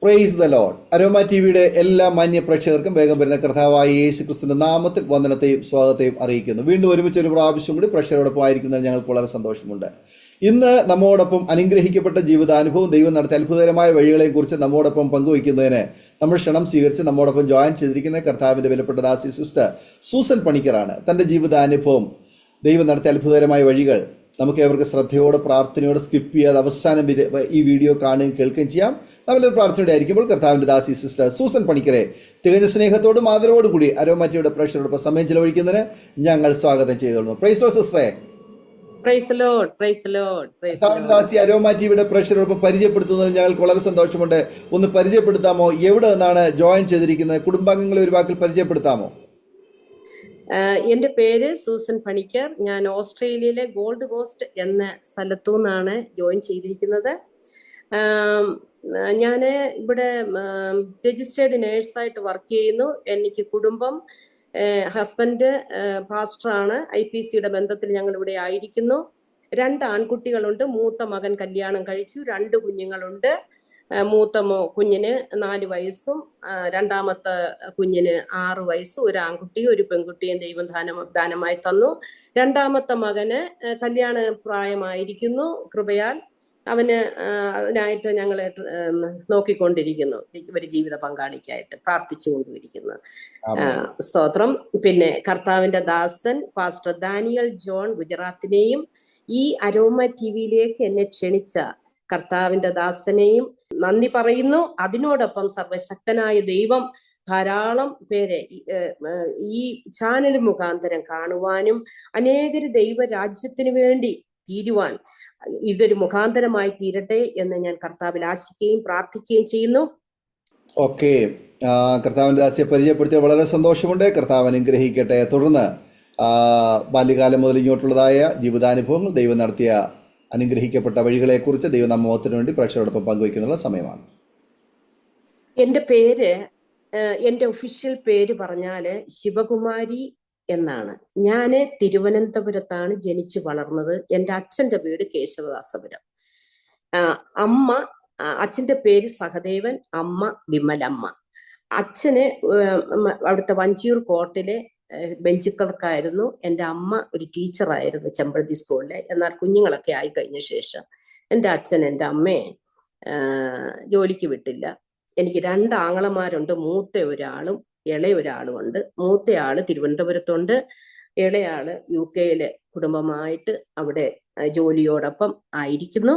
Praise the Lord. Aroma ടിവിയുടെ എല്ലാ മാന്യ പ്രേക്ഷകർക്കും വേഗം വരുന്ന കർത്താവായ യേശു ക്രിസ്തുവിന്റെ നാമത്തിൽ വന്ദനത്തെയും സ്വാഗതത്തെയും അറിയിക്കുന്നു. വീണ്ടും ഒരുമിച്ച് ഒരു പ്രാവശ്യം കൂടി പ്രേക്ഷകരോടൊപ്പം ആയിരിക്കുന്നതിൽ ഞങ്ങൾക്ക് വളരെ സന്തോഷമുണ്ട്. ഇന്ന് നമ്മോടൊപ്പം അനുഗ്രഹിക്കപ്പെട്ട ജീവിതാനുഭവം, ദൈവം നടത്തിയ അത്ഭുതകരമായ വഴികളെയും കുറിച്ച് നമ്മോടൊപ്പം പങ്കുവയ്ക്കുന്നതിന് നമ്മൾ ക്ഷണം സ്വീകരിച്ച് നമ്മോടൊപ്പം ജോയിൻ ചെയ്തിരിക്കുന്ന കർത്താവിന്റെ വിലപ്പെട്ട ദാസി സിസ്റ്റർ സൂസൻ പണിക്കറാണ്. തൻ്റെ ജീവിതാനുഭവം, ദൈവം നടത്തിയ അത്ഭുതകരമായ വഴികൾ നമുക്ക് ഏവർക്ക് ശ്രദ്ധയോടെ പ്രാർത്ഥനയോടെ സ്കിപ്പ് ചെയ്യാതെ അവസാനം ഈ വീഡിയോ കാണുകയും കേൾക്കുകയും ചെയ്യാം. നല്ലൊരു പ്രാർത്ഥനയോടെ ആയിരിക്കുമ്പോൾ കർത്താവിൻ്റെ ദാസി സിസ്റ്റർ സൂസൻ പണിക്കരെ തികഞ്ഞ സ്നേഹത്തോടും ആദരവോടും കൂടി അരോമ ടിവിയുടെ പ്രേക്ഷകരോടൊപ്പം സമയം ചെലവഴിക്കുന്നതിന് ഞങ്ങൾ സ്വാഗതം ചെയ്തോളുന്നു. പ്രൈസ് ലോർഡ് സിസ്റ്ററെ. Praise Lord, praise Lord, praise Lord. ദാസി അരോമ ടിവിയുടെ പ്രേക്ഷകരോടൊപ്പം പരിചയപ്പെടുത്തുന്നതിൽ ഞങ്ങൾക്ക് വളരെ സന്തോഷമുണ്ട്. ഒന്ന് പരിചയപ്പെടുത്താമോ? എവിടെ നിന്നാണ് ജോയിൻ ചെയ്തിരിക്കുന്നത്? കുടുംബാംഗങ്ങളെ ഒരു വാക്കിൽ പരിചയപ്പെടുത്താമോ? എൻ്റെ പേര് സൂസൻ പണിക്കർ. ഞാൻ ഓസ്ട്രേലിയയിലെ ഗോൾഡ് കോസ്റ്റ് എന്ന സ്ഥലത്തു നിന്നാണ് ജോയിൻ ചെയ്തിരിക്കുന്നത്. ഞാൻ ഇവിടെ രജിസ്റ്റേർഡ് നേഴ്സായിട്ട് വർക്ക് ചെയ്യുന്നു. എനിക്ക് കുടുംബം, ഹസ്ബൻഡ് പാസ്റ്ററാണ്. IPCയുടെ ബന്ധത്തിൽ ഞങ്ങൾ ഇവിടെ ആയിരിക്കുന്നു. 2 ആൺകുട്ടികളുണ്ട്. മൂത്ത മകൻ കല്യാണം കഴിച്ചു. 2 കുഞ്ഞുങ്ങളുണ്ട്. മൂത്ത കുഞ്ഞിന് 4 വയസ്സും രണ്ടാമത്തെ കുഞ്ഞിന് 6 വയസ്സും. ഒരു ആൺകുട്ടിയും ഒരു പെൺകുട്ടിയും ദൈവം ദാനമായി തന്നു. രണ്ടാമത്തെ മകന് കല്യാണ പ്രായമായിരിക്കുന്നു. കൃപയാൽ അവന് അതിനായിട്ട് ഞങ്ങളെ നോക്കിക്കൊണ്ടിരിക്കുന്നു. ഒരു ജീവിത പങ്കാളിക്കായിട്ട് പ്രാർത്ഥിച്ചു കൊണ്ടിരിക്കുന്നു. സ്തോത്രം. പിന്നെ കർത്താവിന്റെ ദാസൻ പാസ്റ്റർ ദാനിയൽ ജോൺ ഗുജറാത്തിനെയും ഈ അരോമ ടിവിയിലേക്ക് എന്നെ ക്ഷണിച്ച കർത്താവിന്റെ ദാസനെയും നന്ദി പറയുന്നു. അതിനോടൊപ്പം സർവശക്തനായ ദൈവം ധാരാളം പേരെ ഈ ചാനൽ മുഖാന്തരം കാണുവാനും അനേകര് ദൈവരാജ്യത്തിന് വേണ്ടി തീരുവാൻ ഇതൊരു മുഖാന്തരമായി തീരട്ടെ എന്ന് ഞാൻ കർത്താവിൽ ആശിക്കുകയും പ്രാർത്ഥിക്കുകയും ചെയ്യുന്നു. ഓക്കെ, കർത്താവിൻ്റെ ദാസിയെ പരിചയപ്പെടുത്തിയ വളരെ സന്തോഷമുണ്ട്. കർത്താവ് അനുഗ്രഹിക്കട്ടെ. തുടർന്ന് ബാല്യകാലം മുതൽ ഇങ്ങോട്ടുള്ളതായ ജീവിതാനുഭവങ്ങൾ, ദൈവം നടത്തിയ അനുഗ്രഹിക്കപ്പെട്ട വഴികളെക്കുറിച്ച് ദൈവനാമത്തിന് വേണ്ടി പ്രേക്ഷകരോടൊപ്പം പങ്കുവയ്ക്കുന്നുള്ള സമയമാണ്. എൻ്റെ ഒഫീഷ്യൽ പേര് പറഞ്ഞാല് ശിവകുമാരി എന്നാണ്. ഞാന് തിരുവനന്തപുരത്താണ് ജനിച്ചു വളർന്നത്. എൻ്റെ അച്ഛൻ്റെ വീട് കേശവദാസപുരം. അച്ഛൻ്റെ പേര് സഹദേവൻ, അമ്മ വിമലമ്മ. അച്ഛന് അവിടുത്തെ വഞ്ചിയൂർ കോർട്ടിലെ ബെഞ്ച് ക്ലർക്കായിരുന്നു. എൻ്റെ അമ്മ ഒരു ടീച്ചറായിരുന്നു ചെമ്പഴത്തി സ്കൂളിലെ. എന്നാൽ കുഞ്ഞുങ്ങളൊക്കെ ആയി കഴിഞ്ഞ ശേഷം എൻ്റെ അച്ഛൻ എൻ്റെ അമ്മയെ ജോലിക്ക് വിട്ടില്ല. എനിക്ക് 2 ആങ്ങളമാരുണ്ട്. മൂത്ത ഒരാളും ഇളയ ഒരാളും ഉണ്ട്. മൂത്തയാള് തിരുവനന്തപുരത്തുണ്ട്. ഇളയാള് UK കുടുംബമായിട്ട് അവിടെ ജോലിയോടൊപ്പം ആയിരിക്കുന്നു.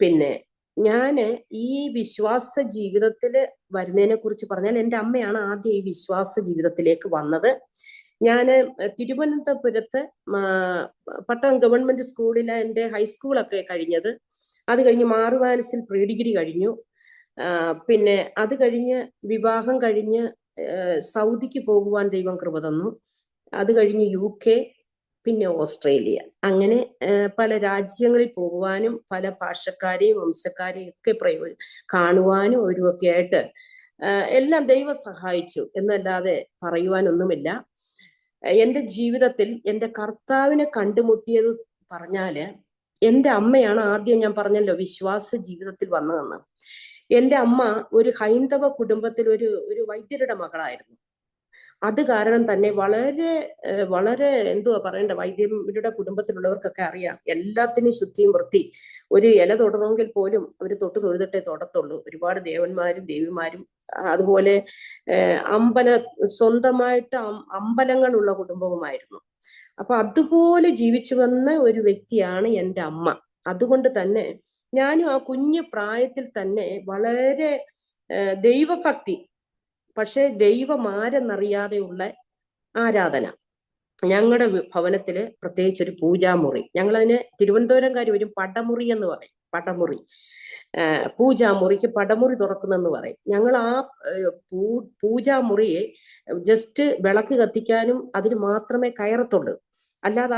പിന്നെ ഞാന് ഈ വിശ്വാസ ജീവിതത്തില് വരുന്നതിനെ കുറിച്ച് പറഞ്ഞാൽ, എൻ്റെ അമ്മയാണ് ആദ്യം ഈ വിശ്വാസ ജീവിതത്തിലേക്ക് വന്നത്. ഞാന് തിരുവനന്തപുരത്ത് പട്ടം ഗവൺമെന്റ് സ്കൂളിലാണ് എൻ്റെ ഹൈസ്കൂളൊക്കെ കഴിഞ്ഞത്. അത് കഴിഞ്ഞ് മാറുവാനസിൽ പ്രീ ഡിഗ്രി കഴിഞ്ഞു. പിന്നെ അത് കഴിഞ്ഞ് വിവാഹം കഴിഞ്ഞ് സൗദിക്ക് പോകുവാൻ ദൈവം കൃപ തന്നു. അത് കഴിഞ്ഞ് UK, പിന്നെ ഓസ്ട്രേലിയ. അങ്ങനെ പല രാജ്യങ്ങളിൽ പോകുവാനും പല ഭാഷക്കാരെയും വംശക്കാരെയും ഒക്കെ കാണുവാനും ഒരുമൊക്കെ ആയിട്ട് എല്ലാം ദൈവം സഹായിച്ചു എന്നല്ലാതെ പറയുവാനൊന്നുമില്ല. എൻ്റെ ജീവിതത്തിൽ എൻ്റെ കർത്താവിനെ കണ്ടുമുട്ടിയത് പറഞ്ഞാല് എൻ്റെ അമ്മയാണ്. ആദ്യം ഞാൻ പറഞ്ഞല്ലോ വിശ്വാസ ജീവിതത്തിൽ വന്നതെന്ന്. എൻ്റെ അമ്മ ഒരു ഹൈന്ദവ കുടുംബത്തിൽ ഒരു വൈദ്യരുടെ മകളായിരുന്നു. അത് കാരണം തന്നെ വളരെ വളരെ എന്തുവാ പറയണ്ട, വൈദ്യരുടെ കുടുംബത്തിലുള്ളവർക്കൊക്കെ അറിയാം എല്ലാത്തിനും ശുദ്ധിയും വൃത്തി. ഒരു ഇല തൊടണമെങ്കിൽ പോലും അവർ തൊഴുതിട്ടേ തൊടത്തുള്ളൂ. ഒരുപാട് ദേവന്മാരും ദേവിമാരും, അതുപോലെ സ്വന്തമായിട്ട് അമ്പലങ്ങളുള്ള കുടുംബവുമായിരുന്നു. അപ്പൊ അതുപോലെ ജീവിച്ചു വന്ന ഒരു വ്യക്തിയാണ് എൻ്റെ അമ്മ. അതുകൊണ്ട് തന്നെ ഞാനും ആ കുഞ്ഞു പ്രായത്തിൽ തന്നെ വളരെ ദൈവഭക്തി, പക്ഷെ ദൈവം ആരെന്നറിയാതെയുള്ള ആരാധന. ഞങ്ങളുടെ ഭവനത്തില് പ്രത്യേകിച്ചൊരു പൂജാമുറി, ഞങ്ങളതിന് തിരുവനന്തപുരംകാർ ഒരു പടമുറി എന്ന് പറയും. പടമുറി, പൂജാമുറിക്ക് പടമുറി തുറക്കുന്നെന്ന് പറയും. ഞങ്ങൾ ആ പൂജാമുറിയെ ജസ്റ്റ് വിളക്ക് കത്തിക്കാനും അതിന് മാത്രമേ കയറത്തുള്ളൂ. അല്ലാതെ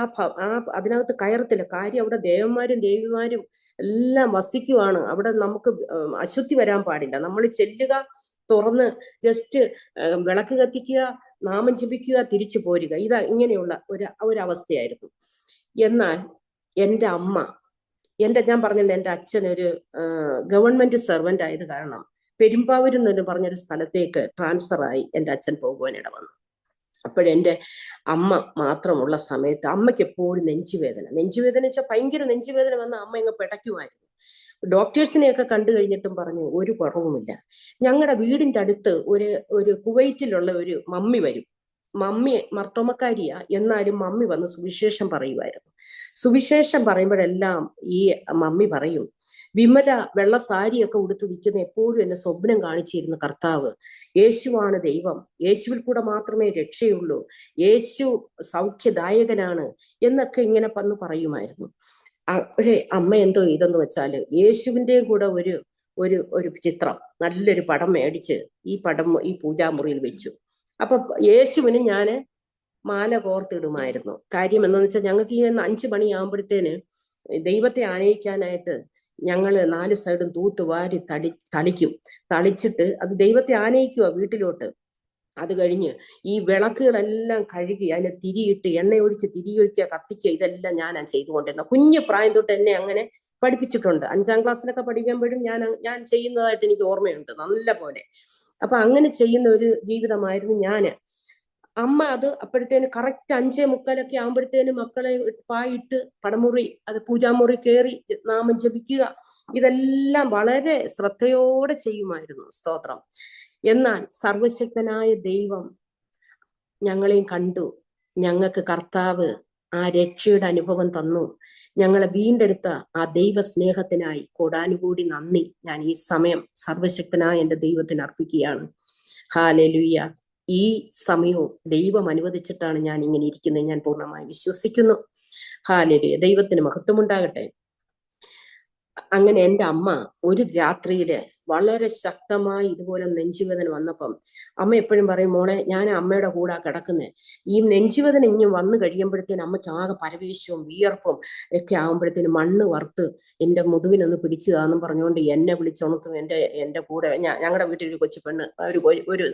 അതിനകത്ത് കയറത്തില്ല. കാര്യം അവിടെ ദേവന്മാരും ദേവിമാരും എല്ലാം വസിക്കുവാണ്. അവിടെ നമുക്ക് അശുദ്ധി വരാൻ പാടില്ല. നമ്മൾ ചെല്ലുക, തുറന്ന് ജസ്റ്റ് വിളക്ക് കത്തിക്കുക, നാമം ജപിക്കുക, തിരിച്ചു പോരുക. ഇങ്ങനെയുള്ള ഒരവസ്ഥയായിരുന്നു. എന്നാൽ എൻ്റെ അമ്മ ഞാൻ പറഞ്ഞില്ല, എൻ്റെ അച്ഛൻ ഒരു ഗവൺമെന്റ് സെർവന്റ് ആയത് കാരണം പെരുമ്പാവൂർ എന്ന് പറഞ്ഞൊരു സ്ഥലത്തേക്ക് ട്രാൻസ്ഫർ ആയി എൻ്റെ അച്ഛൻ പോകുവാനിട വന്നു. അപ്പോഴെൻ്റെ അമ്മ മാത്രമുള്ള സമയത്ത് അമ്മയ്ക്ക് എപ്പോഴും നെഞ്ചുവേദന വെച്ചാൽ ഭയങ്കര നെഞ്ചുവേദന വന്ന അമ്മ ഇങ്ങ് പിടയ്ക്കുമായിരുന്നു. ഡോക്ടേഴ്സിനെയൊക്കെ കണ്ടു കഴിഞ്ഞിട്ടും പറഞ്ഞു ഒരു കുറവുമില്ല. ഞങ്ങളുടെ വീടിന്റെ അടുത്ത് ഒരു കുവൈറ്റിലുള്ള ഒരു മമ്മി വരും. മമ്മി മർത്തോമക്കാരിയാ, എന്നാലും മമ്മി വന്ന് സുവിശേഷം പറയുമായിരുന്നു. സുവിശേഷം പറയുമ്പോഴെല്ലാം ഈ മമ്മി പറയും, വിമല വെള്ള സാരിയൊക്കെ ഉടുത്ത് നിൽക്കുന്ന എപ്പോഴും എന്നെ സ്വപ്നം കാണിച്ചിരുന്നു കർത്താവ്. യേശുവാണ് ദൈവം, യേശുവിൽ കൂടെ മാത്രമേ രക്ഷയുള്ളൂ, യേശു സൗഖ്യദായകനാണ് എന്നൊക്കെ ഇങ്ങനെ വന്ന് പറയുമായിരുന്നു. അപ്പോഴേ അമ്മ എന്തോ ഇതെന്ന് വെച്ചാല് യേശുവിൻ്റെയും കൂടെ ഒരു ചിത്രം, നല്ലൊരു പടം മേടിച്ച് ഈ പൂജാമുറിയിൽ വെച്ചു. അപ്പൊ യേശുവിന് ഞാന് മാല കോർത്തിടുമായിരുന്നു. കാര്യം എന്താന്ന് വെച്ചാൽ ഞങ്ങൾക്ക് ഈ 5 മണിയാകുമ്പോഴത്തേന് ദൈവത്തെ ആനയിക്കാനായിട്ട് ഞങ്ങള് 4 സൈഡും തൂത്തുവാരി തളിച്ചിട്ട് അത് ദൈവത്തെ ആനയിക്കുക വീട്ടിലോട്ട്. അത് കഴിഞ്ഞ് ഈ വിളക്കുകളെല്ലാം കഴുകി അതിനെ തിരിയിട്ട് എണ്ണയൊഴിച്ച് തിരിയൊഴിക്കുക, കത്തിക്കുക, ഇതെല്ലാം ഞാനാ ചെയ്തുകൊണ്ടിരുന്നത്. കുഞ്ഞു പ്രായം തൊട്ട് എന്നെ അങ്ങനെ പഠിപ്പിച്ചിട്ടുണ്ട്. 5ാം ക്ലാസ്സിലൊക്കെ പഠിക്കുമ്പോഴും ഞാൻ ചെയ്യുന്നതായിട്ട് എനിക്ക് ഓർമ്മയുണ്ട് നല്ല പോലെ. അപ്പൊ അങ്ങനെ ചെയ്യുന്ന ഒരു ജീവിതമായിരുന്നു ഞാന്. അമ്മ അത് അപ്പോഴത്തേന് കറക്റ്റ് 5:45 ആകുമ്പോഴത്തേന് മക്കളെ പായിട്ട് പടമുറി അത് പൂജാമുറി കയറി നാമം ജപിക്കുക, ഇതെല്ലാം വളരെ ശ്രദ്ധയോടെ ചെയ്യുമായിരുന്നു. സ്തോത്രം. എന്നാൽ സർവശക്തനായ ദൈവം ഞങ്ങളെയും കണ്ടു. ഞങ്ങൾക്ക് കർത്താവ് ആ രക്ഷയുടെ അനുഭവം തന്നു. ഞങ്ങളെ വീണ്ടെടുത്ത ആ ദൈവ സ്നേഹത്തിനായി കോടാനുകൂടി നന്ദി ഞാൻ ഈ സമയം സർവശക്തനായ എൻ്റെ ദൈവത്തിന് അർപ്പിക്കുകയാണ്. ഹല്ലേലൂയ. ഈ സമയവും ദൈവം അനുവദിച്ചിട്ടാണ് ഞാൻ ഇങ്ങനെ ഇരിക്കുന്നത്, ഞാൻ പൂർണ്ണമായി വിശ്വസിക്കുന്നു. ഹല്ലേലൂയ. ദൈവത്തിന് മഹത്വമുണ്ടാകട്ടെ. അങ്ങനെ എൻ്റെ അമ്മ ഒരു രാത്രിയില് വളരെ ശക്തമായി ഇതുപോലെ നെഞ്ചുവേദന വന്നപ്പം അമ്മ എപ്പോഴും പറയും, മോളെ ഞാൻ അമ്മയുടെ കൂടെ കിടക്കുന്നത്. ഈ നെഞ്ചുവേദന ഇങ്ങനെ വന്നു കഴിയുമ്പോഴത്തേനും അമ്മയ്ക്ക് ആകെ പരവേശവും വിയർപ്പും ഒക്കെ ആകുമ്പോഴത്തേനും മണ്ണ് വറുത്ത് എൻ്റെ മുതുവിനൊന്ന് പിടിച്ചതാന്നും പറഞ്ഞുകൊണ്ട് എന്നെ വിളിച്ചുണർത്തും. എൻ്റെ കൂടെ ഞങ്ങളുടെ വീട്ടിൽ ഒരു കൊച്ചു പെണ്ണ് ഒരു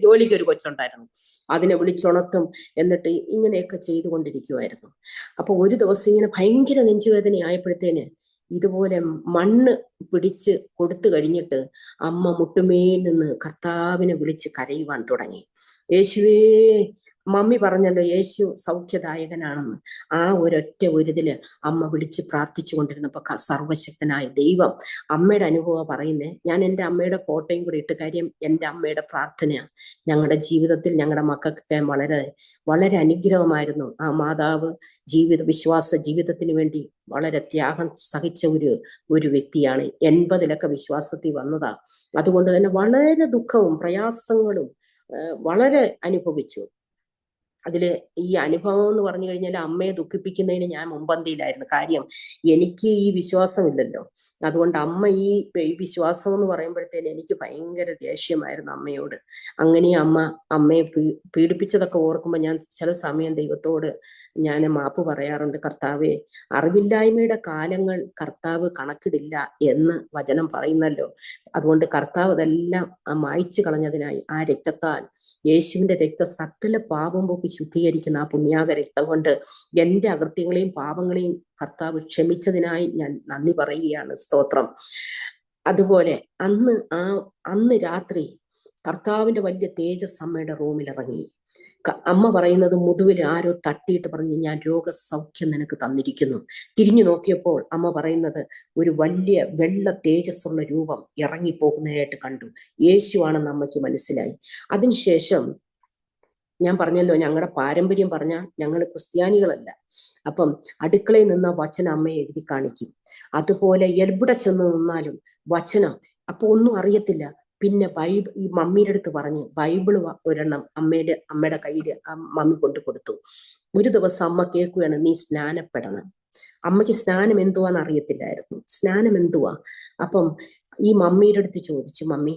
ജോലിക്ക് ഒരു കൊച്ചുണ്ടായിരുന്നു, അതിനെ വിളിച്ചുണർത്തും. എന്നിട്ട് ഇങ്ങനെയൊക്കെ ചെയ്തുകൊണ്ടിരിക്കുമായിരുന്നു. അപ്പൊ ഒരു ദിവസം ഇങ്ങനെ ഭയങ്കര നെഞ്ചുവേദന ആയപ്പോഴത്തേന് ഇതുപോലെ മണ്ണ് പിടിച്ച് കൊടുത്തു കഴിഞ്ഞിട്ട് അമ്മ മുട്ടുമേൽ നിന്ന് കർത്താവിനെ വിളിച്ച് കരയുവാൻ തുടങ്ങി. യേശുവേ, മമ്മി പറഞ്ഞല്ലോ യേശു സൗഖ്യദായകനാണെന്ന്. ആ ഒരൊറ്റ അമ്മ വിളിച്ച് പ്രാർത്ഥിച്ചു കൊണ്ടിരുന്നപ്പോ സർവശക്തനായ ദൈവം അമ്മയുടെ അനുഭവം പറയുന്നേ. ഞാൻ എൻ്റെ അമ്മയുടെ ഫോട്ടോയും കൂടി ഇട്ട്. കാര്യം എൻ്റെ അമ്മയുടെ പ്രാർത്ഥന ഞങ്ങളുടെ ജീവിതത്തിൽ ഞങ്ങളുടെ മക്കൾക്ക് വളരെ വളരെ അനുഗ്രഹമായിരുന്നു. ആ മാതാവ് വിശ്വാസ ജീവിതത്തിന് വേണ്ടി വളരെ ത്യാഗം സഹിച്ച ഒരു വ്യക്തിയാണ്. 80-ലൊക്കെ വിശ്വാസത്തിൽ വന്നതാ. അതുകൊണ്ട് തന്നെ വളരെ ദുഃഖവും പ്രയാസങ്ങളും വളരെ അനുഭവിച്ചു. അതില് ഈ അനുഭവം എന്ന് പറഞ്ഞു കഴിഞ്ഞാൽ അമ്മയെ ദുഃഖിപ്പിക്കുന്നതിന് ഞാൻ മുൻപന്തിയിലായിരുന്നു. കാര്യം എനിക്ക് ഈ വിശ്വാസമില്ലല്ലോ. അതുകൊണ്ട് അമ്മ ഈ വിശ്വാസം എന്ന് പറയുമ്പോഴത്തേന് എനിക്ക് ഭയങ്കര ദേഷ്യമായിരുന്നു അമ്മയോട്. അങ്ങനെ അമ്മയെ പീഡിപ്പിച്ചതൊക്കെ ഓർക്കുമ്പോൾ ഞാൻ ചില സമയം ദൈവത്തോട് ഞാൻ മാപ്പ് പറയാറുണ്ട്. കർത്താവേ, അറിവില്ലായ്മയുടെ കാലങ്ങൾ കർത്താവ് കണക്കിടില്ല എന്ന് വചനം പറയുന്നല്ലോ. അതുകൊണ്ട് കർത്താവ് അതെല്ലാം മായ്ച്ചു കളഞ്ഞതിനായി ആ രക്തത്താൽ, യേശുവിന്റെ രക്തം സകല പാപം പോക്കി ശുദ്ധീകരിക്കുന്ന ആ പുണ്യാക രക്തം കൊണ്ട് എൻ്റെ അകൃത്യങ്ങളെയും പാപങ്ങളെയും കർത്താവ് ക്ഷമിച്ചതിനായി ഞാൻ നന്ദി പറയുകയാണ്. സ്തോത്രം. അതുപോലെ അന്ന് രാത്രി കർത്താവിന്റെ വലിയ തേജസ് അമ്മയുടെ റൂമിൽ ഇറങ്ങി. അമ്മ പറയുന്നത് മുതുവിൽ ആരോ തട്ടിയിട്ട് പറഞ്ഞു, ഞാൻ രോഗസൗഖ്യം നിനക്ക് തന്നിരിക്കുന്നു. തിരിഞ്ഞു നോക്കിയപ്പോൾ അമ്മ പറയുന്നത് ഒരു വലിയ വെള്ള തേജസ്സുള്ള രൂപം ഇറങ്ങിപ്പോകുന്നതായിട്ട് കണ്ടു. യേശുവാണെന്ന് അമ്മയ്ക്ക് മനസ്സിലായി. അതിനുശേഷം ഞാൻ പറഞ്ഞല്ലോ, ഞങ്ങളുടെ പാരമ്പര്യം പറഞ്ഞാൽ ഞങ്ങൾ ക്രിസ്ത്യാനികളല്ല. അപ്പം അടുക്കളയിൽ നിന്ന് വചനം അമ്മയെ എഴുതി കാണിക്കും. അതുപോലെ എവിടെ ചെന്ന് നിന്നാലും വചനം. അപ്പൊ ഒന്നും അറിയത്തില്ല. പിന്നെ ഈ മമ്മിയുടെ അടുത്ത് പറഞ്ഞ് ബൈബിള് ഒരെണ്ണം അമ്മയുടെ കയ്യിൽ മമ്മി കൊണ്ടു കൊടുത്തു. ഒരു ദിവസം അമ്മ കേൾക്കുകയാണ്, നീ സ്നാനപ്പെടണം. അമ്മയ്ക്ക് സ്നാനം എന്തുവാന്ന് അറിയത്തില്ലായിരുന്നു. സ്നാനം എന്തുവാ? അപ്പം ഈ മമ്മിയുടെ അടുത്ത് ചോദിച്ചു, മമ്മി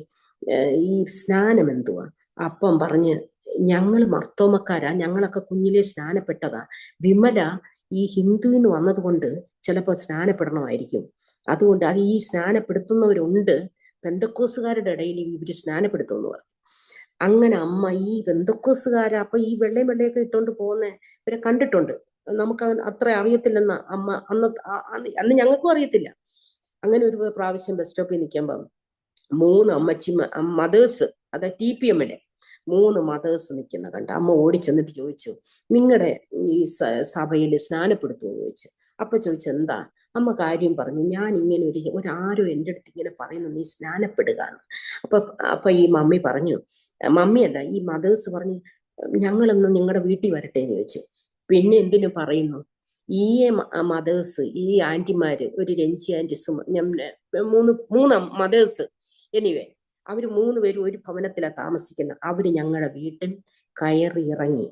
ഈ സ്നാനം എന്തുവാ? അപ്പം പറഞ്ഞ്, ഞങ്ങൾ മർത്തോമക്കാരാ, ഞങ്ങളൊക്കെ കുഞ്ഞിലെ സ്നാനപ്പെട്ടതാ. വിമല ഈ ഹിന്ദുവിന് വന്നത് കൊണ്ട് ചിലപ്പോൾ സ്നാനപ്പെടണമായിരിക്കും. അതുകൊണ്ട് അത് ഈ സ്നാനപ്പെടുത്തുന്നവരുണ്ട്, പെന്തക്കോസുകാരുടെ ഇടയിൽ ഇവര് സ്നാനപ്പെടുത്തുമെന്ന് പറഞ്ഞു. അങ്ങനെ അമ്മ ഈ പെന്തക്കോസുകാരെ, അപ്പൊ ഈ വെള്ളയൊക്കെ ഇട്ടോണ്ട് പോകുന്ന ഇവരെ കണ്ടിട്ടുണ്ട്. നമുക്ക് അത്ര അറിയത്തില്ലെന്ന അമ്മ അന്ന് ഞങ്ങൾക്കും അറിയത്തില്ല. അങ്ങനെ ഒരു പ്രാവശ്യം ബസ് സ്റ്റോപ്പിൽ നിൽക്കുമ്പം 3 അമ്മച്ചി മദേഴ്സ്, അതായത് TPMലെ 3 മദേഴ്സ് നിൽക്കുന്ന കണ്ട് അമ്മ ഓടിച്ചെന്നിട്ട് ചോദിച്ചു, നിങ്ങളുടെ ഈ സഭയിൽ സ്നാനപ്പെടുത്തുമെന്ന് ചോദിച്ചു. അപ്പൊ ചോദിച്ചു എന്താ? അമ്മ കാര്യം പറഞ്ഞു, ഞാൻ ഇങ്ങനെ ഒരാരോ എൻ്റെ അടുത്ത് ഇങ്ങനെ പറയുന്നു നീ സ്നാനപ്പെടുക എന്ന്. അപ്പൊ ഈ മമ്മി പറഞ്ഞു, മമ്മിയല്ല ഈ മദേഴ്സ് പറഞ്ഞു, ഞങ്ങളൊന്നും നിങ്ങളുടെ വീട്ടിൽ വരട്ടെ എന്ന് ചോദിച്ചു. പിന്നെ എന്തിനു പറയുന്നു, ഈ മദേഴ്സ്, ഈ ആന്റിമാര്, ഒരു രഞ്ജി ആന്റിസും മൂന്ന് മദേഴ്സ്, എനിവേ അവര് 3 പേരും ഒരു ഭവനത്തിലാണ് താമസിക്കുന്നത്. അവര് ഞങ്ങളുടെ വീട്ടിൽ കയറി ഇറങ്ങി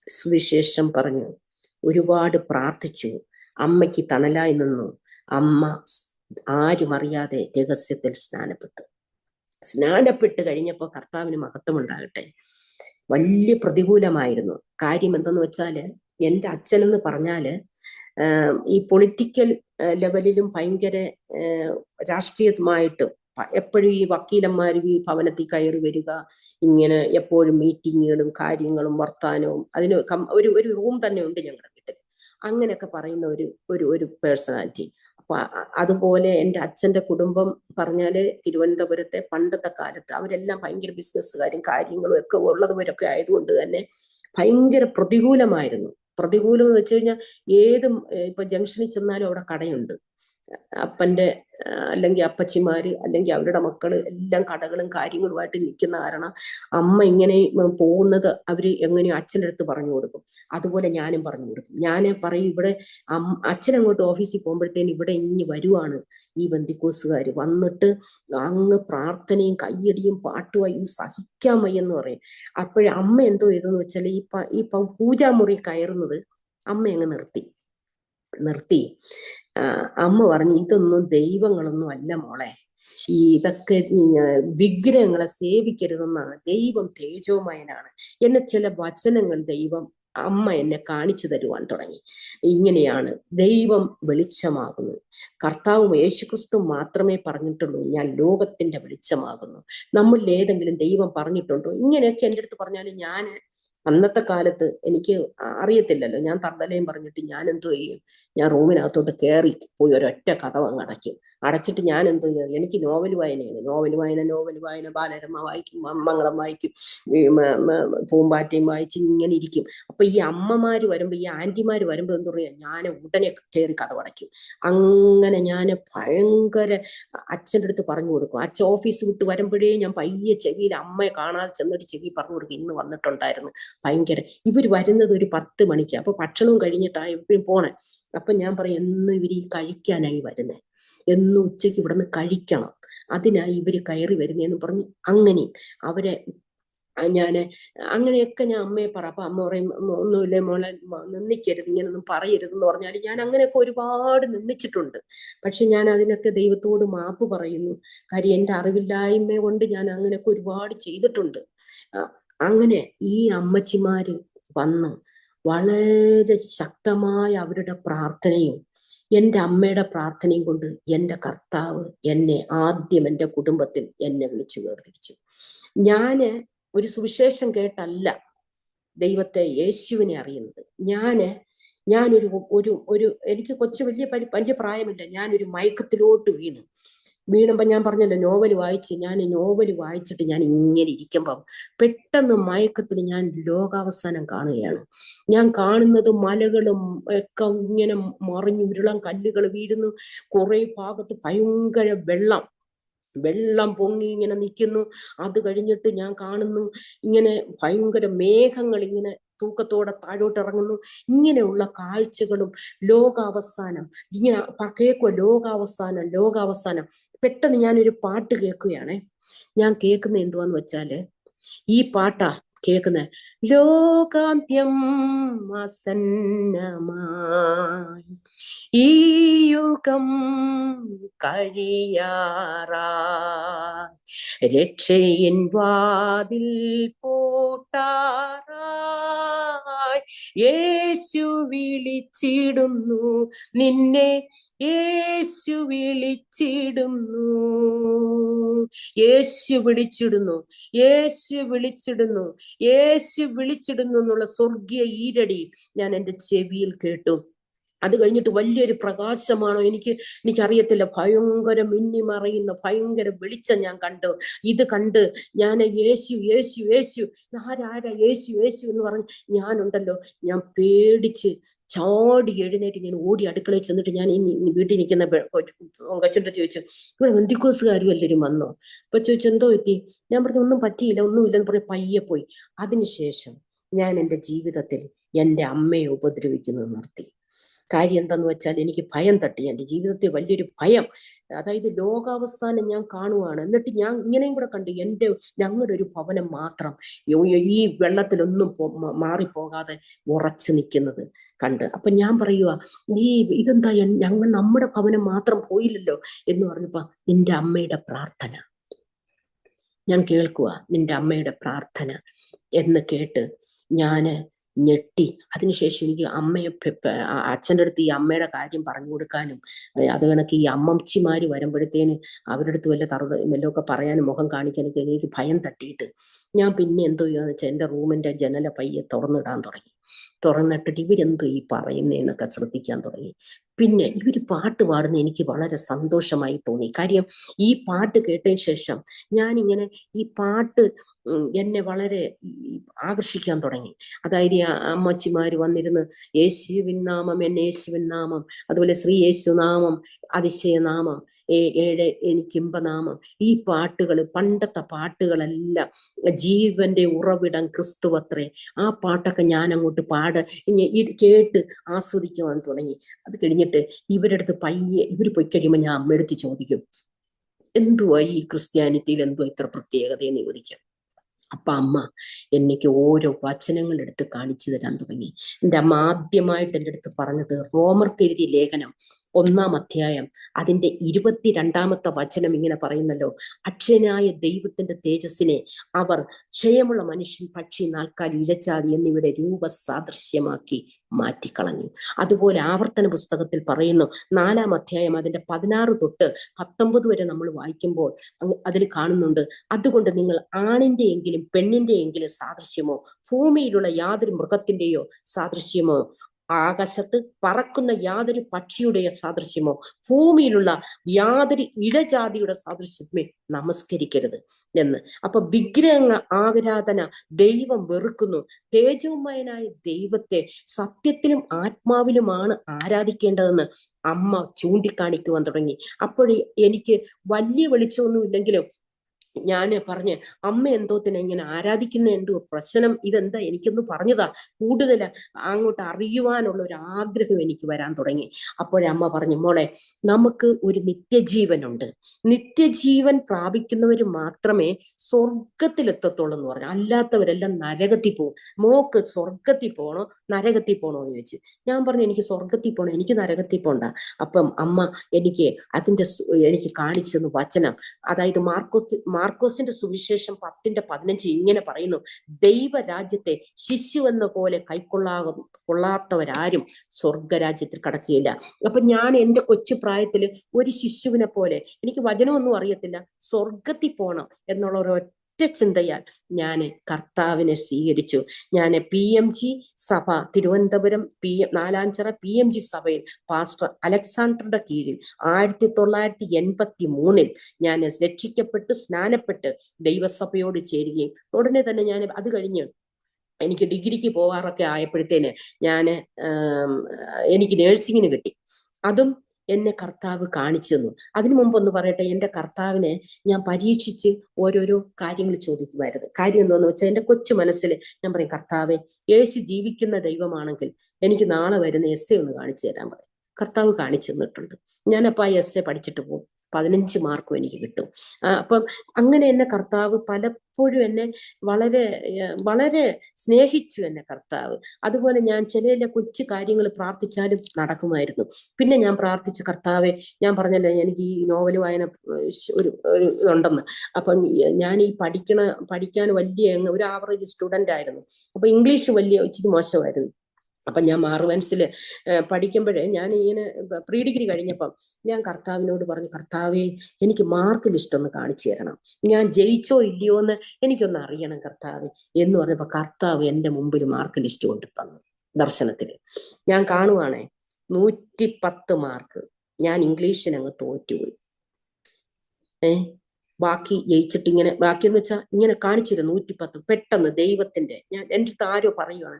സുവിശേഷം പറഞ്ഞു, ഒരുപാട് പ്രാർത്ഥിച്ചു, അമ്മയ്ക്ക് തണലായി നിന്നു. അമ്മ ആരും അറിയാതെ രഹസ്യത്തിൽ സ്നാനപ്പെട്ട് കഴിഞ്ഞപ്പോൾ കർത്താവിന് മഹത്വം ഉണ്ടാകട്ടെ, വലിയ പ്രതികൂലമായിരുന്നു. കാര്യം എന്തെന്ന് വെച്ചാല്, എൻ്റെ അച്ഛനെന്ന് പറഞ്ഞാല് ഈ പൊളിറ്റിക്കൽ ലെവലിലും ഭയങ്കര രാഷ്ട്രീയമായിട്ടും എപ്പോഴും ഈ വക്കീലന്മാരും ഈ ഭവനത്തിൽ കയറി വരിക, ഇങ്ങനെ എപ്പോഴും മീറ്റിങ്ങുകളും കാര്യങ്ങളും വർത്താനവും, അതിന് ഒരു റൂം തന്നെ ഉണ്ട് ഞങ്ങളുടെ വീട്ടിൽ. അങ്ങനെയൊക്കെ പറയുന്ന ഒരു പേഴ്സണാലിറ്റി. അപ്പൊ അതുപോലെ എൻ്റെ അച്ഛന്റെ കുടുംബം പറഞ്ഞാല് തിരുവനന്തപുരത്തെ പണ്ടത്തെ കാലത്ത് അവരെല്ലാം ഭയങ്കര ബിസിനസ്സുകാരും കാര്യങ്ങളും ഒക്കെ ഉള്ളതുവരൊക്കെ ആയതുകൊണ്ട് തന്നെ ഭയങ്കര പ്രതികൂലമായിരുന്നു. പ്രതികൂലം എന്ന് വെച്ച് കഴിഞ്ഞാൽ ഇപ്പൊ ജംഗ്ഷനിൽ ചെന്നാലും അവിടെ കടയുണ്ട്. അപ്പന്റെ അല്ലെങ്കിൽ അപ്പച്ചിമാര് അല്ലെങ്കിൽ അവരുടെ മക്കള് എല്ലാം കടകളും കാര്യങ്ങളുമായിട്ട് നിൽക്കുന്ന കാരണം അമ്മ ഇങ്ങനെ പോകുന്നത് അവര് എങ്ങനെയോ അച്ഛൻ്റെ അടുത്ത് പറഞ്ഞു കൊടുക്കും. അതുപോലെ ഞാനും പറഞ്ഞു കൊടുക്കും. ഞാൻ പറയും, ഇവിടെ അച്ഛനങ്ങോട്ട് ഓഫീസിൽ പോകുമ്പോഴത്തേന് ഇവിടെ ഇനി വരുവാണ് ഈ ബന്ധിക്കോസുകാർ വന്നിട്ട് അങ്ങ് പ്രാർത്ഥനയും കയ്യടിയും പാട്ടുമായി സഹിക്കാൻ വയ്യെന്ന് പറയും. അപ്പോഴേ അമ്മ എന്തോ ചെയ്തെന്ന് വെച്ചാൽ ഈ പൂജാമുറി കയറുന്നത് അമ്മ അങ്ങ് നിർത്തി. അമ്മ പറഞ്ഞു, ഇതൊന്നും ദൈവങ്ങളൊന്നും അല്ല മോളെ, ഇതൊക്കെ വിഗ്രഹങ്ങളെ സേവിക്കരുതെന്നാണ്, ദൈവം തേജോമയനാണ് എന്നെ ചില വചനങ്ങൾ അമ്മ എന്നെ കാണിച്ചു തരുവാൻ തുടങ്ങി. ഇങ്ങനെയാണ് ദൈവം വെളിച്ചമാകുന്നു, കർത്താവും യേശുക്രിസ്തു മാത്രമേ പറഞ്ഞിട്ടുള്ളൂ ഞാൻ ലോകത്തിന്റെ വെളിച്ചമാകുന്നു. നമ്മളിൽ ഏതെങ്കിലും ദൈവം പറഞ്ഞിട്ടുണ്ടോ? ഇങ്ങനെയൊക്കെ എൻ്റെ അടുത്ത് പറഞ്ഞാലും ഞാൻ അന്നത്തെ കാലത്ത് എനിക്ക് അറിയത്തില്ലല്ലോ, ഞാൻ തർദ്ദലയും പറഞ്ഞിട്ട് ഞാൻ എന്തോ ചെയ്യും, ഞാൻ റൂമിനകത്തോട്ട് കയറി പോയി ഒരൊറ്റ കതവ് അങ്ങ് അടച്ചിട്ട് ഞാൻ എന്തോ ചെയ്യും, എനിക്ക് നോവൽ വായന ബാലരമ വായിക്കും, മംഗളം വായിക്കും, പൂമ്പാറ്റയും വായിച്ച് ഇങ്ങനെ ഇരിക്കും. അപ്പൊ ഈ അമ്മമാര് വരുമ്പോ, ഈ ആന്റിമാര് വരുമ്പോ എന്താ പറയാ, ഞാൻ ഉടനെ കയറി കതവടയ്ക്കും. അങ്ങനെ ഞാൻ ഭയങ്കര അച്ഛൻ്റെ അടുത്ത് പറഞ്ഞു കൊടുക്കും. അച്ഛൻ ഓഫീസ് വിട്ട് വരുമ്പോഴേ ഞാൻ പയ്യെ ചെവിയിൽ അമ്മയെ കാണാതെ ചെന്നിട്ട് ചെവി പറഞ്ഞു കൊടുക്കും, ഇന്ന് വന്നിട്ടുണ്ടായിരുന്നു. ഭയങ്കര ഇവര് വരുന്നത് ഒരു 10 മണിക്ക്. അപ്പൊ ഭക്ഷണവും കഴിഞ്ഞിട്ടാണ് ഇവരും പോണേ. അപ്പൊ ഞാൻ പറയും, എന്നും ഇവര് ഈ കഴിക്കാനായി വരുന്നേ, എന്നും ഉച്ചയ്ക്ക് ഇവിടെ നിന്ന് കഴിക്കണം, അതിനായി ഇവര് കയറി വരുന്നേന്ന് പറഞ്ഞ് അങ്ങനെ അവരെ അങ്ങനെയൊക്കെ ഞാൻ അമ്മയെ പറ. അപ്പൊ അമ്മ പറയും, ഒന്നുമില്ലേ മോളെ, നിന്ദിക്കരുത്, ഇങ്ങനൊന്നും പറയരുതെന്ന് പറഞ്ഞാൽ ഞാൻ അങ്ങനെയൊക്കെ ഒരുപാട് നിന്ദിച്ചിട്ടുണ്ട്. പക്ഷെ ഞാൻ അതിനൊക്കെ ദൈവത്തോട് മാപ്പ് പറയുന്നു. കാര്യം എൻ്റെ അറിവില്ലായ്മ കൊണ്ട് ഞാൻ അങ്ങനെയൊക്കെ ഒരുപാട് ചെയ്തിട്ടുണ്ട്. അങ്ങനെ ഈ അമ്മച്ചിമാര് വന്ന് വളരെ ശക്തമായ അവരുടെ പ്രാർത്ഥനയും എൻ്റെ അമ്മയുടെ പ്രാർത്ഥനയും കൊണ്ട് എൻ്റെ കർത്താവ് എന്നെ ആദ്യം എൻ്റെ കുടുംബത്തിൽ എന്നെ വിളിച്ചു വേർതിരിച്ചു. ഞാന് ഒരു സുവിശേഷം കേട്ടല്ല ദൈവത്തെ, യേശുവിനെ അറിയുന്നത്. ഞാനൊരു എനിക്ക് വലിയ പ്രായമില്ല, ഞാനൊരു മയക്കത്തിലോട്ട് വീണുമ്പോ ഞാൻ പറഞ്ഞല്ലോ നോവൽ വായിച്ചിട്ട് ഞാൻ ഇങ്ങനെ ഇരിക്കുമ്പം പെട്ടെന്ന് മയക്കത്തിൽ ഞാൻ ലോകാവസാനം കാണുകയാണ്. ഞാൻ കാണുന്നത് മലകളും ഒക്കെ ഇങ്ങനെ മറിഞ്ഞു ഉരുളൻ കല്ലുകൾ വീഴുന്നു, കുറെ ഭാഗത്ത് ഭയങ്കര വെള്ളം പൊങ്ങി ഇങ്ങനെ നിൽക്കുന്നു. അത് കഴിഞ്ഞിട്ട് ഞാൻ കാണുന്നു ഇങ്ങനെ ഭയങ്കര മേഘങ്ങൾ ഇങ്ങനെ തൂക്കത്തോടെ താഴോട്ട് ഇറങ്ങുന്നു. ഇങ്ങനെയുള്ള കാഴ്ചകളും ലോകാവസാനം ഇങ്ങനെ കേൾക്കുക, ലോകാവസാനം. പെട്ടെന്ന് ഞാനൊരു പാട്ട് കേൾക്കുകയാണേ. ഞാൻ കേൾക്കുന്ന എന്തുവാന്ന് വെച്ചാല്, ഈ പാട്ടാ കേൾക്കുന്നത്, ലോകാന്ത്യം ആസന്നമായി, ഈ യുഗം കഴിയാറായി, രക്ഷയിൻ വാതിൽ പൂട്ടാറായി, ഹായ്. യേശു വിളിച്ചിടുന്നു നിന്നെ, യേശു വിളിച്ചിടുന്നു, യേശു വിളിച്ചിടുന്നു, യേശു വിളിച്ചിടുന്നു, യേശു വിളിച്ചിടുന്നു എന്നുള്ള സ്വർഗീയ ഈരടി ഞാൻ എൻ്റെ ചെവിയിൽ കേട്ടു. അത് കഴിഞ്ഞിട്ട് വലിയൊരു പ്രകാശമാണോ എനിക്കറിയത്തില്ല, ഭയങ്കര മിന്നിമറയുന്ന ഭയങ്കര വെളിച്ചം ഞാൻ കണ്ടു. ഇത് കണ്ട് ഞാൻ യേശു യേശു യേശു, ആരാ യേശു യേശു എന്ന് പറഞ്ഞ് ഞാൻ പേടിച്ച് ചാടി എഴുന്നേറ്റ് ഞാൻ ഓടി അടുക്കളയിൽ ചെന്നിട്ട് ഞാൻ ഈ വീട്ടിൽ നിൽക്കുന്ന കൊച്ചിൻ്റെ ചോദിച്ചു, ഇവിടെ ബന്ധുക്കോസുകാരും എല്ലാവരും വന്നോ? അപ്പൊ ചോദിച്ചു എന്തോ പറ്റി? ഞാൻ പറഞ്ഞു ഒന്നും പറ്റിയില്ല, ഒന്നുമില്ലെന്ന് പറഞ്ഞ് പയ്യെ പോയി. അതിനുശേഷം ഞാൻ എൻ്റെ ജീവിതത്തിൽ എൻ്റെ അമ്മയെ ഉപദ്രവിക്കുന്നത് നിർത്തി. കാര്യം എന്താന്ന് വെച്ചാൽ എനിക്ക് ഭയം തട്ടി, എൻ്റെ ജീവിതത്തിൽ വലിയൊരു ഭയം. അതായത് ലോകാവസാനം ഞാൻ കാണുവാണ്. എന്നിട്ട് ഞാൻ ഇങ്ങനെയും കൂടെ കണ്ടു, ഞങ്ങളുടെ ഒരു ഭവനം മാത്രം ഈ വെള്ളത്തിലൊന്നും മാറിപ്പോകാതെ ഉറച്ചു നിൽക്കുന്നത് കണ്ട്. അപ്പൊ ഞാൻ പറയുക, ഇതെന്താ നമ്മുടെ ഭവനം മാത്രം പോയില്ലല്ലോ എന്ന് പറഞ്ഞപ്പോ, നിന്റെ അമ്മയുടെ പ്രാർത്ഥന ഞാൻ കേൾക്കുക, നിന്റെ അമ്മയുടെ പ്രാർത്ഥന എന്ന് കേട്ട് ഞാന് ഞെട്ടി. അതിനുശേഷം എനിക്ക് അച്ഛൻ്റെ അടുത്ത് ഈ അമ്മയുടെ കാര്യം പറഞ്ഞു കൊടുക്കാനും, അത് കണക്ക് ഈ അമ്മച്ചിമാര് വരുമ്പോഴത്തേന് അവരുടെ അടുത്ത് വല്ലതൊക്കെ പറയാനും മുഖം കാണിക്കാനൊക്കെ എനിക്ക് ഭയം തട്ടിയിട്ട് ഞാൻ പിന്നെ എന്തോ ചെയ്യാന്ന് വെച്ചാൽ എൻ്റെ റൂമിൻ്റെ ജനല പയ്യെ തുറന്നിടാൻ തുടങ്ങി. തുറന്നിട്ടിട്ട് ഇവരെന്തോ ഈ പറയുന്നതെന്നൊക്കെ ശ്രദ്ധിക്കാൻ തുടങ്ങി. പിന്നെ ഇവര് പാട്ട് പാടുന്ന എനിക്ക് വളരെ സന്തോഷമായി തോന്നി. കാര്യം ഈ പാട്ട് കേട്ടതിന് ശേഷം ഞാനിങ്ങനെ ഈ പാട്ട് എന്നെ വളരെ ആകർഷിക്കാൻ തുടങ്ങി. അതായത് അമ്മച്ചിമാര് വന്നിരുന്ന് യേശുവിൻ നാമം എന്നെ യേശുവിൻ നാമം, അതുപോലെ ശ്രീ യേശു നാമം അതിശയനാമം, എനിക്കിമ്പനാമം, ഈ പാട്ടുകൾ, പണ്ടത്തെ പാട്ടുകളെല്ലാം ജീവന്റെ ഉറവിടം ക്രിസ്തുവത്രേ, ആ പാട്ടൊക്കെ ഞാൻ അങ്ങോട്ട് കേട്ട് ആസ്വദിക്കുവാൻ തുടങ്ങി. അത് കഴിഞ്ഞിട്ട് ഇവരെടുത്ത് ഇവർ പോയി കഴിയുമ്പോൾ ഞാൻ അമ്മയെടുത്ത് ചോദിക്കും, എന്തുവാ ഈ ക്രിസ്ത്യാനിറ്റിയിൽ എന്തുവാ ഇത്ര പ്രത്യേകതയെന്ന് ചോദിക്കും. അപ്പൊ അമ്മ എനിക്ക് ഓരോ വചനങ്ങൾ എടുത്ത് കാണിച്ചു തരാൻ തുടങ്ങി. എൻ്റെ അമ്മ ആദ്യമായിട്ട് എൻ്റെ അടുത്ത് പറഞ്ഞത് റോമർക്ക് എഴുതിയ ലേഖനം 1-ാം അധ്യായം അതിന്റെ 22-ാമത്തെ വചനം ഇങ്ങനെ പറയുന്നല്ലോ, അക്ഷയനായ ദൈവത്തിന്റെ തേജസ്സിനെ അവർ ക്ഷയമുള്ള മനുഷ്യൻ, പക്ഷി, നാൽക്കാലി, ഇഴച്ചാതി എന്നിവയുടെ രൂപസാദൃശ്യമാക്കി മാറ്റിക്കളഞ്ഞു. അതുപോലെ ആവർത്തന പുസ്തകത്തിൽ പറയുന്നു 4-ാം അധ്യായം അതിന്റെ 16 തൊട്ട് 19 വരെ നമ്മൾ വായിക്കുമ്പോൾ അതിൽ കാണുന്നുണ്ട്, അതുകൊണ്ട് നിങ്ങൾ ആണിന്റെ എങ്കിലും പെണ്ണിന്റെ എങ്കിലും സാദൃശ്യമോ, ഭൂമിയിലുള്ള യാതൊരു മൃഗത്തിന്റെയോ സാദൃശ്യമോ, ആകാശത്ത് പറക്കുന്ന യാതൊരു പക്ഷിയുടെ സാദൃശ്യമോ, ഭൂമിയിലുള്ള യാതൊരു ഇഴജാതിയുടെ സാദൃശ്യമേ നമസ്കരിക്കരുത് എന്ന്. അപ്പൊ വിഗ്രഹ ആരാധന ദൈവം വെറുക്കുന്നു. തേജോമയനായ ദൈവത്തെ സത്യത്തിലും ആത്മാവിലുമാണ് ആരാധിക്കേണ്ടതെന്ന് അമ്മ ചൂണ്ടിക്കാണിക്കുവാൻ തുടങ്ങി. അപ്പോഴേ എനിക്ക് വലിയ വെളിച്ചമൊന്നും ഇല്ലെങ്കിലും ഞാൻ പറഞ്ഞ്, അമ്മ എന്തോത്തിനെ ഇങ്ങനെ ആരാധിക്കുന്ന എന്തോ പ്രശ്നം, ഇതെന്താ എനിക്കൊന്ന് പറഞ്ഞതാ, കൂടുതൽ അങ്ങോട്ട് അറിയുവാനുള്ള ഒരു ആഗ്രഹം എനിക്ക് വരാൻ തുടങ്ങി. അപ്പോഴമ്മ പറഞ്ഞു, മോളെ നമുക്ക് ഒരു നിത്യജീവനുണ്ട്, നിത്യജീവൻ പ്രാപിക്കുന്നവർ മാത്രമേ സ്വർഗത്തിലെത്തത്തുള്ളൂ എന്ന് പറഞ്ഞു, അല്ലാത്തവരെല്ലാം നരകത്തിൽ പോകും. മോക്ക് സ്വർഗത്തിൽ പോകണോ നരകത്തിൽ പോകണോ എന്ന് ചോദിച്ചു. ഞാൻ പറഞ്ഞു എനിക്ക് സ്വർഗത്തിൽ പോകണം, എനിക്ക് നരകത്തിൽ പോണ്ട. അപ്പം അമ്മ എനിക്ക് കാണിച്ചെന്ന് വചനം, അതായത് മാർക്കോസിന്റെ സുവിശേഷം 10:15 ഇങ്ങനെ പറയുന്നു, ദൈവരാജ്യത്തെ ശിശു എന്ന പോലെ കൊള്ളാത്തവരാരും സ്വർഗരാജ്യത്തിൽ കടക്കുകയില്ല. അപ്പൊ ഞാൻ എൻ്റെ കൊച്ചു പ്രായത്തില് ഒരു ശിശുവിനെ പോലെ, എനിക്ക് വചനമൊന്നും അറിയത്തില്ല, സ്വർഗത്തിൽ പോകണം എന്നുള്ള ഒരൊറ്റ ചിന്തയാൽ ഞാൻ കർത്താവിനെ സ്വീകരിച്ചു. ഞാൻ PMG സഭ തിരുവനന്തപുരം 4-ാഞ്ചിറ PMG സഭയിൽ പാസ്റ്റർ അലക്സാണ്ടറുടെ കീഴിൽ 1983 ഞാൻ രക്ഷിക്കപ്പെട്ട് സ്നാനപ്പെട്ട് ദൈവസഭയോട് ചേരുകയും ഉടനെ തന്നെ ഞാൻ അത് കഴിഞ്ഞ് എനിക്ക് ഡിഗ്രിക്ക് പോകാറൊക്കെ ആയപ്പോഴത്തേന് എനിക്ക് നേഴ്സിങ്ങിന് കിട്ടി. അതും എന്നെ കർത്താവ് കാണിച്ചു തന്നു. അതിനു മുമ്പ് ഒന്ന് പറയട്ടെ, എൻ്റെ കർത്താവിനെ ഞാൻ പരീക്ഷിച്ച് ഓരോരോ കാര്യങ്ങൾ ചോദിക്കുമായിരുന്നു. കാര്യം എന്താന്ന് വെച്ചാൽ എൻ്റെ കൊച്ചു മനസ്സിൽ ഞാൻ പറയും, കർത്താവെ യേശു ജീവിക്കുന്ന ദൈവമാണെങ്കിൽ എനിക്ക് നാളെ വരുന്ന essay ഒന്ന് കാണിച്ചു തരാൻ പറയും. കർത്താവ് കാണിച്ചു തന്നിട്ടുണ്ട്. ഞാനപ്പോൾ ആ essay പഠിച്ചിട്ട് പോകും. 15 മാർക്കും എനിക്ക് കിട്ടും. അപ്പം അങ്ങനെ എന്നെ കർത്താവ് പലപ്പോഴും എന്നെ വളരെ വളരെ സ്നേഹിച്ചു എന്നെ കർത്താവ്. അതുപോലെ ഞാൻ ചില കൊച്ചു കാര്യങ്ങൾ പ്രാർത്ഥിച്ചാലും നടക്കുമായിരുന്നു. പിന്നെ ഞാൻ പ്രാർത്ഥിച്ചു, കർത്താവെ, ഞാൻ പറഞ്ഞല്ലോ എനിക്ക് ഈ നോവൽ വായന ഒരു ഒരു ഇതുണ്ടെന്ന്. അപ്പം ഞാൻ ഈ പഠിക്കാൻ വലിയ ഒരു ആവറേജ് സ്റ്റുഡന്റ് ആയിരുന്നു. അപ്പൊ ഇംഗ്ലീഷ് വലിയ ഇച്ചിരി മോശമായിരുന്നു. അപ്പം ഞാൻ മാർവൻസിൽ പഠിക്കുമ്പോഴേ ഞാൻ ഇങ്ങനെ പ്രീ ഡിഗ്രി കഴിഞ്ഞപ്പം ഞാൻ കർത്താവിനോട് പറഞ്ഞു, കർത്താവേ, എനിക്ക് മാർക്ക് ലിസ്റ്റ് ഒന്ന് കാണിച്ചു തരണം, ഞാൻ ജയിച്ചോ ഇല്ലയോ എന്ന് എനിക്കൊന്ന് അറിയണം കർത്താവ് എന്ന് പറഞ്ഞപ്പോൾ കർത്താവ് എൻ്റെ മുമ്പിൽ മാർക്ക് ലിസ്റ്റ് കൊണ്ട് തന്നു ദർശനത്തിൽ. ഞാൻ കാണുവാണേ 110 മാർക്ക്. ഞാൻ ഇംഗ്ലീഷിനങ്ങ് തോറ്റുപോയി. ബാക്കി ജയിച്ചിട്ട് ഇങ്ങനെ, ബാക്കിയെന്ന് വെച്ചാൽ ഇങ്ങനെ കാണിച്ചിരുന്നു 110. പെട്ടെന്ന് ദൈവത്തിന്റെ, എൻ്റെ അടുത്ത് ആരോ പറയുവാണ്,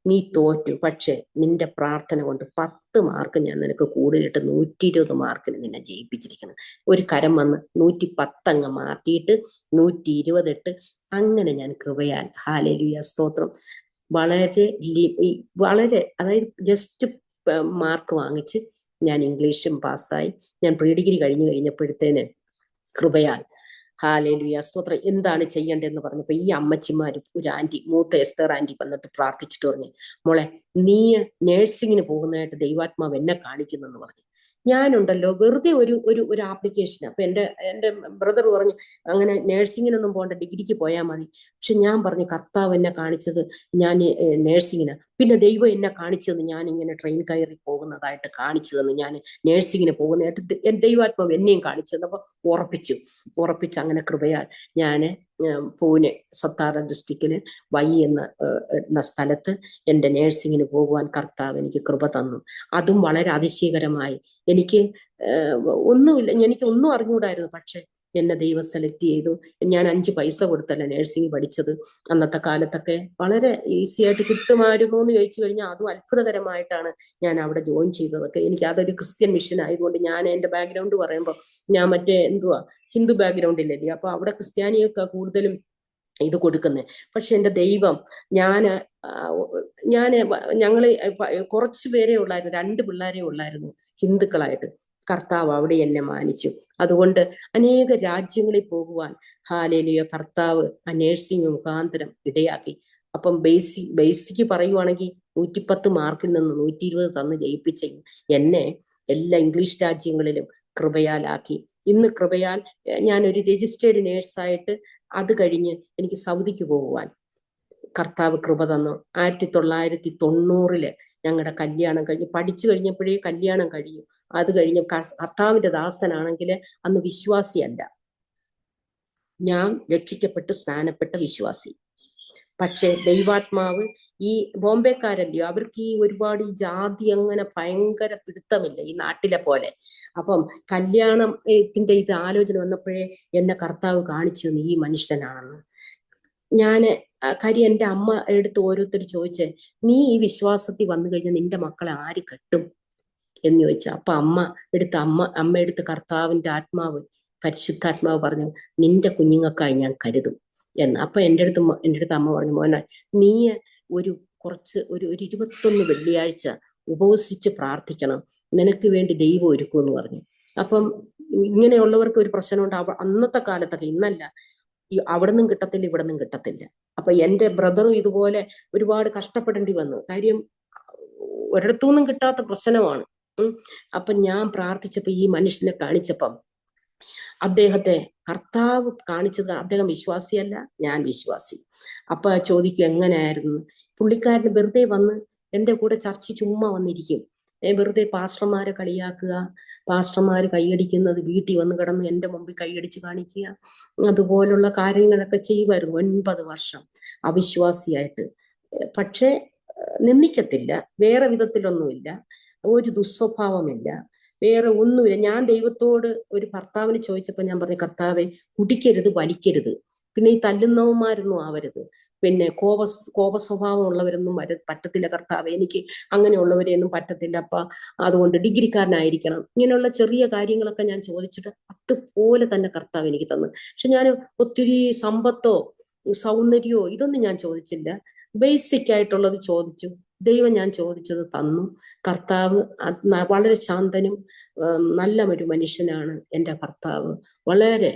നീ തോറ്റു, പക്ഷെ നിന്റെ പ്രാർത്ഥന കൊണ്ട് 10 മാർക്ക് ഞാൻ നിനക്ക് കൂടുതലിട്ട് 120 മാർക്കിന് നിന്നെ ജയിപ്പിച്ചിരിക്കുന്നത്. ഒരു കരം വന്ന് 110 അങ്ങ് മാറ്റിയിട്ട് 120 ഇട്ട്, അങ്ങനെ ഞാൻ കൃപയാൽ, ഹല്ലേലൂയ, സ്തോത്രം, വളരെ വളരെ അതായത് ജസ്റ്റ് മാർക്ക് വാങ്ങിച്ച് ഞാൻ ഇംഗ്ലീഷും പാസ്സായി. ഞാൻ പ്രീ ഡിഗ്രി കഴിഞ്ഞപ്പോഴത്തേന് കൃപയാൽ, ഹല്ലേലൂയ, സ്തോത്രം, എന്താണ് ചെയ്യേണ്ടതെന്ന് പറഞ്ഞപ്പോ ഈ അമ്മച്ചിമാരും ഒരു ആന്റി, മൂത്ത എസ്തർ ആന്റി വന്നിട്ട് പ്രാർത്ഥിച്ചിട്ട് പറഞ്ഞു, മോളെ, നീ നേഴ്സിങ്ങിന് പോകുന്നതായിട്ട് ദൈവാത്മാവ് എന്നെ കാണിക്കുന്നെന്ന് പറഞ്ഞു. ഞാനുണ്ടല്ലോ വെറുതെ ഒരു ആപ്ലിക്കേഷൻ. അപ്പൊ എൻ്റെ ബ്രദർ പറഞ്ഞു, അങ്ങനെ നേഴ്സിങ്ങിനൊന്നും പോകണ്ട, ഡിഗ്രിക്ക് പോയാൽ മതി. പക്ഷെ ഞാൻ പറഞ്ഞു, കർത്താവ് എന്നെ കാണിച്ചത് ഞാൻ നേഴ്സിങ്ങിന്, പിന്നെ ദൈവം എന്നെ കാണിച്ചത് ഞാൻ ഇങ്ങനെ ട്രെയിൻ കയറി പോകുന്നതായിട്ട് കാണിച്ചു തന്നു, ഞാൻ നേഴ്സിങ്ങിന് പോകുന്നതായിട്ട് ദൈവാത്മാവ് എന്നെയും കാണിച്ചു തന്നപ്പോൾ ഉറപ്പിച്ച് അങ്ങനെ കൃപയാൽ ഞാൻ പൂനെ സത്താറ ഡിസ്ട്രിക്റ്റില് വൈ എന്ന സ്ഥലത്ത് എൻ്റെ നേഴ്സിങ്ങിന് പോകുവാൻ കർത്താവ് എനിക്ക് കൃപ തന്നു. അതും വളരെ അതിശയകരമായി. എനിക്ക് ഒന്നും അറിഞ്ഞുകൂടായിരുന്നു. പക്ഷെ എന്നെ ദൈവം സെലക്ട് ചെയ്തു. ഞാൻ 5 പൈസ കൊടുത്തല്ല നേഴ്സിംഗ് പഠിച്ചത്. അന്നത്തെ കാലത്തൊക്കെ വളരെ ഈസി ആയിട്ട് കിട്ടുമായിരുന്നു എന്ന് ചോദിച്ചു കഴിഞ്ഞാൽ അതും അത്ഭുതകരമായിട്ടാണ് ഞാൻ അവിടെ ജോയിൻ ചെയ്തതൊക്കെ. എനിക്ക് അതൊരു ക്രിസ്ത്യൻ മിഷൻ ആയതുകൊണ്ട്, ഞാൻ എൻ്റെ ബാക്ക്ഗ്രൗണ്ട് പറയുമ്പോൾ ഞാൻ ഹിന്ദു ബാക്ക്ഗ്രൗണ്ടിലല്ലേ, അപ്പൊ അവിടെ ക്രിസ്ത്യാനിയൊക്കെ കൂടുതലും ഇത് കൊടുക്കുന്നത്. പക്ഷെ എൻ്റെ ദൈവം, ഞങ്ങള് കുറച്ചു പേരെ ഉള്ളായിരുന്നു, 2 പിള്ളേരെ ഉള്ളായിരുന്നു ഹിന്ദുക്കളായിട്ട്. കർത്താവ് അവിടെ എന്നെ മാനിച്ചു. അതുകൊണ്ട് അനേക രാജ്യങ്ങളിൽ പോകുവാൻ, ഹല്ലേലൂയ, കർത്താവ് ആ നേഴ്സിംഗ് മുഖാന്തരം ഇടയാക്കി. അപ്പം ബേസിക് പറയുവാണെങ്കിൽ 110 മാർക്കിൽ നിന്ന് 120 തന്ന് ജയിപ്പിച്ച എന്നെ എല്ലാ ഇംഗ്ലീഷ് രാജ്യങ്ങളിലും കൃപയാലാക്കി. ഇന്ന് കൃപയാൽ ഞാനൊരു രജിസ്റ്റേർഡ് നേഴ്സായിട്ട്, അത് കഴിഞ്ഞ് എനിക്ക് സൗദിക്ക് പോകുവാൻ കർത്താവ് കൃപ തന്നു. 1990 ഞങ്ങളുടെ കല്യാണം കഴിഞ്ഞു. പഠിച്ചു കഴിഞ്ഞപ്പോഴേ കല്യാണം കഴിഞ്ഞു. അത് കഴിഞ്ഞ് കർത്താവിന്റെ ദാസനാണെങ്കിൽ അന്ന് വിശ്വാസിയല്ല, ഞാൻ രക്ഷിക്കപ്പെട്ട് സ്നാനപ്പെട്ട വിശ്വാസി. പക്ഷെ ദൈവാത്മാവ്, ഈ ബോംബെക്കാരല്ലയോ, അവർക്ക് ഈ ഒരുപാട് ഈ ജാതി അങ്ങനെ ഭയങ്കര പിടുത്തമില്ല ഈ നാട്ടിലെ പോലെ. അപ്പം കല്യാണത്തിന്റെ ഇത് ആലോചന വന്നപ്പോഴേ എന്നെ കർത്താവ് കാണിച്ചു ഈ മനുഷ്യനാണെന്ന്. കാര്യം എൻ്റെ അമ്മ എടുത്ത് ഓരോരുത്തർ ചോദിച്ചേ, നീ ഈ വിശ്വാസത്തിൽ വന്നു കഴിഞ്ഞാൽ നിന്റെ മക്കളെ ആര് കെട്ടും എന്ന് ചോദിച്ചാ. അപ്പൊ അമ്മ എടുത്ത് കർത്താവിന്റെ ആത്മാവ്, പരിശുദ്ധാത്മാവ് പറഞ്ഞു, നിന്റെ കുഞ്ഞുങ്ങൾക്കായി ഞാൻ കരുതും എന്ന്. അപ്പൊ എൻ്റെ അടുത്ത് അമ്മ പറഞ്ഞു, മോനെ, നീ ഒരു 21 വെള്ളിയാഴ്ച ഉപവസിച്ച് പ്രാർത്ഥിക്കണം, നിനക്ക് വേണ്ടി ദൈവം ഒരുക്കും എന്ന് പറഞ്ഞു. അപ്പം ഇങ്ങനെയുള്ളവർക്ക് ഒരു പ്രശ്നമുണ്ട്. അന്നത്തെ കാലത്തൊക്കെ, ഇന്നല്ല, അവിടെ നിന്നും കിട്ടത്തില്ല, ഇവിടെ നിന്നും കിട്ടത്തില്ല. അപ്പൊ എൻ്റെ ബ്രദറും ഇതുപോലെ ഒരുപാട് കഷ്ടപ്പെടേണ്ടി വന്നു. കാര്യം ഒരിടത്തുനിന്നും കിട്ടാത്ത പ്രശ്നമാണ്. അപ്പൊ ഞാൻ പ്രാർത്ഥിച്ചപ്പോ ഈ മനുഷ്യനെ കാണിച്ചപ്പം അദ്ദേഹത്തെ കർത്താവ് കാണിച്ചത്, അദ്ദേഹം വിശ്വാസിയല്ല, ഞാൻ വിശ്വാസി. അപ്പൊ ചോദിക്കും എങ്ങനെയായിരുന്നു. പുള്ളിക്കാരന് വെറുതെ വന്ന് എൻ്റെ കൂടെ ചർച്ച ചുമ്മാ വന്നിരിക്കും. വെറുതെ പാസ്റ്റർമാരെ കളിയാക്കുക, പാസ്റ്റർമാർ കൈയടിക്കുന്നത് വീട്ടിൽ വന്ന് കിടന്ന് എൻ്റെ മുമ്പിൽ കൈയടിച്ച് കാണിക്കുക, അതുപോലുള്ള കാര്യങ്ങളൊക്കെ ചെയ്യുമായിരുന്നു 9 വർഷം അവിശ്വാസിയായിട്ട്. പക്ഷെ നിന്ദിക്കത്തില്ല, വേറെ വിധത്തിലൊന്നുമില്ല, ഒരു ദുസ്വഭാവമില്ല, വേറെ ഒന്നുമില്ല. ഞാൻ ദൈവത്തോട് ഒരു ഭർത്താവിന് ചോദിച്ചപ്പോൾ ഞാൻ പറഞ്ഞു, കർത്താവെ, കുടിക്കരുത്, വലിക്കരുത്, പിന്നെ ഈ തല്ലുന്നവന്മാരൊന്നും ആവരുത്, പിന്നെ കോപ സ്വഭാവം ഉള്ളവരൊന്നും പറ്റത്തില്ല കർത്താവെ, എനിക്ക് അങ്ങനെയുള്ളവരെയൊന്നും പറ്റത്തില്ല. അപ്പൊ അതുകൊണ്ട് ഡിഗ്രിക്കാരനായിരിക്കണം. ഇങ്ങനെയുള്ള ചെറിയ കാര്യങ്ങളൊക്കെ ഞാൻ ചോദിച്ചിട്ട് അതുപോലെ തന്നെ കർത്താവ് എനിക്ക് തന്നു. പക്ഷെ ഞാൻ ഒത്തിരി സമ്പത്തോ സൗന്ദര്യമോ ഇതൊന്നും ഞാൻ ചോദിച്ചില്ല. ബേസിക് ആയിട്ടുള്ളത് ചോദിച്ചു. ദൈവം ഞാൻ ചോദിച്ചത് തന്നു. കർത്താവ് വളരെ ശാന്തനും നല്ല ഒരു മനുഷ്യനാണ് എൻ്റെ കർത്താവ്. വളരെ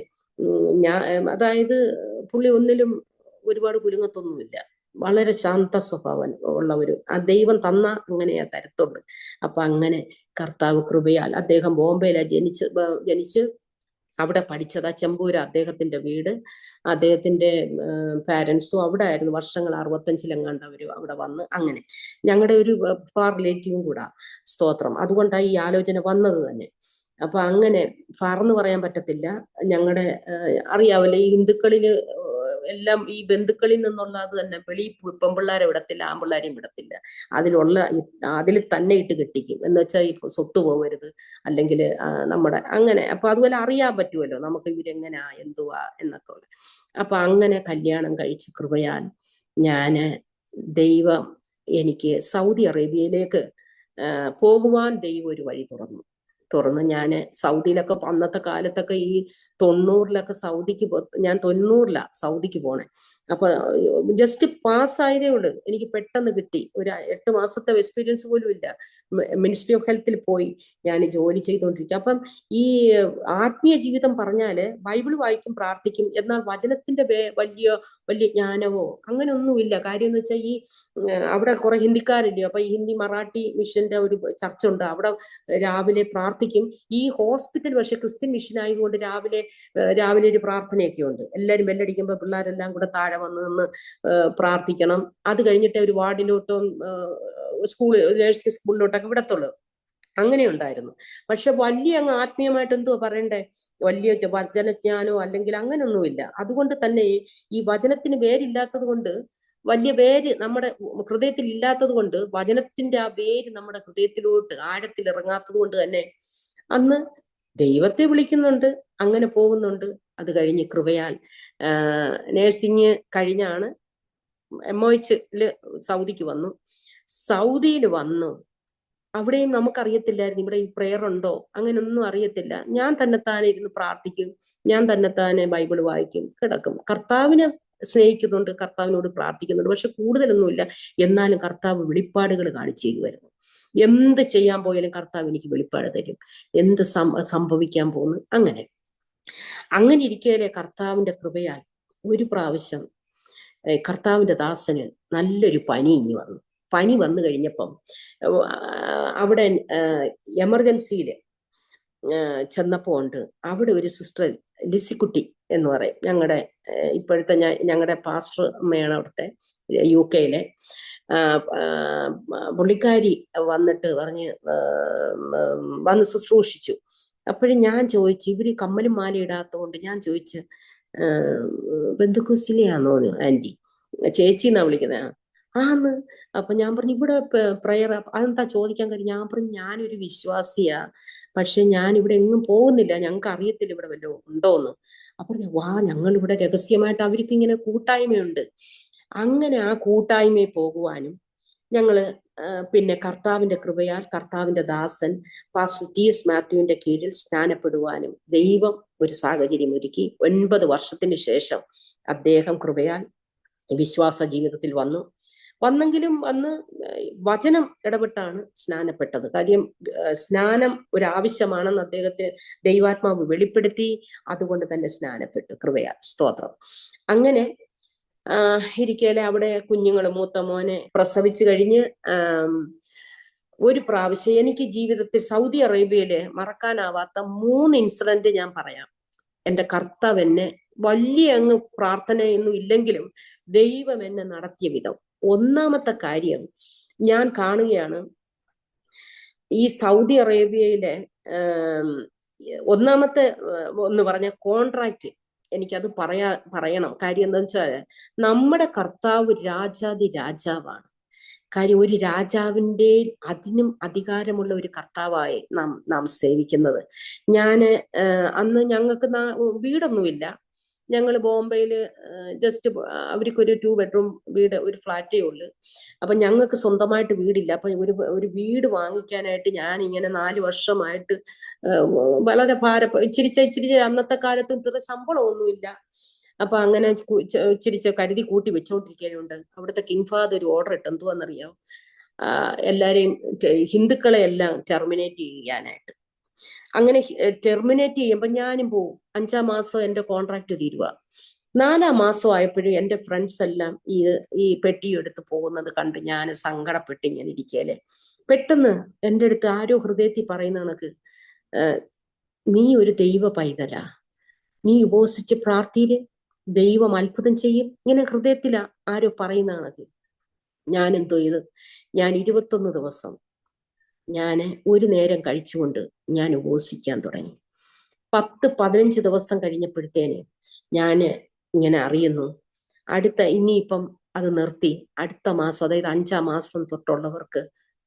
ഞാൻ അതായത് പുള്ളി ഒന്നിലും ഒരുപാട് കുലുങ്ങത്തൊന്നുമില്ല. വളരെ ശാന്ത സ്വഭാവം ഉള്ളവര്. ആ ദൈവം തന്ന അങ്ങനെയാ തരത്തുള്ളൂ. അപ്പൊ അങ്ങനെ കർത്താവ് കൃപയാൽ അദ്ദേഹം ബോംബെയിലാ ജനിച്ച് അവിടെ പഠിച്ചതാ. ചെമ്പൂര അദ്ദേഹത്തിന്റെ വീട്. അദ്ദേഹത്തിന്റെ പാരൻസും അവിടെ ആയിരുന്നു. വർഷങ്ങൾ 65-ലെങ്ങാണ്ട് അവര് അവിടെ വന്ന്. അങ്ങനെ ഞങ്ങളുടെ ഒരു ഫാർ റിലേറ്റീവും കൂടാ. സ്തോത്രം. അതുകൊണ്ടാണ് ഈ ആലോചന വന്നത് തന്നെ. അപ്പൊ അങ്ങനെ ഫാറെന്ന് പറയാൻ പറ്റത്തില്ല. ഞങ്ങളുടെ അറിയാവല്ലോ, ഈ ഹിന്ദുക്കളില് എല്ലാം ഈ ബന്ധുക്കളിൽ നിന്നുള്ള അത് തന്നെ. പെൺപിള്ളേരെ വിടത്തില്ല, ആൺപിള്ളേരെയും വിടത്തില്ല. അതിൽ തന്നെ ഇട്ട് കെട്ടിക്കും. എന്ന് വെച്ചാൽ ഈ സ്വത്ത് പോകരുത്, അല്ലെങ്കിൽ നമ്മുടെ അങ്ങനെ. അപ്പൊ അതുപോലെ അറിയാൻ പറ്റുമല്ലോ നമുക്ക് ഇവരെങ്ങനാ എന്തുവാ എന്നൊക്കെ ഉള്ള. അപ്പൊ അങ്ങനെ കല്യാണം കഴിച്ച് കൃപയാൽ ഞാന് ദൈവം എനിക്ക് സൗദി അറേബ്യയിലേക്ക് പോകുവാൻ ദൈവം ഒരു വഴി തുറന്ന് ഞാൻ സൗദിയിലൊക്കെ അന്നത്തെ കാലത്തൊക്കെ ഈ 90-ലൊക്കെ ഞാൻ 90-ലാ സൗദിക്ക് പോണേ. അപ്പൊ ജസ്റ്റ് പാസ്സായതേ ഉള്ളൂ. എനിക്ക് പെട്ടെന്ന് കിട്ടി. ഒരു 8 മാസത്തെ എക്സ്പീരിയൻസ് പോലും ഇല്ല. മിനിസ്ട്രി ഓഫ് ഹെൽത്തിൽ പോയി ഞാൻ ജോലി ചെയ്തുകൊണ്ടിരിക്കുക. അപ്പം ഈ ആത്മീയ ജീവിതം പറഞ്ഞാല് ബൈബിൾ വായിക്കും, പ്രാർത്ഥിക്കും, എന്നാൽ വചനത്തിന്റെ വലിയ വലിയ ജ്ഞാനമോ അങ്ങനെ ഒന്നുമില്ല. കാര്യം എന്ന് വെച്ചാൽ ഈ അവിടെ കുറെ ഹിന്ദിക്കാരില്ലയോ. അപ്പൊ ഈ ഹിന്ദി മറാഠി മിഷന്റെ ഒരു ചർച്ച ഉണ്ട്. അവിടെ രാവിലെ പ്രാർത്ഥിക്കും. ഈ ഹോസ്പിറ്റൽ പക്ഷെ ക്രിസ്ത്യൻ മിഷൻ ആയതുകൊണ്ട് രാവിലെ ഒരു പ്രാർത്ഥനയൊക്കെ ഉണ്ട്. എല്ലാവരും ബെല്ലടിക്കുമ്പോൾ പിള്ളേരെല്ലാം കൂടെ താഴെ വന്ന് നിന്ന് പ്രാർത്ഥിക്കണം. അത് കഴിഞ്ഞിട്ട് ഒരു വാർഡിലോട്ടും നഴ്സിംഗ് സ്കൂളിലോട്ടൊക്കെ വിടത്തുള്ളൂ. അങ്ങനെ ഉണ്ടായിരുന്നു. പക്ഷെ വലിയ അങ്ങ് ആത്മീയമായിട്ട് എന്തുവാ പറയണ്ടേ, വലിയ വചനജ്ഞാനോ അല്ലെങ്കിൽ അങ്ങനെയൊന്നുമില്ല. അതുകൊണ്ട് തന്നെ ഈ വചനത്തിന് വേരില്ലാത്തത് കൊണ്ട്, വലിയ വേര് നമ്മുടെ ഹൃദയത്തിൽ ഇല്ലാത്തത് കൊണ്ട്, വചനത്തിന്റെ ആ വേര് നമ്മുടെ ഹൃദയത്തിലോട്ട് ആഴത്തിൽ ഇറങ്ങാത്തത് കൊണ്ട് തന്നെ അന്ന് ദൈവത്തെ വിളിക്കുന്നുണ്ട്, അങ്ങനെ പോകുന്നുണ്ട്. അത് കഴിഞ്ഞ് കൃപയാൽ നേഴ്സിംഗ് കഴിഞ്ഞാണ് MOH-ല് സൗദിക്ക് വന്നു. സൗദിയിൽ വന്നു. അവിടെയും നമുക്കറിയത്തില്ലായിരുന്നു ഇവിടെ ഈ പ്രെയർ ഉണ്ടോ, അങ്ങനെയൊന്നും അറിയത്തില്ല. ഞാൻ തന്നെത്താനെ ഇരുന്ന് പ്രാർത്ഥിക്കും, ഞാൻ തന്നെത്താനെ ബൈബിൾ വായിക്കും, കിടക്കും. കർത്താവിനെ സ്നേഹിക്കുന്നുണ്ട്, കർത്താവിനോട് പ്രാർത്ഥിക്കുന്നുണ്ട്. പക്ഷെ കൂടുതലൊന്നുമില്ല. എന്നാലും കർത്താവ് വെളിപ്പാടുകൾ കാണിച്ചു തരുമായിരുന്നു. എന്ത് ചെയ്യാൻ പോയാലും കർത്താവ് എനിക്ക് വെളിപ്പാട് തരും, എന്ത് സംഭവിക്കാൻ പോകുന്നു. അങ്ങനെ ഇരിക്കലെ കർത്താവിന്റെ കൃപയാൽ ഒരു പ്രാവശ്യം കർത്താവിന്റെ ദാസന് നല്ലൊരു പനി വന്നു. പനി വന്നു കഴിഞ്ഞപ്പം അവിടെ എമർജൻസിയിൽ ചെന്നപ്പോ ഉണ്ട് അവിടെ ഒരു സിസ്റ്റർ ലിസിക്കുട്ടി എന്ന് പറയും. ഇപ്പോഴത്തെ ഞങ്ങളുടെ പാസ്റ്റർ അമ്മയാണ് അവിടുത്തെ UK-യിലെ. പുള്ളിക്കാരി വന്നിട്ട് വന്ന് ശുശ്രൂഷിച്ചു. അപ്പോഴും ഞാൻ ചോദിച്ചു, ഇവര് കമ്മലും മാല ഇടാത്തതുകൊണ്ട് ഞാൻ ചോദിച്ചു, ബന്ധുക്കുസിലെയാണോ ആന്റി? ചേച്ചി എന്നാ വിളിക്കുന്നത്. ആന്ന്. അപ്പൊ ഞാൻ പറഞ്ഞു ഇവിടെ പ്രെയർ. അതെന്താ ചോദിക്കാൻ കാര്യം? ഞാൻ പറഞ്ഞു ഞാനൊരു വിശ്വാസിയാ, പക്ഷെ ഞാൻ ഇവിടെ എങ്ങും പോകുന്നില്ല, ഞങ്ങൾക്ക് അറിയത്തില്ല ഇവിടെ വല്ലതും ഉണ്ടോന്ന്. അപ്പൊ ഞങ്ങൾ ഇവിടെ രഹസ്യമായിട്ട് അവർക്ക് ഇങ്ങനെ കൂട്ടായ്മയുണ്ട്. അങ്ങനെ ആ കൂട്ടായ്മയിൽ പോകുവാനും ഞങ്ങള് പിന്നെ കർത്താവിന്റെ കൃപയാൽ കർത്താവിന്റെ ദാസൻ പാസ്റ്റർ TS മാത്യുവിന്റെ കീഴിൽ സ്നാനപ്പെടുവാനും ദൈവം ഒരു സാഹചര്യം ഒരുക്കി. 9 വർഷത്തിന് ശേഷം അദ്ദേഹം കൃപയാൽ വിശ്വാസ ജീവിതത്തിൽ വന്നെങ്കിലും അന്ന് വചനം ഇടപെട്ടാണ് സ്നാനപ്പെട്ടത്. കാര്യം സ്നാനം ഒരാവശ്യമാണെന്ന് അദ്ദേഹത്തിന് ദൈവാത്മാവ് വെളിപ്പെടുത്തി. അതുകൊണ്ട് തന്നെ സ്നാനപ്പെട്ടു കൃപയാൽ. സ്തോത്രം. അങ്ങനെ ഇരിക്കലെ അവിടെ കുഞ്ഞുങ്ങൾ, മൂത്ത മോനെ പ്രസവിച്ചു കഴിഞ്ഞ് ഒരു പ്രാവശ്യം എനിക്ക് ജീവിതത്തിൽ സൗദി അറേബ്യയില് മറക്കാനാവാത്ത 3 ഇൻസിഡന്റ് ഞാൻ പറയാം. എൻ്റെ കർത്താവ് എന്നെ വലിയ അങ്ങ് പ്രാർത്ഥനയൊന്നും ഇല്ലെങ്കിലും ദൈവം എന്നെ നടത്തിയ വിധം. ഒന്നാമത്തെ കാര്യം ഞാൻ കാണുകയാണ്, ഈ സൗദി അറേബ്യയിലെ ഒന്നാമത്തെ ഒന്ന് പറഞ്ഞ കോൺട്രാക്ട്. എനിക്കത് പറയണം. കാര്യം എന്താ വെച്ചാൽ നമ്മുടെ കർത്താവ് രാജാതി രാജാവാണ്. കാര്യം ഒരു രാജാവിൻ്റെ അതിനും അധികാരമുള്ള ഒരു കർത്താവായി നാം സേവിക്കുന്നത്. അന്ന് ഞങ്ങൾക്ക് വീടൊന്നുമില്ല. ഞങ്ങൾ ബോംബെയിൽ ജസ്റ്റ് അവർക്കൊരു 2 ബെഡ്റൂം വീട്, ഒരു ഫ്ലാറ്റേ ഉള്ളു. അപ്പൊ ഞങ്ങൾക്ക് സ്വന്തമായിട്ട് വീടില്ല. അപ്പൊ ഒരു വീട് വാങ്ങിക്കാനായിട്ട് ഞാൻ ഇങ്ങനെ 4 വർഷമായിട്ട് വളരെ ഇച്ചിരി അന്നത്തെ കാലത്ത് ഇത്ര ശമ്പളമൊന്നുമില്ല. അപ്പൊ അങ്ങനെ ഇച്ചിരി കരുതി കൂട്ടി വെച്ചോണ്ടിരിക്കാനുണ്ട്. അവിടുത്തെ കിങ് ഫാദർ ഒരു ഓർഡർ ഇട്ട്, എന്തുവാന്നറിയാം, എല്ലാരെയും ഹിന്ദുക്കളെ എല്ലാം ടെർമിനേറ്റ് ചെയ്യാനായിട്ട്. അങ്ങനെ ടെർമിനേറ്റ് ചെയ്യുമ്പോൾ ഞാനും പോവും. 5-ാം മാസം എന്റെ കോൺട്രാക്ട് തീരുക. 4-ാം മാസം ആയപ്പോഴും എന്റെ ഫ്രണ്ട്സ് എല്ലാം ഈ പെട്ടിയെടുത്ത് പോകുന്നത് കണ്ട് ഞാൻ സങ്കടപ്പെട്ട് ഇങ്ങനെ ഇരിക്കല്ലേ. പെട്ടെന്ന് എൻ്റെ അടുത്ത് ആരോ ഹൃദയത്തിൽ പറയുന്ന കണക്ക്, നീ ഒരു ദൈവ പൈതലാ, നീ ഉപവസിച്ച് പ്രാർത്ഥിയില്, ദൈവം അത്ഭുതം ചെയ്യും, ഇങ്ങനെ ഹൃദയത്തിലാ ആരോ പറയുന്ന കണക്ക്. ഞാൻ എന്തോ ചെയ്ത്, ഞാൻ 21 ദിവസം ഞാൻ ഒരു നേരം കഴിച്ചുകൊണ്ട് ഞാൻ ഉപവസിക്കാൻ തുടങ്ങി. 10-15 ദിവസം കഴിഞ്ഞപ്പോഴത്തേന് ഞാൻ ഇങ്ങനെ അറിയുന്നു, ഇനിയിപ്പം അത് നിർത്തി, അടുത്ത മാസം, അതായത് 5-ാം മാസം തൊട്ടുള്ളവർക്ക്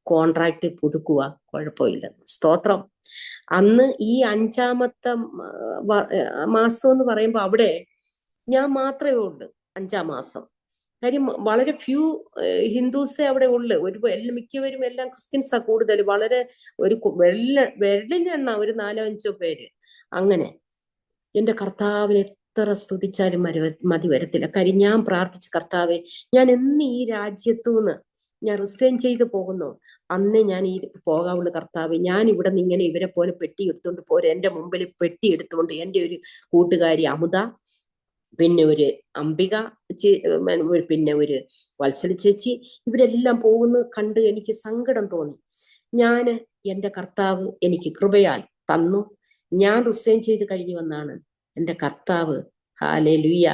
കോൺട്രാക്ട് പുതുക്കുക, കുഴപ്പമില്ല. സ്തോത്രം. അന്ന് ഈ 5-ാമത്തെ മാസം എന്ന് പറയുമ്പോൾ അവിടെ ഞാൻ മാത്രമേ ഉള്ളൂ 5-ാം മാസം. കാര്യം വളരെ ഫ്യൂ ഹിന്ദുസേ അവിടെ ഉള്ളു. മിക്കവരും എല്ലാം ക്രിസ്ത്യൻസാ കൂടുതൽ. വളരെ ഒരു വെള്ളിലെണ്ണ ഒരു 4-5 പേര്. അങ്ങനെ എന്റെ കർത്താവിനെ എത്ര സ്തുതിച്ചാലും മതി വരത്തില്ല. കാര്യം ഞാൻ പ്രാർത്ഥിച്ച, കർത്താവെ, ഞാൻ എന്ന് ഈ രാജ്യത്തുനിന്ന് ഞാൻ റിസൈൻ ചെയ്ത് പോകുന്നു, അന്നേ ഞാൻ ഈ പോകാവുള്ളൂ. കർത്താവെ, ഞാൻ ഇവിടെ നിന്ന് ഇങ്ങനെ ഇവരെ പോലെ പെട്ടി എടുത്തുകൊണ്ട് പോരെ. എന്റെ മുമ്പിൽ പെട്ടി എടുത്തുകൊണ്ട് എന്റെ ഒരു കൂട്ടുകാരി അമുത, പിന്നെ ഒരു അംബിക, പിന്നെ ഒരു വത്സല ചേച്ചി, ഇവരെല്ലാം പോകുന്നു കണ്ട് എനിക്ക് സങ്കടം തോന്നി. എന്റെ കർത്താവ് എനിക്ക് കൃപയാൽ തന്നു. ഞാൻ റിസൈൻ ചെയ്ത് കഴിഞ്ഞു വന്നാണ് എന്റെ കർത്താവ്, ഹല്ലേലൂയ,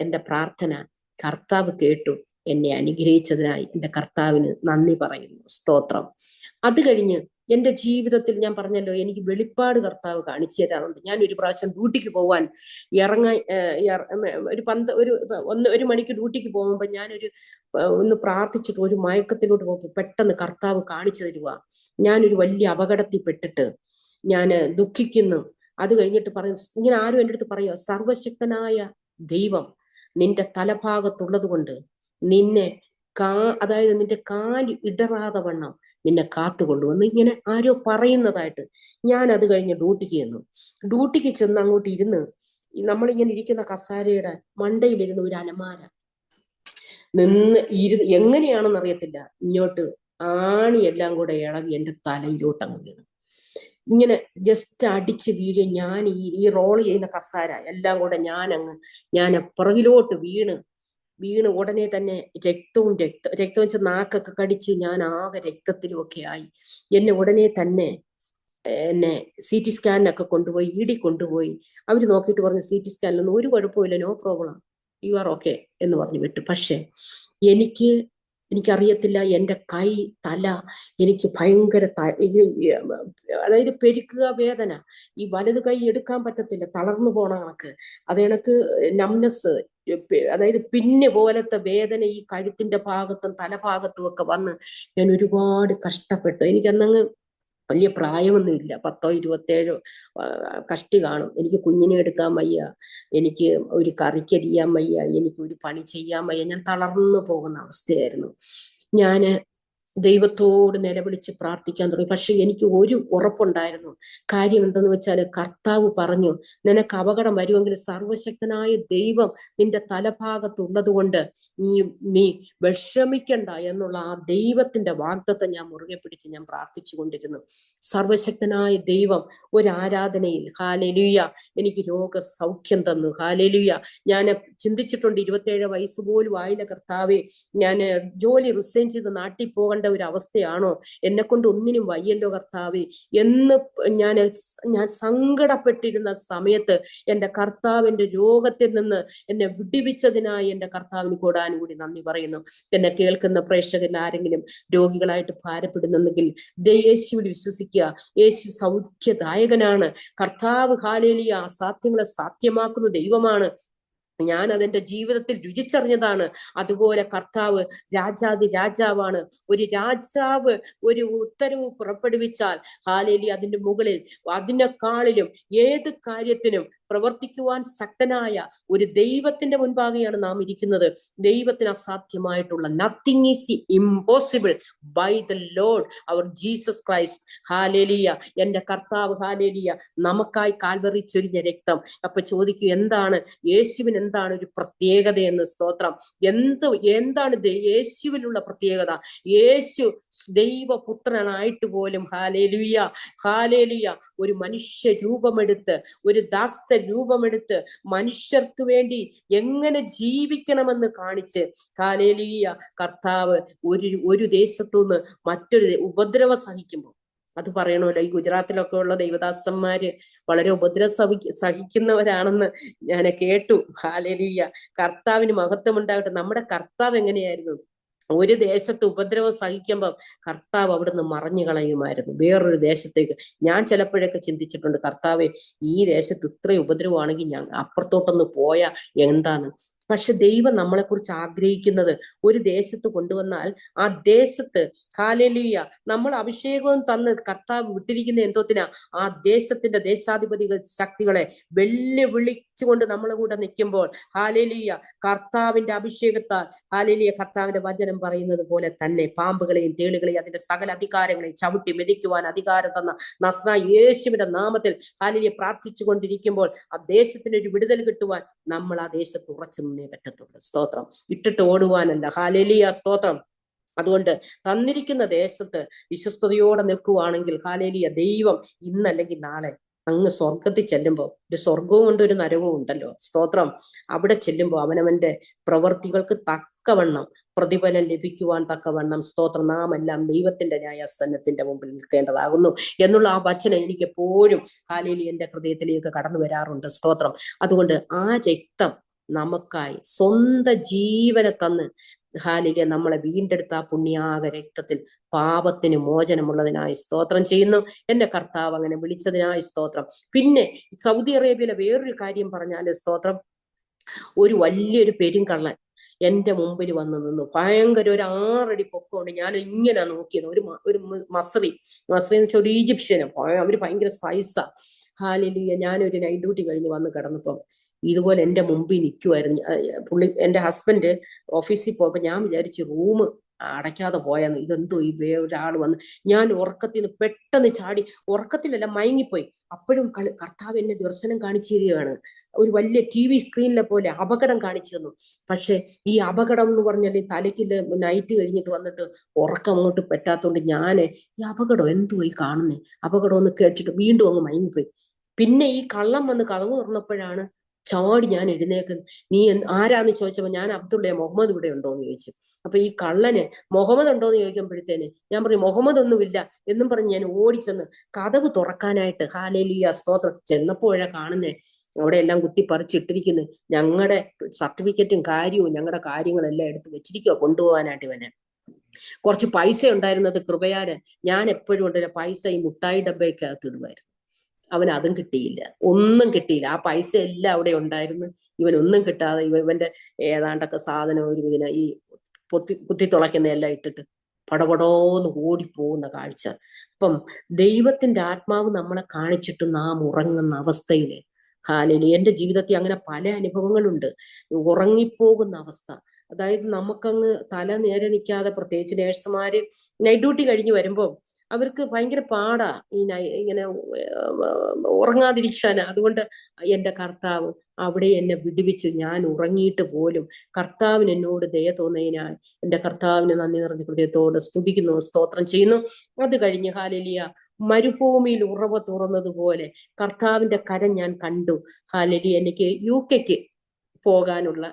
എന്റെ പ്രാർത്ഥന കർത്താവ് കേട്ടു. എന്നെ അനുഗ്രഹിച്ചതിനായി എന്റെ കർത്താവിന് നന്ദി പറയുന്നു. സ്തോത്രം. അത് കഴിഞ്ഞ് എന്റെ ജീവിതത്തിൽ ഞാൻ പറഞ്ഞല്ലോ, എനിക്ക് വെളിപ്പാട് കർത്താവ് കാണിച്ചു തരാറുണ്ട്. ഞാൻ ഒരു പ്രാവശ്യം ഡ്യൂട്ടിക്ക് പോവാൻ ഒരു മണിക്ക് ഡ്യൂട്ടിക്ക് പോകുമ്പോൾ ഞാനൊരു ഒന്ന് പ്രാർത്ഥിച്ചിട്ട് ഒരു മയക്കത്തിലോട്ട് പോകുമ്പോൾ പെട്ടെന്ന് കർത്താവ് കാണിച്ചു തരുക, ഞാനൊരു വലിയ അപകടത്തിൽ പെട്ടിട്ട് ഞാൻ ദുഃഖിക്കുന്നു. അത് കഴിഞ്ഞിട്ട് പറയും, ഇങ്ങനെ ആരും എൻ്റെ അടുത്ത് പറയുക, സർവശക്തനായ ദൈവം നിന്റെ തലഭാഗത്തുള്ളത് കൊണ്ട് നിന്നെ അതായത് നിന്റെ കാല് ഇടറാതെ വണ്ണം നിന്നെ കാത്തുകൊണ്ടുവന്ന് ഇങ്ങനെ ആരോ പറയുന്നതായിട്ട്. ഞാൻ അത് കഴിഞ്ഞ് ഡ്യൂട്ടിക്ക് ചെന്ന് അങ്ങോട്ട് ഇരുന്ന്, നമ്മളിങ്ങനെ ഇരിക്കുന്ന കസാരയുടെ മണ്ടയിലിരുന്ന് ഒരു അലമാര എങ്ങനെയാണെന്ന് അറിയത്തില്ല, ഇങ്ങോട്ട് ആണിയെല്ലാം കൂടെ ഇളകി എന്റെ തലയിലോട്ട് അങ്ങ് വീണു. ഇങ്ങനെ ജസ്റ്റ് അടിച്ച് വീഴ്. ഞാൻ ഈ റോൾ ചെയ്യുന്ന കസാര എല്ലാം കൂടെ ഞാൻ പുറകിലോട്ട് വീണ് ഉടനെ തന്നെ രക്തം വെച്ച് നാക്കൊക്കെ കടിച്ച് ഞാൻ ആകെ രക്തത്തിലും ഒക്കെ ആയി. എന്നെ ഉടനെ തന്നെ CT സ്കാനിനൊക്കെ കൊണ്ടുപോയി. അവർ നോക്കിയിട്ട് പറഞ്ഞു, CT സ്കാനിലൊന്നും ഒരു കുഴപ്പമില്ല, no problem, you are okay എന്ന് പറഞ്ഞു വിട്ടു. പക്ഷെ എനിക്കറിയത്തില്ല, എൻ്റെ കൈ, തല, എനിക്ക് ഭയങ്കര അതായത് പെരുക്കുക, വേദന. ഈ വലത് കൈ എടുക്കാൻ പറ്റത്തില്ല, തളർന്നു പോണ കണക്ക്. അത് കണക്ക് നംനെസ്, അതായത് പിന്നെ പോലത്തെ വേദന ഈ കഴുത്തിന്റെ ഭാഗത്തും തലഭാഗത്തും ഒക്കെ വന്ന് ഞാൻ ഒരുപാട് കഷ്ടപ്പെട്ടു. എനിക്കന്നങ്ങ് വലിയ പ്രായമൊന്നുമില്ല, 10-27 കഷ്ടി കാണും. എനിക്ക് കുഞ്ഞിനെ എടുക്കാൻ വയ്യ, എനിക്ക് ഒരു കറിക്കരിയാൻ വയ്യ, എനിക്ക് ഒരു പണി ചെയ്യാൻ വയ്യ. ഞാൻ തളർന്നു പോകുന്ന അവസ്ഥയായിരുന്നു. ഞാന് ദൈവത്തോട് നിലവിളിച്ച് പ്രാർത്ഥിക്കാൻ തുടങ്ങി. പക്ഷെ എനിക്ക് ഒരു ഉറപ്പുണ്ടായിരുന്നു. കാര്യം എന്തെന്ന് വെച്ചാൽ, കർത്താവ് പറഞ്ഞു, നിനക്ക് അപകടം വരുമെങ്കിൽ സർവശക്തനായ ദൈവം നിന്റെ തലഭാഗത്തുള്ളത് കൊണ്ട് നീ വിഷമിക്കണ്ട എന്നുള്ള ആ ദൈവത്തിന്റെ വാഗ്ദത്തം ഞാൻ മുറുകെ പിടിച്ച് ഞാൻ പ്രാർത്ഥിച്ചു കൊണ്ടിരുന്നു. സർവശക്തനായ ദൈവം ഒരു ആരാധനയിൽ, ഹല്ലേലൂയ, എനിക്ക് രോഗസൗഖ്യം തന്നു. ഹല്ലേലൂയ. ഞാൻ ചിന്തിച്ചിട്ടുണ്ട്, 27 വയസ്സ് പോലും ആയില്ല കർത്താവേ, ഞാൻ ജോലി റിസൈൻ ചെയ്ത് നാട്ടിൽ പോകേണ്ട ഒരു അവസ്ഥയാണോ, എന്നെ കൊണ്ട് ഒന്നിനും വയ്യല്ലോ കർത്താവേ എന്ന് ഞാൻ സങ്കടപ്പെട്ടിരുന്ന സമയത്ത് എന്റെ കർത്താവിന്റെ രോഗത്തിൽ നിന്ന് എന്നെ വിടുവിച്ചതിനായി എന്റെ കർത്താവിന് കൂടാനുകൂടി നന്ദി പറയുന്നു. എന്നെ കേൾക്കുന്ന പ്രേക്ഷകരിൽ ആരെങ്കിലും രോഗികളായിട്ട് ഭാരപ്പെടുന്നുണ്ടെങ്കിൽ യേശുവിൽ വിശ്വസിക്കുക. യേശു സൗഖ്യദായകനാണ്. കർത്താവ്, ഹല്ലേലൂയ, അസാധ്യങ്ങളെ സാധ്യമാക്കുന്ന ദൈവമാണ്. ഞാൻ അതെന്റെ ജീവിതത്തിൽ രുചിച്ചറിഞ്ഞതാണ്. അതുപോലെ കർത്താവ് രാജാവാണ്. ഒരു രാജാവ് ഒരു ഉത്തരവ് പുറപ്പെടുവിച്ചാൽ, ഹല്ലേലൂയ, അതിന്റെ മുകളിൽ അതിനെക്കാളിലും ഏത് കാര്യത്തിനും പ്രവർത്തിക്കുവാൻ ശക്തനായ ഒരു ദൈവത്തിന്റെ മുൻപാകെയാണ് നാം ഇരിക്കുന്നത്. ദൈവത്തിന് അസാധ്യമായിട്ടുള്ള nothing is impossible by the lord our Jesus Christ. ഹല്ലേലൂയ. എന്റെ കർത്താവ്, ഹല്ലേലൂയ, നമുക്കായി കാൽവറി ചൊരിഞ്ഞ രക്തം. അപ്പൊ ചോദിക്കൂ, എന്താണ് യേശുവിന് എന്താണ് ഒരു പ്രത്യേകത എന്ന് സ്തോത്രം. എന്താണ് യേശുവിലുള്ള പ്രത്യേകത? യേശു ദൈവപുത്രനായിട്ട് പോലും ഹാലേലുയ ഹാലേലുയ ഒരു മനുഷ്യ രൂപമെടുത്ത്, ഒരു ദാസ രൂപമെടുത്ത് മനുഷ്യർക്ക് വേണ്ടി എങ്ങനെ ജീവിക്കണമെന്ന് കാണിച്ച് ഹാലേലുയ കർത്താവ് ഒരു ദേശത്തുനിന്ന് മറ്റൊരു ഉപദ്രവം സഹിക്കുമ്പോൾ, അത് പറയണമല്ലോ, ഈ ഗുജറാത്തിലൊക്കെ ഉള്ള ദൈവദാസന്മാര് വളരെ സഹിക്കുന്നവരാണെന്ന് ഞാൻ കേട്ടു. ഹാലേലൂയ, കർത്താവിന് മഹത്വം ഉണ്ടാകട്ടെ. നമ്മുടെ കർത്താവ് എങ്ങനെയായിരുന്നു? ഒരു ദേശത്ത് ഉപദ്രവം സഹിക്കുമ്പം കർത്താവ് അവിടുന്ന് മറഞ്ഞു കളയുമായിരുന്നു വേറൊരു ദേശത്തേക്ക്. ഞാൻ ചിലപ്പോഴൊക്കെ ചിന്തിച്ചിട്ടുണ്ട്, കർത്താവെ ഈ ദേശത്ത് ഇത്രയും ഉപദ്രവമാണെങ്കിൽ ഞാൻ അപ്പുറത്തോട്ടൊന്ന് പോയാ എന്താണ്? പക്ഷെ ദൈവം നമ്മളെക്കുറിച്ച് ആഗ്രഹിക്കുന്നത്, ഒരു ദേശത്ത് കൊണ്ടുവന്നാൽ ആ ദേശത്ത് ഹാലേലൂയ നമ്മൾ അഭിഷേകവും തന്ന് കർത്താവ് വിട്ടിരിക്കുന്ന എന്തോത്തിനാ? ആ ദേശത്തിന്റെ ദേശാധിപതി ശക്തികളെ വെല്ലുവിളിച്ചുകൊണ്ട് നമ്മളെ കൂടെ നിൽക്കുമ്പോൾ ഹാലേലൂയ കർത്താവിന്റെ അഭിഷേകത്താൽ ഹാലേലൂയ കർത്താവിന്റെ വചനം പറയുന്നത് പോലെ തന്നെ പാമ്പുകളെയും തേളുകളെയും അതിന്റെ സകല അധികാരങ്ങളെയും ചവിട്ടി മെതിക്കുവാൻ അധികാരം തന്ന നസ്രായ യേശുവിന്റെ നാമത്തിൽ ഹാലേലൂയ പ്രാർത്ഥിച്ചു കൊണ്ടിരിക്കുമ്പോൾ ആ ദേശത്തിന് ഒരു വിടുതൽ കിട്ടുവാൻ നമ്മൾ ആ ദേശത്ത് ഉറച്ചു നിന്നേ പറ്റത്തുള്ളൂ. സ്തോത്രം. ഇട്ടിട്ട് ഓടുവാനല്ല. ഹാലേലൂയ സ്തോത്രം. അതുകൊണ്ട് തന്നിരിക്കുന്ന ദേശത്ത് വിശ്വസ്തയോടെ നിൽക്കുവാണെങ്കിൽ ഹാലേലൂയ ദൈവം ഇന്നല്ലെങ്കിൽ നാളെ അങ്ങ് സ്വർഗത്തിൽ ചെല്ലുമ്പോൾ, ഒരു സ്വർഗവും ഉണ്ട് ഒരു നരകവും ഉണ്ടല്ലോ. സ്തോത്രം. അവിടെ ചെല്ലുമ്പോൾ അവനവന്റെ പ്രവർത്തികൾക്ക് തക്കവണ്ണം പ്രതിഫലം ലഭിക്കുവാൻ തക്കവണ്ണം സ്തോത്രം നാം എല്ലാം ദൈവത്തിന്റെ ന്യായാസനത്തിന്റെ മുമ്പിൽ നിൽക്കേണ്ടതാകുന്നു എന്നുള്ള ആ വചനം എനിക്ക് എപ്പോഴും ഹാലേലൂയ എന്റെ ഹൃദയത്തിലേക്ക് കടന്നു വരാറുണ്ട്. സ്തോത്രം. അതുകൊണ്ട് ആ രക്തം നമുക്കായി സ്വന്തം ജീവനെ തന്ന് ഹാലേലൂയ നമ്മളെ വീണ്ടെടുത്ത ആ പുണ്യാക രക്തത്തിൽ പാപത്തിന് മോചനമുള്ളതിനായി സ്തോത്രം ചെയ്യുന്നു. എന്റെ കർത്താവ് അങ്ങനെ വിളിച്ചതിനായി സ്തോത്രം. പിന്നെ സൗദി അറേബ്യയിലെ വേറൊരു കാര്യം പറഞ്ഞാല് സ്തോത്രം, ഒരു വലിയൊരു പെരുങ്കള്ളൻ എന്റെ മുമ്പിൽ വന്ന് നിന്നു. ഭയങ്കര ഒരു 6 അടി പൊക്കമുണ്ട്. ഞാൻ ഇങ്ങനെ നോക്കിയത്. ഒരു മസ്രി എന്ന് വെച്ചാൽ ഒരു ഈജിപ്ഷ്യനും, അവര് ഭയങ്കര സൈസാ. ഹാലേലൂയ. ഞാനൊരു നൈറ്റ് ഡ്യൂട്ടി കഴിഞ്ഞ് വന്ന് കിടന്നപ്പം ഇതുപോലെ എന്റെ മുമ്പിൽ നിൽക്കുമായിരുന്നു പുള്ളി. എന്റെ ഹസ്ബൻഡ് ഓഫീസിൽ പോയപ്പോ ഞാൻ വിചാരിച്ചു റൂം അടയ്ക്കാതെ പോയെന്ന്. ഇതെന്തോ ഈ വേറൊരാൾ വന്ന്, ഞാൻ ഉറക്കത്തിൽ നിന്ന് പെട്ടെന്ന് ചാടി, ഉറക്കത്തിലല്ല മയങ്ങിപ്പോയി. അപ്പോഴും കർത്താവ് എന്നെ ദർശനം കാണിച്ചു തരികയാണ്. ഒരു വലിയ TV സ്ക്രീനിലെ പോലെ അപകടം കാണിച്ചു തന്നു. പക്ഷെ ഈ അപകടം എന്ന് പറഞ്ഞാൽ തലയ്ക്ക് നൈറ്റ് കഴിഞ്ഞിട്ട് വന്നിട്ട് ഉറക്കം അങ്ങോട്ട് പറ്റാത്തോണ്ട് ഞാന് ഈ അപകടം എന്തോ ഈ കാണുന്നേ, അപകടം ഒന്ന് കേട്ടിട്ട് വീണ്ടും അങ്ങ് മയങ്ങിപ്പോയി. പിന്നെ ഈ കള്ളം വന്ന് കതവ് തുറന്നപ്പോഴാണ് ചാടി ഞാൻ എഴുന്നേക്കുന്നത്. നീ ആരാന്ന് ചോദിച്ചപ്പോ ഞാൻ അബ്ദുള്ള, മുഹമ്മദ് ഇവിടെ ഉണ്ടോന്ന് ചോദിച്ചു. അപ്പൊ ഈ കള്ളന് മുഹമ്മദ് ഉണ്ടോന്ന് ചോദിക്കുമ്പോഴത്തേന് ഞാൻ പറഞ്ഞു മുഹമ്മദ് ഒന്നുമില്ല എന്നും പറഞ്ഞ് ഞാൻ ഓടിച്ചെന്ന് കതവ് തുറക്കാനായിട്ട് ഹാലേലൂയ സ്തോത്രം ചെന്നപ്പോഴാ കാണുന്നേ അവിടെ എല്ലാം കുത്തി പറിച്ചിട്ടിരിക്കുന്നു. ഞങ്ങളുടെ സർട്ടിഫിക്കറ്റും കാര്യവും ഞങ്ങളുടെ കാര്യങ്ങളെല്ലാം എടുത്ത് വെച്ചിരിക്കുക കൊണ്ടുപോകാനായിട്ട്. ഇവന് കുറച്ച് പൈസ ഉണ്ടായിരുന്നത് കൃപയാല് ഞാൻ എപ്പോഴും ഉണ്ടല്ലോ പൈസ ഈ മുട്ടായി ഡബ്ബയ്ക്കകത്ത് ഇടുമായിരുന്നു. അവൻ അതും കിട്ടിയില്ല, ഒന്നും കിട്ടിയില്ല. ആ പൈസ എല്ലാം അവിടെ ഉണ്ടായിരുന്നു, ഇവനൊന്നും കിട്ടാതെ ഇവന്റെ ഏതാണ്ടൊക്കെ സാധനം ഒരു ഇതിന് ഈ കുത്തി തുളയ്ക്കുന്ന എല്ലാം ഇട്ടിട്ട് പടപടോന്ന് ഓടിപ്പോകുന്ന കാഴ്ച. അപ്പം ദൈവത്തിന്റെ ആത്മാവ് നമ്മളെ കാണിച്ചിട്ട് നാം ഉറങ്ങുന്ന അവസ്ഥയില് ഹാലേലൂയ എന്റെ ജീവിതത്തിൽ അങ്ങനെ പല അനുഭവങ്ങളുണ്ട്. ഉറങ്ങിപ്പോകുന്ന അവസ്ഥ, അതായത് നമുക്കങ്ങ് തല നേരെ നിൽക്കാതെ, പ്രത്യേകിച്ച് നേഴ്സുമാര് നൈറ്റ് ഡ്യൂട്ടി കഴിഞ്ഞ് വരുമ്പോൾ അവർക്ക് ഭയങ്കര പാടാ ഇങ്ങനെ ഉറങ്ങാതിരിക്കാൻ. അതുകൊണ്ട് എന്റെ കർത്താവ് അവിടെ എന്നെ വിടുവിച്ചു. ഞാൻ ഉറങ്ങിയിട്ട് പോലും കർത്താവിന് എന്നോട് ദയ തോന്നിയതിനാൽ എന്റെ കർത്താവിന് നന്ദി നിറഞ്ഞ ഹൃദയത്തോട് സ്തുതിക്കുന്നു, സ്തോത്രം ചെയ്യുന്നു. അത് കഴിഞ്ഞ് ഹാലേലൂയ മരുഭൂമിയിൽ ഉറവ തുറന്നതുപോലെ കർത്താവിന്റെ കരം ഞാൻ കണ്ടു. ഹാലേലൂയ എനിക്ക് UK പോകാനുള്ള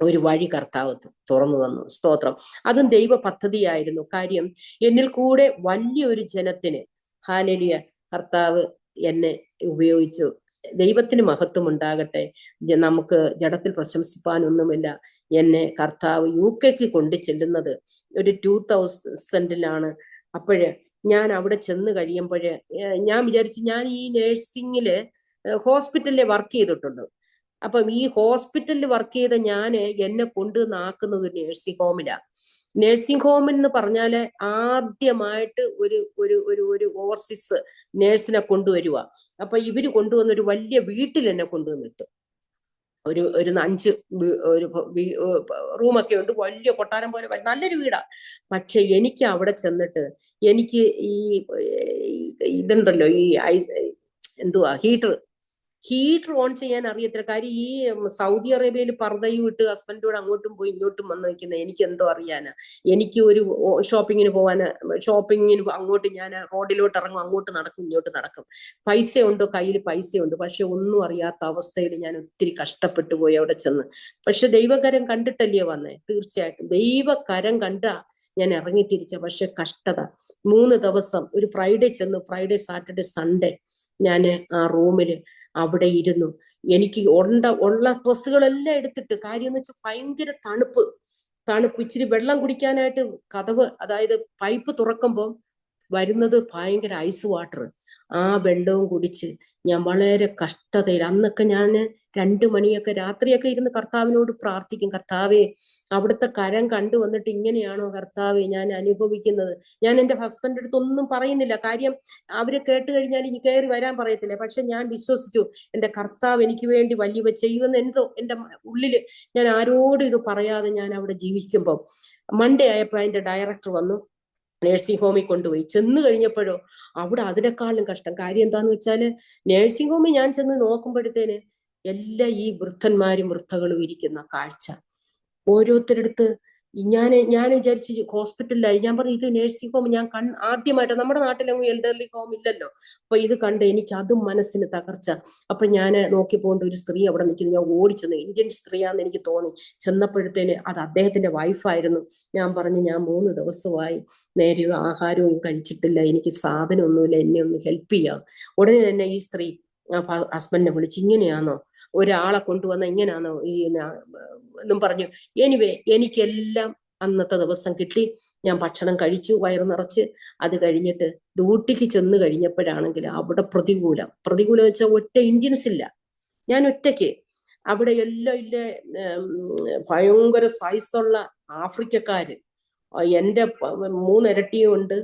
ഒരു വഴി കർത്താവ് തുറന്നു തന്നു. സ്തോത്രം. അതും ദൈവ പദ്ധതിയായിരുന്നു. കാര്യം എന്നിൽ കൂടെ വലിയൊരു ജനത്തിന് ഹാലേലൂയ കർത്താവ് എന്നെ ഉപയോഗിച്ചു. ദൈവത്തിന് മഹത്വം ഉണ്ടാകട്ടെ. നമുക്ക് ജഡത്തിൽ പ്രശംസിപ്പാനൊന്നുമില്ല. എന്നെ കർത്താവ് UK കൊണ്ടു ചെല്ലുന്നത് ഒരു 2000-ലാണ്. അപ്പോഴ് ഞാൻ അവിടെ ചെന്ന് കഴിയുമ്പോഴ് ഞാൻ വിചാരിച്ചു, ഞാൻ ഈ നേഴ്സിംഗില് ഹോസ്പിറ്റലിലെ വർക്ക് ചെയ്തിട്ടുണ്ട്. അപ്പം ഈ ഹോസ്പിറ്റലിൽ വർക്ക് ചെയ്ത ഞാൻ എന്നെ കൊണ്ടുവന്നാക്കുന്നത് ഒരു നേഴ്സിംഗ് ഹോമിലാണ്. നേഴ്സിംഗ് ഹോം എന്ന് പറഞ്ഞാല് ആദ്യമായിട്ട് ഒരു ഓവർസീസ് നേഴ്സിനെ കൊണ്ടുവരുക. അപ്പൊ ഇവര് കൊണ്ടുവന്ന ഒരു വലിയ വീട്ടിൽ എന്നെ കൊണ്ടുവന്നിട്ട് ഒരു 5 റൂമൊക്കെ ഉണ്ട്, വലിയ കൊട്ടാരം പോലെ നല്ലൊരു വീടാ. പക്ഷെ എനിക്ക് അവിടെ ചെന്നിട്ട് എനിക്ക് ഈ ഇതുണ്ടല്ലോ ഈ എന്തുവാ ഹീറ്റർ ഹീറ്റർ ഓൺ ചെയ്യാൻ അറിയത്തില്ല. കാര്യം ഈ സൗദി അറേബ്യയിൽ പർദ്ദയും ഇട്ട് ഹസ്ബൻഡോട് അങ്ങോട്ടും പോയി ഇങ്ങോട്ടും വന്ന് നിൽക്കുന്നത് എനിക്ക് എന്തോ അറിയാനാ. എനിക്ക് ഒരു ഷോപ്പിങ്ങിന് പോവാന്, ഷോപ്പിങ്ങിന് അങ്ങോട്ട് ഞാൻ റോഡിലോട്ട് ഇറങ്ങും, അങ്ങോട്ട് നടക്കും ഇങ്ങോട്ട് നടക്കും. പൈസ ഉണ്ടോ കയ്യിൽ? പൈസയുണ്ട്, പക്ഷെ ഒന്നും അറിയാത്ത അവസ്ഥയിൽ ഞാൻ ഒത്തിരി കഷ്ടപ്പെട്ടു പോയി അവിടെ ചെന്ന്. പക്ഷെ ദൈവകരം കണ്ടിട്ടല്ലേ വന്നേ? തീർച്ചയായിട്ടും ദൈവകരം കണ്ടാ ഞാൻ ഇറങ്ങി തിരിച്ച. പക്ഷെ കഷ്ടത 3 ദിവസം, ഒരു ഫ്രൈഡേ ചെന്നു, ഫ്രൈഡേ സാറ്റർഡേ സൺഡേ ഞാൻ ആ റൂമില് അവിടെ ഇരുന്നു. എനിക്ക് ഉള്ള ഡ്രസ്സുകളെല്ലാം എടുത്തിട്ട്, കാര്യം എന്ന് വെച്ചാൽ ഭയങ്കര തണുപ്പ്. ഇച്ചിരി വെള്ളം കുടിക്കാനായിട്ട് കതവ്, അതായത് പൈപ്പ് തുറക്കുമ്പോൾ വരുന്നത് ഭയങ്കര ഐസ് വാട്ടർ. ആ വെള്ളവും കുടിച്ച് ഞാൻ വളരെ കഷ്ടതയിൽ, അന്നൊക്കെ ഞാൻ 2 മണിയൊക്കെ രാത്രിയൊക്കെ ഇരുന്ന് കർത്താവിനോട് പ്രാർത്ഥിക്കും, കർത്താവേ അവിടുത്തെ കരം കണ്ടു വന്നിട്ട് ഇങ്ങനെയാണോ കർത്താവേ ഞാൻ അനുഭവിക്കുന്നത്? ഞാൻ എൻ്റെ ഹസ്ബൻഡിന്റെ അടുത്ത് ഒന്നും പറയുന്നില്ല, കാര്യം അവര് കേട്ട് കഴിഞ്ഞാൽ ഇനി കയറി വരാൻ പറയത്തില്ലേ. പക്ഷെ ഞാൻ വിശ്വസിച്ചു എൻ്റെ കർത്താവ് എനിക്ക് വേണ്ടി വലിയവ ചെയ്യുമെന്ന് എന്തോ എൻ്റെ ഉള്ളില്. ഞാൻ ആരോടും ഇത് പറയാതെ ഞാൻ അവിടെ ജീവിക്കുമ്പോൾ മൺഡേ ആയപ്പോൾ അതിന്റെ ഡയറക്ടർ വന്നു, നേഴ്സിംഗ് ഹോമിൽ കൊണ്ടുപോയി. ചെന്ന് കഴിഞ്ഞപ്പോഴോ അവിടെ അതിനേക്കാളും കഷ്ടം. കാര്യം എന്താന്ന് വെച്ചാല്, നേഴ്സിംഗ് ഹോമിൽ ഞാൻ ചെന്ന് നോക്കുമ്പോഴത്തേന് എല്ലാ ഈ വൃദ്ധന്മാരും വൃദ്ധകളും ഇരിക്കുന്ന കാഴ്ച. ഓരോരുത്തരടുത്ത് ഞാൻ വിചാരിച്ച് ഹോസ്പിറ്റലിലായി. ഞാൻ പറഞ്ഞു ഇത് നേഴ്സിംഗ് ഹോം. ഞാൻ ആദ്യമായിട്ട്, നമ്മുടെ നാട്ടിലൊന്നും എൽഡർലി ഹോം ഇല്ലല്ലോ. അപ്പൊ ഇത് കണ്ട് എനിക്ക് അതും മനസ്സിന് തകർച്ച. അപ്പൊ ഞാൻ നോക്കിപ്പോണ്ട് ഒരു സ്ത്രീ അവിടെ നിൽക്കുന്നു. ഞാൻ ഓടിച്ചെന്ന്, ഇന്ത്യൻ സ്ത്രീയാന്ന് എനിക്ക് തോന്നി. ചെന്നപ്പോഴത്തേന് അത് അദ്ദേഹത്തിന്റെ വൈഫായിരുന്നു. ഞാൻ പറഞ്ഞു ഞാൻ 3 ദിവസമായി നേരെയോ ആഹാരവും കഴിച്ചിട്ടില്ല, എനിക്ക് സാധനമൊന്നുമില്ല, എന്നെ ഒന്ന് ഹെൽപ്പ് ചെയ്യാം. ഉടനെ തന്നെ ഈ സ്ത്രീ ഹസ്ബൻഡിനെ വിളിച്ച്, ഇങ്ങനെയാണോ ഒരാളെ കൊണ്ടുവന്ന, ഇങ്ങനെയാണോ ഈ എന്നും പറഞ്ഞു. എനിവേ എനിക്കെല്ലാം അന്നത്തെ ദിവസം കിട്ടി. ഞാൻ ഭക്ഷണം കഴിച്ചു, വയറ് നിറച്ച്. അത് കഴിഞ്ഞിട്ട് ഡ്യൂട്ടിക്ക് ചെന്ന് കഴിഞ്ഞപ്പോഴാണെങ്കിൽ അവിടെ പ്രതികൂലം വെച്ചാൽ ഒറ്റ ഇന്ത്യൻസ് ഇല്ല, ഞാൻ ഒറ്റയ്ക്ക്. അവിടെ എല്ലാം ഇല്ല, ഭയങ്കര സൈസുള്ള ആഫ്രിക്കക്കാര്, എന്റെ 3 ഇരട്ടിയും ഉണ്ട്.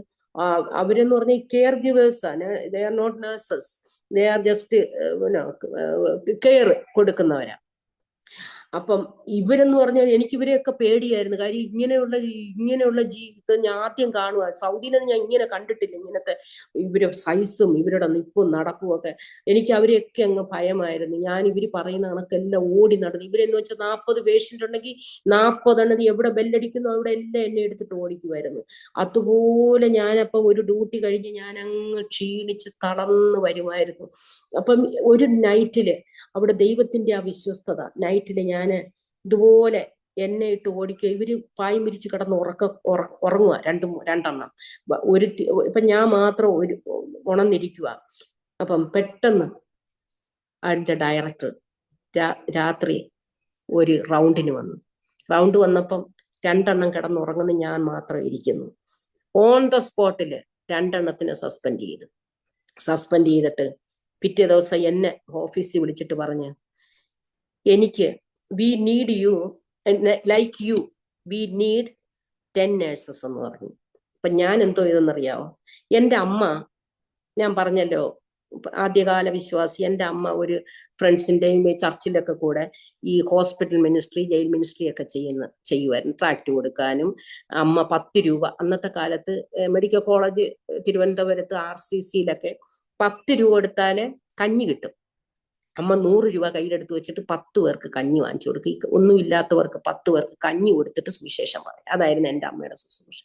അവരെന്ന് പറഞ്ഞാൽ കെയർ ഗിവേഴ്സ് ആണ്, they are not nurses, they are just care കൊടുക്കുന്നവരാ. അപ്പം ഇവരെന്ന് പറഞ്ഞാൽ എനിക്ക് ഇവരെയൊക്കെ പേടിയായിരുന്നു. കാര്യം ഇങ്ങനെയുള്ള ജീവിതം ഞാൻ ആദ്യം കാണുക. സൗദിയിലൊന്നും ഞാൻ ഇങ്ങനെ കണ്ടിട്ടില്ല, ഇങ്ങനത്തെ ഇവര് സൈസും ഇവരുടെ നിപ്പും നടപ്പും ഒക്കെ. എനിക്ക് അവരെയൊക്കെ അങ്ങ് ഭയമായിരുന്നു. ഞാൻ ഇവര് പറയുന്ന കണക്കെല്ലാം ഓടി നടന്നു. ഇവരെന്ന് വെച്ചാൽ 40 പേഷ്യന്റ് ഉണ്ടെങ്കിൽ 40 എണ്ണത് എവിടെ ബെല്ലടിക്കുന്നു അവിടെ എല്ലാം എന്നെ എടുത്തിട്ട് ഓടിക്കുമായിരുന്നു. അതുപോലെ ഞാനപ്പം ഒരു ഡ്യൂട്ടി കഴിഞ്ഞ് ഞാൻ അങ്ങ് ക്ഷീണിച്ച് തളർന്ന് വരുമായിരുന്നു. അപ്പം ഒരു നൈറ്റില് അവിടെ ദൈവത്തിന്റെ ആ വിശ്വസ്തത, നൈറ്റില് ഞാന് ഇതുപോലെ എന്നെ ഇട്ട് ഓടിക്കുക. ഇവര് പായം വിരിച്ച് കിടന്ന് ഉറങ്ങുക, രണ്ടെണ്ണം. ഇപ്പൊ ഞാൻ മാത്രം ഉണർന്നിരിക്കുക. അപ്പം പെട്ടെന്ന് അതിന്റെ ഡയറക്ടർ രാത്രി ഒരു റൗണ്ട് വന്നപ്പം 2 എണ്ണം കിടന്നുറങ്ങുന്ന, ഞാൻ മാത്രം ഇരിക്കുന്നു. ഓൺ ദ സ്പോട്ടില് 2 എണ്ണത്തിനെ സസ്പെൻഡ് ചെയ്തിട്ട് പിറ്റേ ദിവസം എന്നെ ഓഫീസിൽ വിളിച്ചിട്ട് പറഞ്ഞ്, എനിക്ക് we need you like you, we need 10 nurses എന്ന് പറഞ്ഞു. അപ്പൊ ഞാൻ എന്തോ ഇതെന്നറിയാവോ, എൻ്റെ അമ്മ, ഞാൻ പറഞ്ഞല്ലോ ആദ്യകാല വിശ്വാസി, എൻ്റെ അമ്മ ഒരു ഫ്രണ്ട്സിന്റെയും ചർച്ചിലൊക്കെ കൂടെ ഈ ഹോസ്പിറ്റൽ മിനിസ്ട്രി, ജയിൽ മിനിസ്ട്രി ഒക്കെ ചെയ്യുമായിരുന്നു. ട്രാക്ട് കൊടുക്കാനും. അമ്മ 10 രൂപ, അന്നത്തെ കാലത്ത് മെഡിക്കൽ കോളേജ് തിരുവനന്തപുരത്ത് RCCയിലൊക്കെ 10 രൂപ കൊടുത്താല് കഞ്ഞി കിട്ടും. അമ്മ 100 രൂപ കയ്യിലെടുത്ത് വെച്ചിട്ട് 10 പേർക്ക് കഞ്ഞി വാങ്ങിച്ചു കൊടുക്കും. ഒന്നുമില്ലാത്തവർക്ക് 10 പേർക്ക് കഞ്ഞി കൊടുത്തിട്ട് സുവിശേഷം പറയും. അതായിരുന്നു എൻ്റെ അമ്മയുടെ ശുശ്രൂഷ.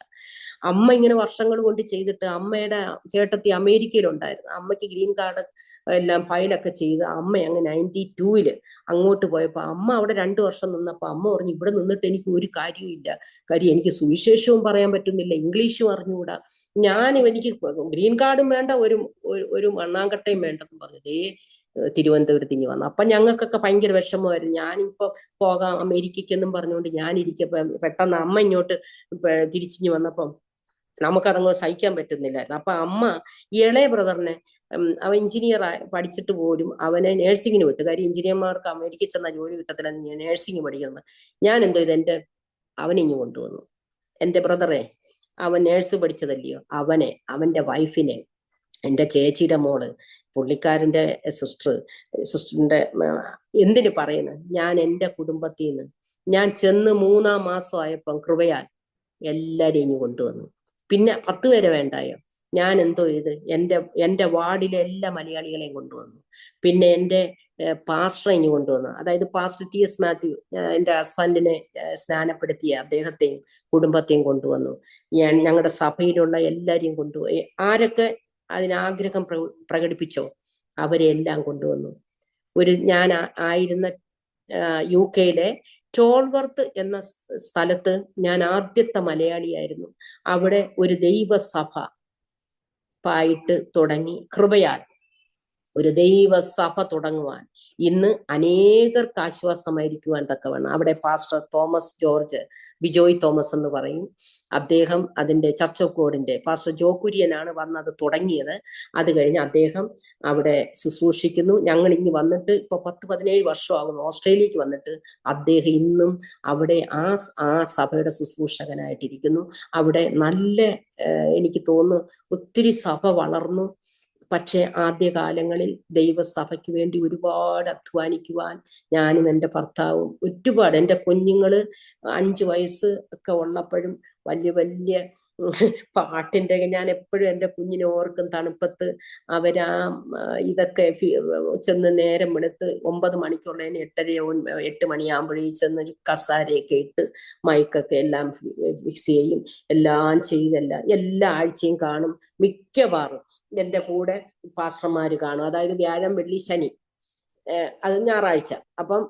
അമ്മ ഇങ്ങനെ വർഷങ്ങൾ കൊണ്ട് ചെയ്തിട്ട്, അമ്മയുടെ ചേട്ടത്തി അമേരിക്കയിലുണ്ടായിരുന്നു. അമ്മയ്ക്ക് ഗ്രീൻ കാർഡ് എല്ലാം ഫയലൊക്കെ ചെയ്ത് അമ്മ അങ്ങ് 92-ല് അങ്ങോട്ട് പോയപ്പോ അമ്മ അവിടെ 2 വർഷം നിന്നപ്പോ അമ്മ പറഞ്ഞു, ഇവിടെ നിന്നിട്ട് എനിക്ക് ഒരു കാര്യവും ഇല്ല. കാര്യം എനിക്ക് സുവിശേഷവും പറയാൻ പറ്റുന്നില്ല, ഇംഗ്ലീഷും അറിഞ്ഞുകൂടാ. എനിക്ക് ഗ്രീൻ കാർഡും വേണ്ട, ഒരു മണ്ണാങ്കട്ടയും വേണ്ടെന്ന് പറഞ്ഞതേ തിരുവനന്തപുരത്ത് ഇനി വന്നു. അപ്പൊ ഞങ്ങൾക്കൊക്കെ ഭയങ്കര വിഷമമായിരുന്നു. ഞാനിപ്പോ പോകാം അമേരിക്കയ്ക്കെന്നും പറഞ്ഞുകൊണ്ട് ഞാനിരിക്കപ്പോ പെട്ടെന്ന് അമ്മ ഇങ്ങോട്ട് തിരിച്ചിഞ്ഞ് വന്നപ്പം നമുക്കതങ്ങ് സഹിക്കാൻ പറ്റുന്നില്ലായിരുന്നു. അപ്പൊ അമ്മ ഇളയ ബ്രദറിനെ, അവൻ എഞ്ചിനീയർ പഠിച്ചിട്ട് പോലും അവനെ നേഴ്സിങ്ങിന് വിട്ടു. കാര്യം എഞ്ചിനീയർമാർക്ക് അമേരിക്കയിൽ ചെന്ന ജോലി കിട്ടത്തില്ല, നേഴ്സിംഗ് പഠിക്കുന്നത്. ഞാൻ എന്തോ അവനിഞ്ഞു കൊണ്ടുവന്നു. എൻ്റെ ബ്രദറെ, അവൻ നേഴ്സ് പഠിച്ചതല്ലയോ, അവന്റെ വൈഫിനെ, എൻ്റെ ചേച്ചിയുടെ മോള്, പുള്ളിക്കാരന്റെ സിസ്റ്ററിന്റെ എന്തിനു പറയുന്നത്, ഞാൻ എൻ്റെ കുടുംബത്തിൽ നിന്ന് ഞാൻ ചെന്ന് 3-ാം മാസം ആയപ്പം കൃപയാൽ എല്ലാരെയും ഇനി കൊണ്ടുവന്നു. പിന്നെ 10 പേരെ വേണ്ടായോ, ഞാൻ എന്തോ ചെയ്ത് എൻ്റെ വാർഡിലെ എല്ലാ മലയാളികളെയും കൊണ്ടുവന്നു. പിന്നെ എൻ്റെ പാസ്റ്ററെ ഇനി കൊണ്ടുവന്നു. അതായത് പാസ്റ്റർ ടി എസ് മാത്യു, എൻ്റെ ഹസ്ബൻഡിനെ സ്നാനപ്പെടുത്തിയ അദ്ദേഹത്തെയും കുടുംബത്തെയും കൊണ്ടുവന്നു. ഞങ്ങളുടെ സഭയിലുള്ള എല്ലാവരെയും കൊണ്ടുപോയി. ആരൊക്കെ അതിനാഗ്രഹം പ്രകടിപ്പിച്ചോ അവരെ എല്ലാം കൊണ്ടുവന്നു. ഞാൻ ആയിരുന്ന UK ടോൾവർത്ത് എന്ന സ്ഥലത്ത് ഞാൻ ആദ്യത്തെ മലയാളിയായിരുന്നു. അവിടെ ഒരു ദൈവസഭ ആയിട്ട് തുടങ്ങി കൃപയാൽ ഒരു ദൈവസഭ തുടങ്ങുവാൻ ഇന്ന് അനേകർക്ക് ആശ്വാസമായിരിക്കുവാൻ തക്കവണ്ണം അവിടെ pastor Thomas George, Bijoy Thomas എന്ന് പറയും, അദ്ദേഹം അതിന്റെ ചർച്ച് ഓഫ് ഗോഡിന്റെ പാസ്റ്റർ ജോകുര്യനാണ് വന്ന് അത് തുടങ്ങിയത്. അത് കഴിഞ്ഞ് അദ്ദേഹം അവിടെ ശുശ്രൂഷിക്കുന്നു. ഞങ്ങൾ ഇനി വന്നിട്ട് ഇപ്പൊ 10-17 വർഷമാകുന്നു ഓസ്ട്രേലിയക്ക് വന്നിട്ട്. അദ്ദേഹം ഇന്നും അവിടെ ആ സഭയുടെ ശുശ്രൂഷകനായിട്ടിരിക്കുന്നു. അവിടെ നല്ല എനിക്ക് തോന്നുന്നു ഒത്തിരി സഭ വളർന്നു. പക്ഷെ ആദ്യകാലങ്ങളിൽ ദൈവസഭയ്ക്ക് വേണ്ടി ഒരുപാട് അധ്വാനിക്കുവാൻ ഞാനും എൻ്റെ ഭർത്താവും ഒരുപാട്, എൻ്റെ കുഞ്ഞുങ്ങള് 5 വയസ്സ് ഒക്കെ ഉള്ളപ്പോഴും വലിയ വലിയ പാട്ടിന്റെ ഞാൻ എപ്പോഴും എൻ്റെ കുഞ്ഞിനെ ഓർക്കും. തണുപ്പത്ത് അവരാ ഇതൊക്കെ ചെന്ന് നേരം വെളുത്ത് 9 മണിക്കുള്ളതിന് 8 മണിയാകുമ്പോഴേ ചെന്ന് കസാരയൊക്കെ ഇട്ട് മൈക്കൊക്കെ എല്ലാം ഫിക്സ് ചെയ്യും. എല്ലാം ചെയ്തല്ല എല്ലാ ആഴ്ചയും കാണും. മിക്കവാറും എൻ്റെ കൂടെ പാസ്റ്റർമാര് കാണും. അതായത് വ്യാഴം, വെള്ളി, ശനി, അത് ഞായറാഴ്ച. അപ്പം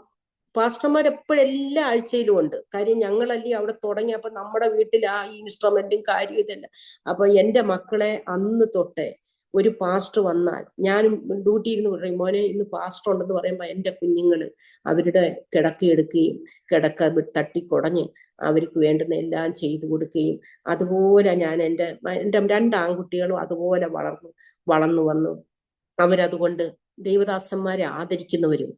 പാസ്റ്റർമാർ എപ്പോഴും എല്ലാ ആഴ്ചയിലും ഉണ്ട്. കാര്യം ഞങ്ങളല്ലേ അവിടെ തുടങ്ങിയപ്പോ നമ്മുടെ വീട്ടിൽ ആ ഇൻസ്ട്രുമെന്റും കാര്യം ഇതല്ല. അപ്പൊ എൻ്റെ മക്കളെ അന്ന് തൊട്ടേ ഒരു പാസ്റ്റർ വന്നാൽ ഞാനും ഡ്യൂട്ടി ഇരുന്ന് പറയും, മോനെ ഇന്ന് പാസ്റ്റർ ഉണ്ടെന്ന് പറയുമ്പോൾ എൻ്റെ കുഞ്ഞുങ്ങള് അവരുടെ കിടക്കയെടുക്കുകയും കിടക്ക തട്ടിക്കുടഞ്ഞ് അവർക്ക് വേണ്ടുന്ന എല്ലാം ചെയ്തു കൊടുക്കുകയും അതുപോലെ ഞാൻ എൻ്റെ 2 ആൺകുട്ടികളും അതുപോലെ വളർന്നു വന്നു. അവരതുകൊണ്ട് ദൈവദാസന്മാരെ ആദരിക്കുന്നവരും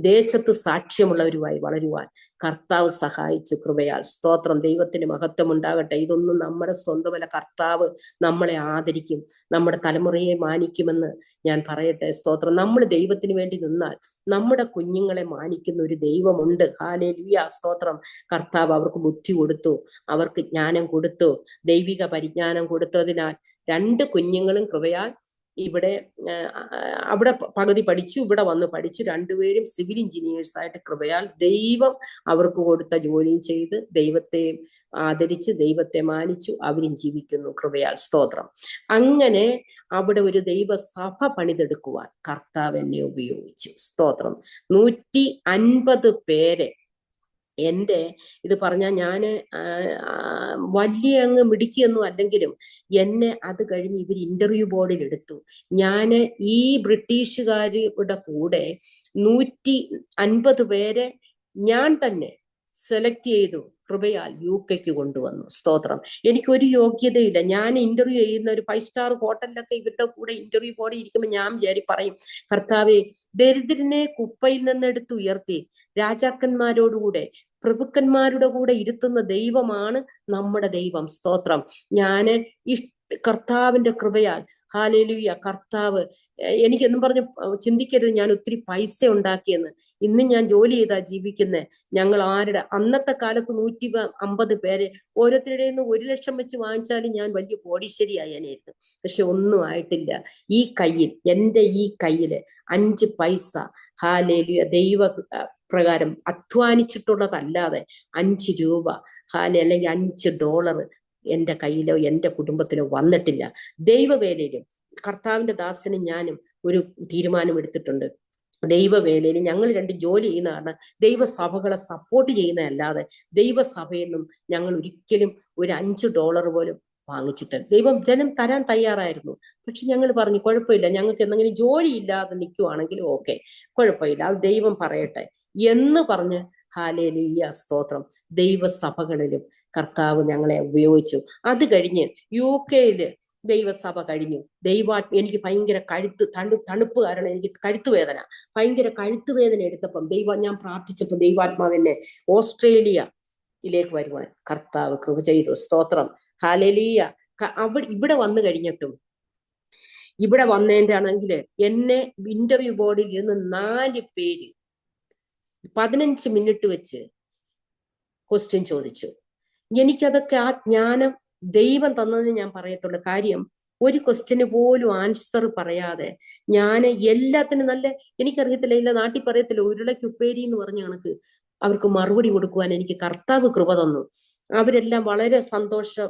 ദേശത്ത് സാക്ഷ്യമുള്ളവരുമായി വളരുവാൻ കർത്താവ് സഹായിച്ചു കൃപയാൽ. സ്തോത്രം, ദൈവത്തിന് മഹത്വം ഉണ്ടാകട്ടെ. ഇതൊന്നും നമ്മുടെ സ്വന്തമല്ല, കർത്താവ് നമ്മളെ ആദരിക്കും, നമ്മുടെ തലമുറയെ മാനിക്കുമെന്ന് ഞാൻ പറയട്ടെ. സ്തോത്രം, നമ്മൾ ദൈവത്തിന് വേണ്ടി നിന്നാൽ നമ്മുടെ കുഞ്ഞുങ്ങളെ മാനിക്കുന്ന ഒരു ദൈവമുണ്ട്. ഹല്ലേലൂയ, സ്തോത്രം. കർത്താവ് അവർക്ക് ബുദ്ധി കൊടുത്തു, അവർക്ക് ജ്ഞാനം കൊടുത്തു, ദൈവിക പരിജ്ഞാനം കൊടുത്തതിനാൽ 2 കുഞ്ഞുങ്ങളും കൃപയാൽ ഇവിടെ അവിടെ പകുതി പഠിച്ചു, ഇവിടെ വന്ന് പഠിച്ചു. 2 പേരും സിവിൽ എഞ്ചിനീയേഴ്സ് ആയിട്ട് കൃപയാൽ ദൈവം അവർക്ക് കൊടുത്ത ജോലിയും ചെയ്ത് ദൈവത്തെ ആദരിച്ച് ദൈവത്തെ മാനിച്ചു അവരും ജീവിക്കുന്നു കൃപയാൽ. സ്തോത്രം. അങ്ങനെ അവിടെ ഒരു ദൈവസഭ പണിതെടുക്കുവാൻ കർത്താവ് എന്നെ ഉപയോഗിച്ചു. സ്തോത്രം. 150 പേരെ എൻ്റെ ഇത് പറഞ്ഞാൽ ഞാൻ വലിയ അങ്ങ് മിടുക്കിയൊന്നും അല്ലെങ്കിലും എന്നെ അത് കഴിഞ്ഞ് ഇവർ ഇന്റർവ്യൂ ബോർഡിൽ എടുത്തു. ഞാൻ ഈ ബ്രിട്ടീഷുകാരുടെ കൂടെ 150 പേരെ ഞാൻ തന്നെ സെലക്ട് ചെയ്തു കൃപയാൽ UK കൊണ്ടുവന്നു. സ്തോത്രം. എനിക്കൊരു യോഗ്യതയില്ല. ഞാൻ ഇന്റർവ്യൂ ചെയ്യുന്ന ഒരു 5 സ്റ്റാർ ഹോട്ടലിലൊക്കെ ഇവരുടെ കൂടെ ഇന്റർവ്യൂ ബോർഡിൽ ഇരിക്കുമ്പോൾ ഞാൻ പറയും, കർത്താവേ, ദരിദ്രനെ കുപ്പയിൽ നിന്നെടുത്ത് ഉയർത്തി രാജാക്കന്മാരോടുകൂടെ പ്രഭുക്കന്മാരുടെ കൂടെ ഇരുത്തുന്ന ദൈവമാണ് നമ്മുടെ ദൈവം. സ്തോത്രം. ഞാന് കർത്താവിന്റെ കൃപയാൽ, ഹല്ലേലൂയ, കർത്താവ് എനിക്കെന്നും പറഞ്ഞ് ചിന്തിക്കരുത് ഞാൻ ഒത്തിരി പൈസ ഉണ്ടാക്കിയെന്ന്. ഇന്നും ഞാൻ ജോലി ചെയ്താ ജീവിക്കുന്നത്. ഞങ്ങൾ അന്നത്തെ കാലത്ത് 150 പേരെ ഓരോരുത്തരുടെ 1 ലക്ഷം വെച്ച് വാങ്ങിച്ചാലും ഞാൻ വലിയ കോടീശ്വരിയായിരുന്നു. പക്ഷെ ഒന്നും ആയിട്ടില്ല. ഈ കയ്യിൽ, എൻ്റെ ഈ കയ്യില് 5 പൈസ, ഹല്ലേലൂയ, ദൈവ പ്രകാരം അധ്വാനിച്ചിട്ടുള്ളതല്ലാതെ 5 രൂപ അല്ലെങ്കിൽ $5 എൻ്റെ കയ്യിലോ എൻ്റെ കുടുംബത്തിലോ വന്നിട്ടില്ല. ദൈവവേലയിലും കർത്താവിന്റെ ദാസനും ഞാനും ഒരു തീരുമാനം എടുത്തിട്ടുണ്ട്. ദൈവവേലയിൽ ഞങ്ങൾ 2 ജോലി ചെയ്യുന്ന കാരണം ദൈവസഭകളെ സപ്പോർട്ട് ചെയ്യുന്നതല്ലാതെ ദൈവസഭയിൽ നിന്നും ഞങ്ങൾ ഒരിക്കലും ഒരു $5 പോലും വാങ്ങിച്ചിട്ട് ജനം തരാൻ തയ്യാറായിരുന്നു. പക്ഷെ ഞങ്ങൾ പറഞ്ഞു, കുഴപ്പമില്ല, ഞങ്ങൾക്ക് എന്തെങ്കിലും ജോലി ഇല്ലാതെ നിൽക്കുവാണെങ്കിൽ ഓക്കെ, കുഴപ്പമില്ല, അത് ദൈവം പറയട്ടെ എന്ന് പറഞ്ഞ്, ഹല്ലേലൂയ, സ്തോത്രം, ദൈവസഭകളിലും കർത്താവ് ഞങ്ങളെ ഉപയോഗിച്ചു. അത് കഴിഞ്ഞ് UK ദൈവസഭ കഴിഞ്ഞു. എനിക്ക് ഭയങ്കര തണുപ്പ് കാരണം എനിക്ക് കഴുത്തുവേദന, ഭയങ്കര കഴുത്തുവേദന എടുത്തപ്പം ഞാൻ പ്രാർത്ഥിച്ചപ്പോൾ ദൈവാത്മാവെന്നെ ഓസ്ട്രേലിയയിലേക്ക് വരുവാൻ കർത്താവ് കൃപ ചെയ്തു. സ്തോത്രം, ഹല്ലേലൂയ. ഇവിടെ വന്നു കഴിഞ്ഞിട്ടും, ഇവിടെ വന്നതിൻ്റെ ആണെങ്കിൽ എന്നെ ഇന്റർവ്യൂ ബോർഡിൽ ഇരുന്ന് 4 പേര് 15 മിനിറ്റ് വെച്ച് ക്വസ്റ്റ്യൻ ചോദിച്ചു. എനിക്കതൊക്കെ ആ ജ്ഞാനം ദൈവം തന്നതെന്ന് ഞാൻ പറയത്തുള്ളൂ. കാര്യം ഒരു ക്വസ്റ്റ്യന് പോലും ആൻസർ പറയാതെ ഞാൻ എല്ലാത്തിനും നല്ല, എനിക്കറിയത്തില്ല, ഇല്ല നാട്ടിൽ പറയത്തില്ല, ഉരുളയ്ക്ക് ഉപ്പേരി എന്ന് പറഞ്ഞ കണക്ക് അവർക്ക് മറുപടി കൊടുക്കുവാൻ എനിക്ക് കർത്താവ് കൃപ തന്നു. അവരെല്ലാം വളരെ സന്തോഷം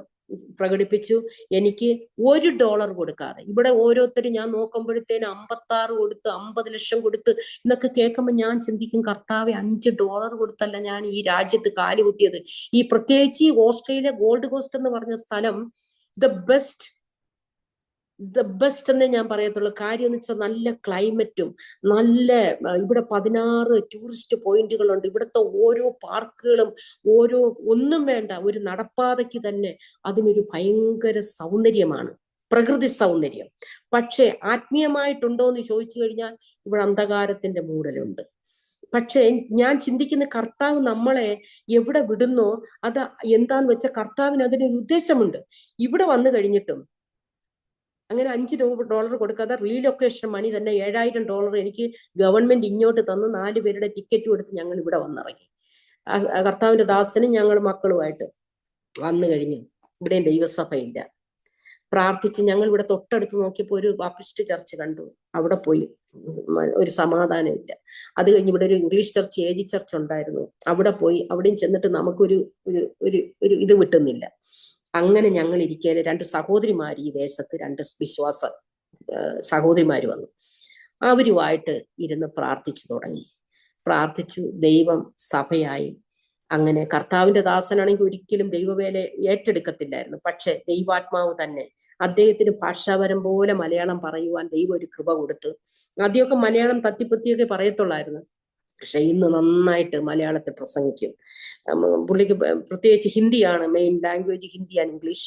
പ്രകടിപ്പിച്ചു. എനിക്ക് $1 കൊടുക്കാതെ, ഇവിടെ ഓരോരുത്തരും ഞാൻ നോക്കുമ്പോഴത്തേന് 56 കൊടുത്ത് 50 ലക്ഷം കൊടുത്ത് എന്നൊക്കെ കേൾക്കുമ്പോൾ ഞാൻ ചിന്തിക്കും, കർത്താവെ $5 കൊടുത്തല്ല ഞാൻ ഈ രാജ്യത്ത് കാലുകുത്തിയത്. ഈ പ്രത്യേകിച്ച് ഈ ഓസ്ട്രേലിയ ഗോൾഡ് കോസ്റ്റ് എന്ന് പറഞ്ഞ സ്ഥലം ദ ബെസ്റ്റ് എന്നേ ഞാൻ പറയത്തുള്ളൂ. കാര്യം എന്ന് വെച്ചാൽ നല്ല ക്ലൈമറ്റും നല്ല, ഇവിടെ 16 ടൂറിസ്റ്റ് പോയിന്റുകളുണ്ട്. ഇവിടുത്തെ ഓരോ പാർക്കുകളും ഒന്നും വേണ്ട, ഒരു നടപ്പാതയ്ക്ക് തന്നെ അതിനൊരു ഭയങ്കര സൗന്ദര്യമാണ്, പ്രകൃതി സൗന്ദര്യം. പക്ഷെ ആത്മീയമായിട്ടുണ്ടോ എന്ന് ചോദിച്ചു കഴിഞ്ഞാൽ ഇവിടെ അന്ധകാരത്തിന്റെ മൂടലുണ്ട്. പക്ഷെ ഞാൻ ചിന്തിക്കുന്ന, കർത്താവ് നമ്മളെ എവിടെ വിടുന്നോ അത് എന്താന്ന് വെച്ചാൽ കർത്താവിന് അതിനൊരു ഉദ്ദേശമുണ്ട്. ഇവിടെ വന്നു കഴിഞ്ഞിട്ടും അങ്ങനെ $5 കൊടുക്കാതെ റീലൊക്കേഷൻ മണി തന്നെ $7000 എനിക്ക് ഗവൺമെന്റ് ഇങ്ങോട്ട് തന്ന് 4 പേരുടെ ടിക്കറ്റും എടുത്ത് ഞങ്ങൾ ഇവിടെ വന്നിറങ്ങി. കർത്താവിന്റെ ദാസനും ഞങ്ങൾ മക്കളുമായിട്ട് വന്നു കഴിഞ്ഞു. ഇവിടെയും ദൈവസഭയില്ല. പ്രാർത്ഥിച്ച് ഞങ്ങൾ ഇവിടെ തൊട്ടടുത്ത് നോക്കിയപ്പോൾ ഒരു ബാപ്റ്റിസ്റ്റ് ചർച്ച് കണ്ടു. അവിടെ പോയി, ഒരു സമാധാനം ഇല്ല. അത് കഴിഞ്ഞ് ഇവിടെ ഒരു ഇംഗ്ലീഷ് ചർച്ച്, ഏജി ചർച്ച് ഉണ്ടായിരുന്നു. അവിടെ പോയി, അവിടെയും ചെന്നിട്ട് നമുക്കൊരു ഇത് കിട്ടുന്നില്ല. അങ്ങനെ ഞങ്ങൾ ഇരിക്കല് 2 സഹോദരിമാർ, ഈ ദേശത്ത് 2 വിശ്വാസ സഹോദരിമാര് വന്നു. അവരുമായിട്ട് ഇരുന്ന് പ്രാർത്ഥിച്ചു തുടങ്ങി. പ്രാർത്ഥിച്ചു, ദൈവം സഭയായി. അങ്ങനെ കർത്താവിന്റെ ദാസനാണെങ്കിൽ ഒരിക്കലും ദൈവവേല ഏറ്റെടുക്കത്തില്ലായിരുന്നു. പക്ഷെ ദൈവാത്മാവ് തന്നെ അദ്ദേഹത്തിന് ഭാഷാപരം പോലെ മലയാളം പറയുവാൻ ദൈവം ഒരു കൃപ കൊടുത്തു. ആദ്യമൊക്കെ മലയാളം തത്തിപ്പത്തിയൊക്കെ പറയത്തുള്ളായിരുന്നു. പക്ഷെ ഇന്ന് നന്നായിട്ട് മലയാളത്തിൽ പ്രസംഗിക്കും. പുള്ളിക്ക് പ്രത്യേകിച്ച് ഹിന്ദിയാണ് മെയിൻ ലാംഗ്വേജ്, ഹിന്ദിയാണ്, ഇംഗ്ലീഷ്.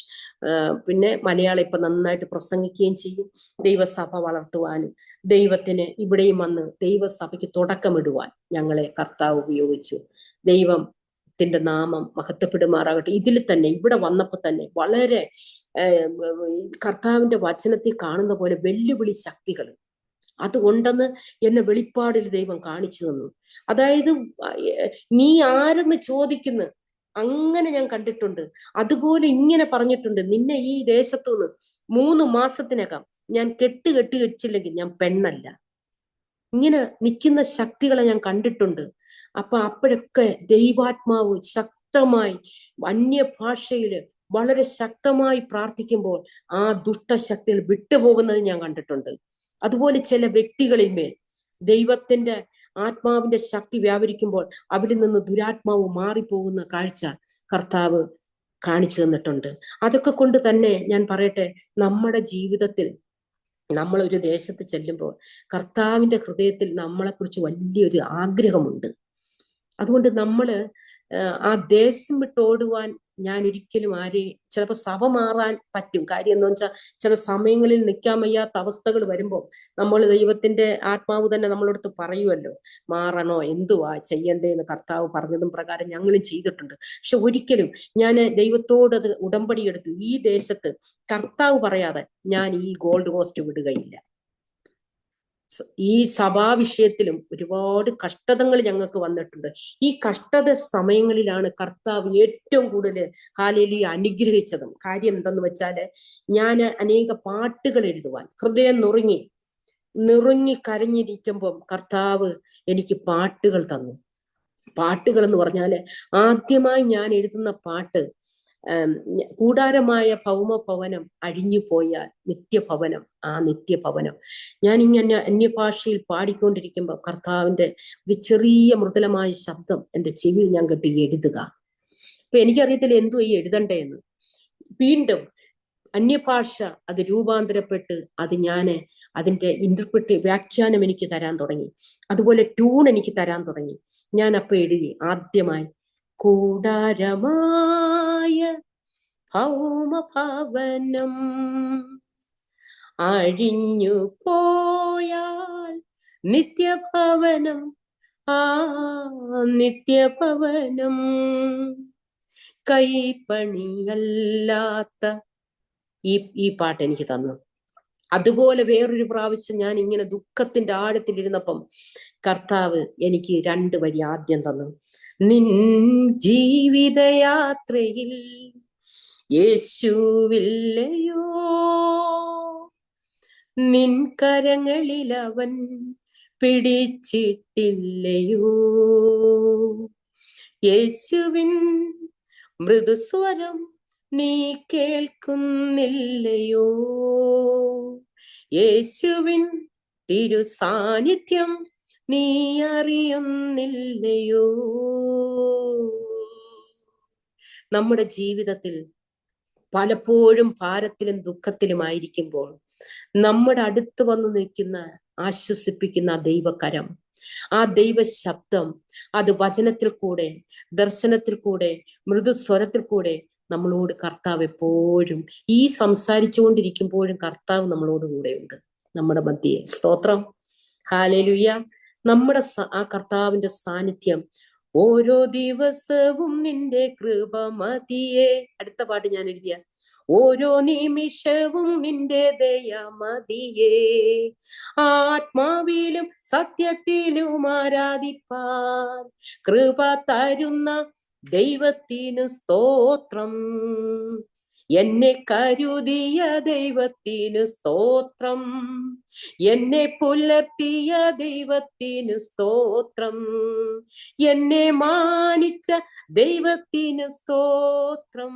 പിന്നെ മലയാളം ഇപ്പൊ നന്നായിട്ട് പ്രസംഗിക്കുകയും ചെയ്യും. ദൈവസഭ വളർത്തുവാനും ദൈവത്തിന് ഇവിടെയും വന്ന് ദൈവസഭയ്ക്ക് തുടക്കമിടുവാൻ ഞങ്ങളെ കർത്താവ് ഉപയോഗിച്ചു. ദൈവത്തിന്റെ നാമം മഹത്വപ്പെടുമാറാകട്ടെ. ഇതിൽ തന്നെ ഇവിടെ വന്നപ്പോ തന്നെ വളരെ കർത്താവിന്റെ വചനത്തിൽ കാണുന്ന പോലെ വെല്ലുവിളി ശക്തികൾ അതുകൊണ്ടെന്ന് എന്നെ വെളിപ്പാടിൽ ദൈവം കാണിച്ചു തന്നു. അതായത് നീ ആരെന്ന് ചോദിക്കുന്നു, അങ്ങനെ ഞാൻ കണ്ടിട്ടുണ്ട്. അതുപോലെ ഇങ്ങനെ പറഞ്ഞിട്ടുണ്ട്, നിന്നെ ഈ ദേശത്തുനിന്ന് 3 മാസത്തിനകം ഞാൻ കെട്ടി വെച്ചില്ലെങ്കിൽ ഞാൻ പെണ്ണല്ല. ഇങ്ങനെ നിൽക്കുന്ന ശക്തികളെ ഞാൻ കണ്ടിട്ടുണ്ട്. അപ്പോഴൊക്കെ ദൈവാത്മാവ് ശക്തമായി അന്യഭാഷയില് വളരെ ശക്തമായി പ്രാർത്ഥിക്കുമ്പോൾ ആ ദുഷ്ടശക്തികൾ വിട്ടുപോകുന്നത് ഞാൻ കണ്ടിട്ടുണ്ട്. അതുപോലെ ചില വ്യക്തികളിൽ മേൽ ദൈവത്തിന്റെ ആത്മാവിന്റെ ശക്തി വ്യാപരിക്കുമ്പോൾ അവരിൽ നിന്ന് ദുരാത്മാവ് മാറിപ്പോകുന്ന കാഴ്ച കർത്താവ് കാണിച്ചു തന്നിട്ടുണ്ട്. അതൊക്കെ കൊണ്ട് തന്നെ ഞാൻ പറയട്ടെ, നമ്മുടെ ജീവിതത്തിൽ നമ്മൾ ഒരു ദേശത്ത് ചെല്ലുമ്പോൾ കർത്താവിന്റെ ഹൃദയത്തിൽ നമ്മളെക്കുറിച്ച് വലിയൊരു ആഗ്രഹമുണ്ട്. അതുകൊണ്ട് നമ്മള് ആ ദേശം വിട്ടോടുവാൻ ഞാൻ ഒരിക്കലും ചിലപ്പോൾ സഭ മാറാൻ പറ്റും. കാര്യം എന്താ വെച്ചാൽ ചില സമയങ്ങളിൽ നിൽക്കാൻ വയ്യാത്ത അവസ്ഥകൾ വരുമ്പോൾ നമ്മൾ ദൈവത്തിന്റെ ആത്മാവ് തന്നെ നമ്മളടുത്ത് പറയുമല്ലോ, മാറണോ, എന്തുവാ ചെയ്യണ്ടേന്ന് കർത്താവ് പറഞ്ഞതും പ്രകാരം ഞങ്ങളും ചെയ്തിട്ടുണ്ട്. പക്ഷെ ഒരിക്കലും ഞാൻ ദൈവത്തോട് അത് ഉടമ്പടി എടുത്തു, ഈ ദേശത്ത് കർത്താവ് പറയാതെ ഞാൻ ഈ ഗോൾഡ് കോസ്റ്റ് വിടുകയില്ല. ഈ സഭാവിഷയത്തിലും ഒരുപാട് കഷ്ടതകൾ ഞങ്ങൾക്ക് വന്നിട്ടുണ്ട്. ഈ കഷ്ടത സമയങ്ങളിലാണ് കർത്താവ് ഏറ്റവും കൂടുതൽ ഹല്ലേലൂയ അനുഗ്രഹിച്ചതും. കാര്യം എന്തെന്ന് വെച്ചാല്, ഞാൻ അനേക പാട്ടുകൾ എഴുതുവാൻ ഹൃദയം നുറുങ്ങി കരഞ്ഞിരിക്കുമ്പം കർത്താവ് എനിക്ക് പാട്ടുകൾ തന്നു. പാട്ടുകൾ എന്ന് പറഞ്ഞാല് ആദ്യമായി ഞാൻ എഴുതുന്ന പാട്ട് കൂടാരമായ ഭൗമഭവനം അഴിഞ്ഞു പോയാൽ നിത്യഭവനം, ആ നിത്യഭവനം. ഞാൻ ഇങ്ങനെ അന്യഭാഷയിൽ പാടിക്കൊണ്ടിരിക്കുമ്പോൾ കർത്താവിന്റെ ഒരു ചെറിയ മൃദുലമായ ശബ്ദം എൻ്റെ ചെവിയിൽ ഞാൻ കേട്ട് എഴുതുക. അപ്പൊ എനിക്കറിയത്തില്ല എന്തോ ഈ എഴുതണ്ടേന്ന്. വീണ്ടും അന്യഭാഷ അത് രൂപാന്തരപ്പെട്ട് അത് അതിന്റെ വ്യാഖ്യാനം എനിക്ക് തരാൻ തുടങ്ങി. അതുപോലെ ട്യൂൺ എനിക്ക് തരാൻ തുടങ്ങി. ഞാൻ അപ്പൊ എഴുതി ആദ്യമായി, കൂടാരമായ ഭൗമഭവനം അഴിഞ്ഞു പോയാൽ നിത്യഭവനം, ആ നിത്യഭവനം, കൈപ്പണിയല്ലാത്ത ഈ പാട്ട് എനിക്ക് തന്നു. അതുപോലെ വേറൊരു പ്രാവശ്യം ഞാൻ ഇങ്ങനെ ദുഃഖത്തിന്റെ ആഴത്തിലിരുന്നപ്പം കർത്താവ് എനിക്ക് 2 വരി ആദ്യം തന്നു. നിൻ ജീവിതയാത്രയിൽ യേശുവില്ലയോ നിൻ കരങ്ങളിൽ അവൻ പിടിച്ചിട്ടില്ലയോ? യേശുവിൻ മൃദുസ്വരം നീ കേൾക്കുന്നില്ലയോ? യേശുവിൻ തിരു സാന്നിധ്യം നീ അറിയുന്നില്ലയോ? നമ്മുടെ ജീവിതത്തിൽ പലപ്പോഴും ഭാരത്തിലും ദുഃഖത്തിലുമായിരിക്കുമ്പോൾ നമ്മുടെ അടുത്ത് വന്ന് നിൽക്കുന്ന ആശ്വസിപ്പിക്കുന്ന ദൈവകരം, ആ ദൈവ ശബ്ദം, അത് വചനത്തിൽ കൂടെ, ദർശനത്തിൽ കൂടെ, മൃദുസ്വരത്തിൽ കൂടെ നമ്മളോട് കർത്താവ് എപ്പോഴും ഈ സംസാരിച്ചുകൊണ്ടിരിക്കുമ്പോഴും കർത്താവ് നമ്മളോട് കൂടെയുണ്ട്, നമ്മുടെ മധ്യേ. സ്തോത്രം, ഹല്ലേലൂയ. നമ്മുടെ ആ കർത്താവിന്റെ സാന്നിധ്യം ഓരോ ദിവസവും നിന്റെ കൃപ മതിയേ. അടുത്ത പാട്ട് ഞാൻ എഴുതിയ, ഓരോ നിമിഷവും നിന്റെ ദയ മതിയേ, ആത്മാവിലും സത്യത്തിലും ആരാധിപ്പാൻ കൃപ തരുന്ന ദൈവത്തിന് സ്തോത്രം. എന്നെ കരുതിയ ദൈവത്തിന് സ്തോത്രം, എന്നെ പുലർത്തിയ ദൈവത്തിന് സ്തോത്രം, എന്നെ മാനിച്ച ദൈവത്തിന് സ്തോത്രം,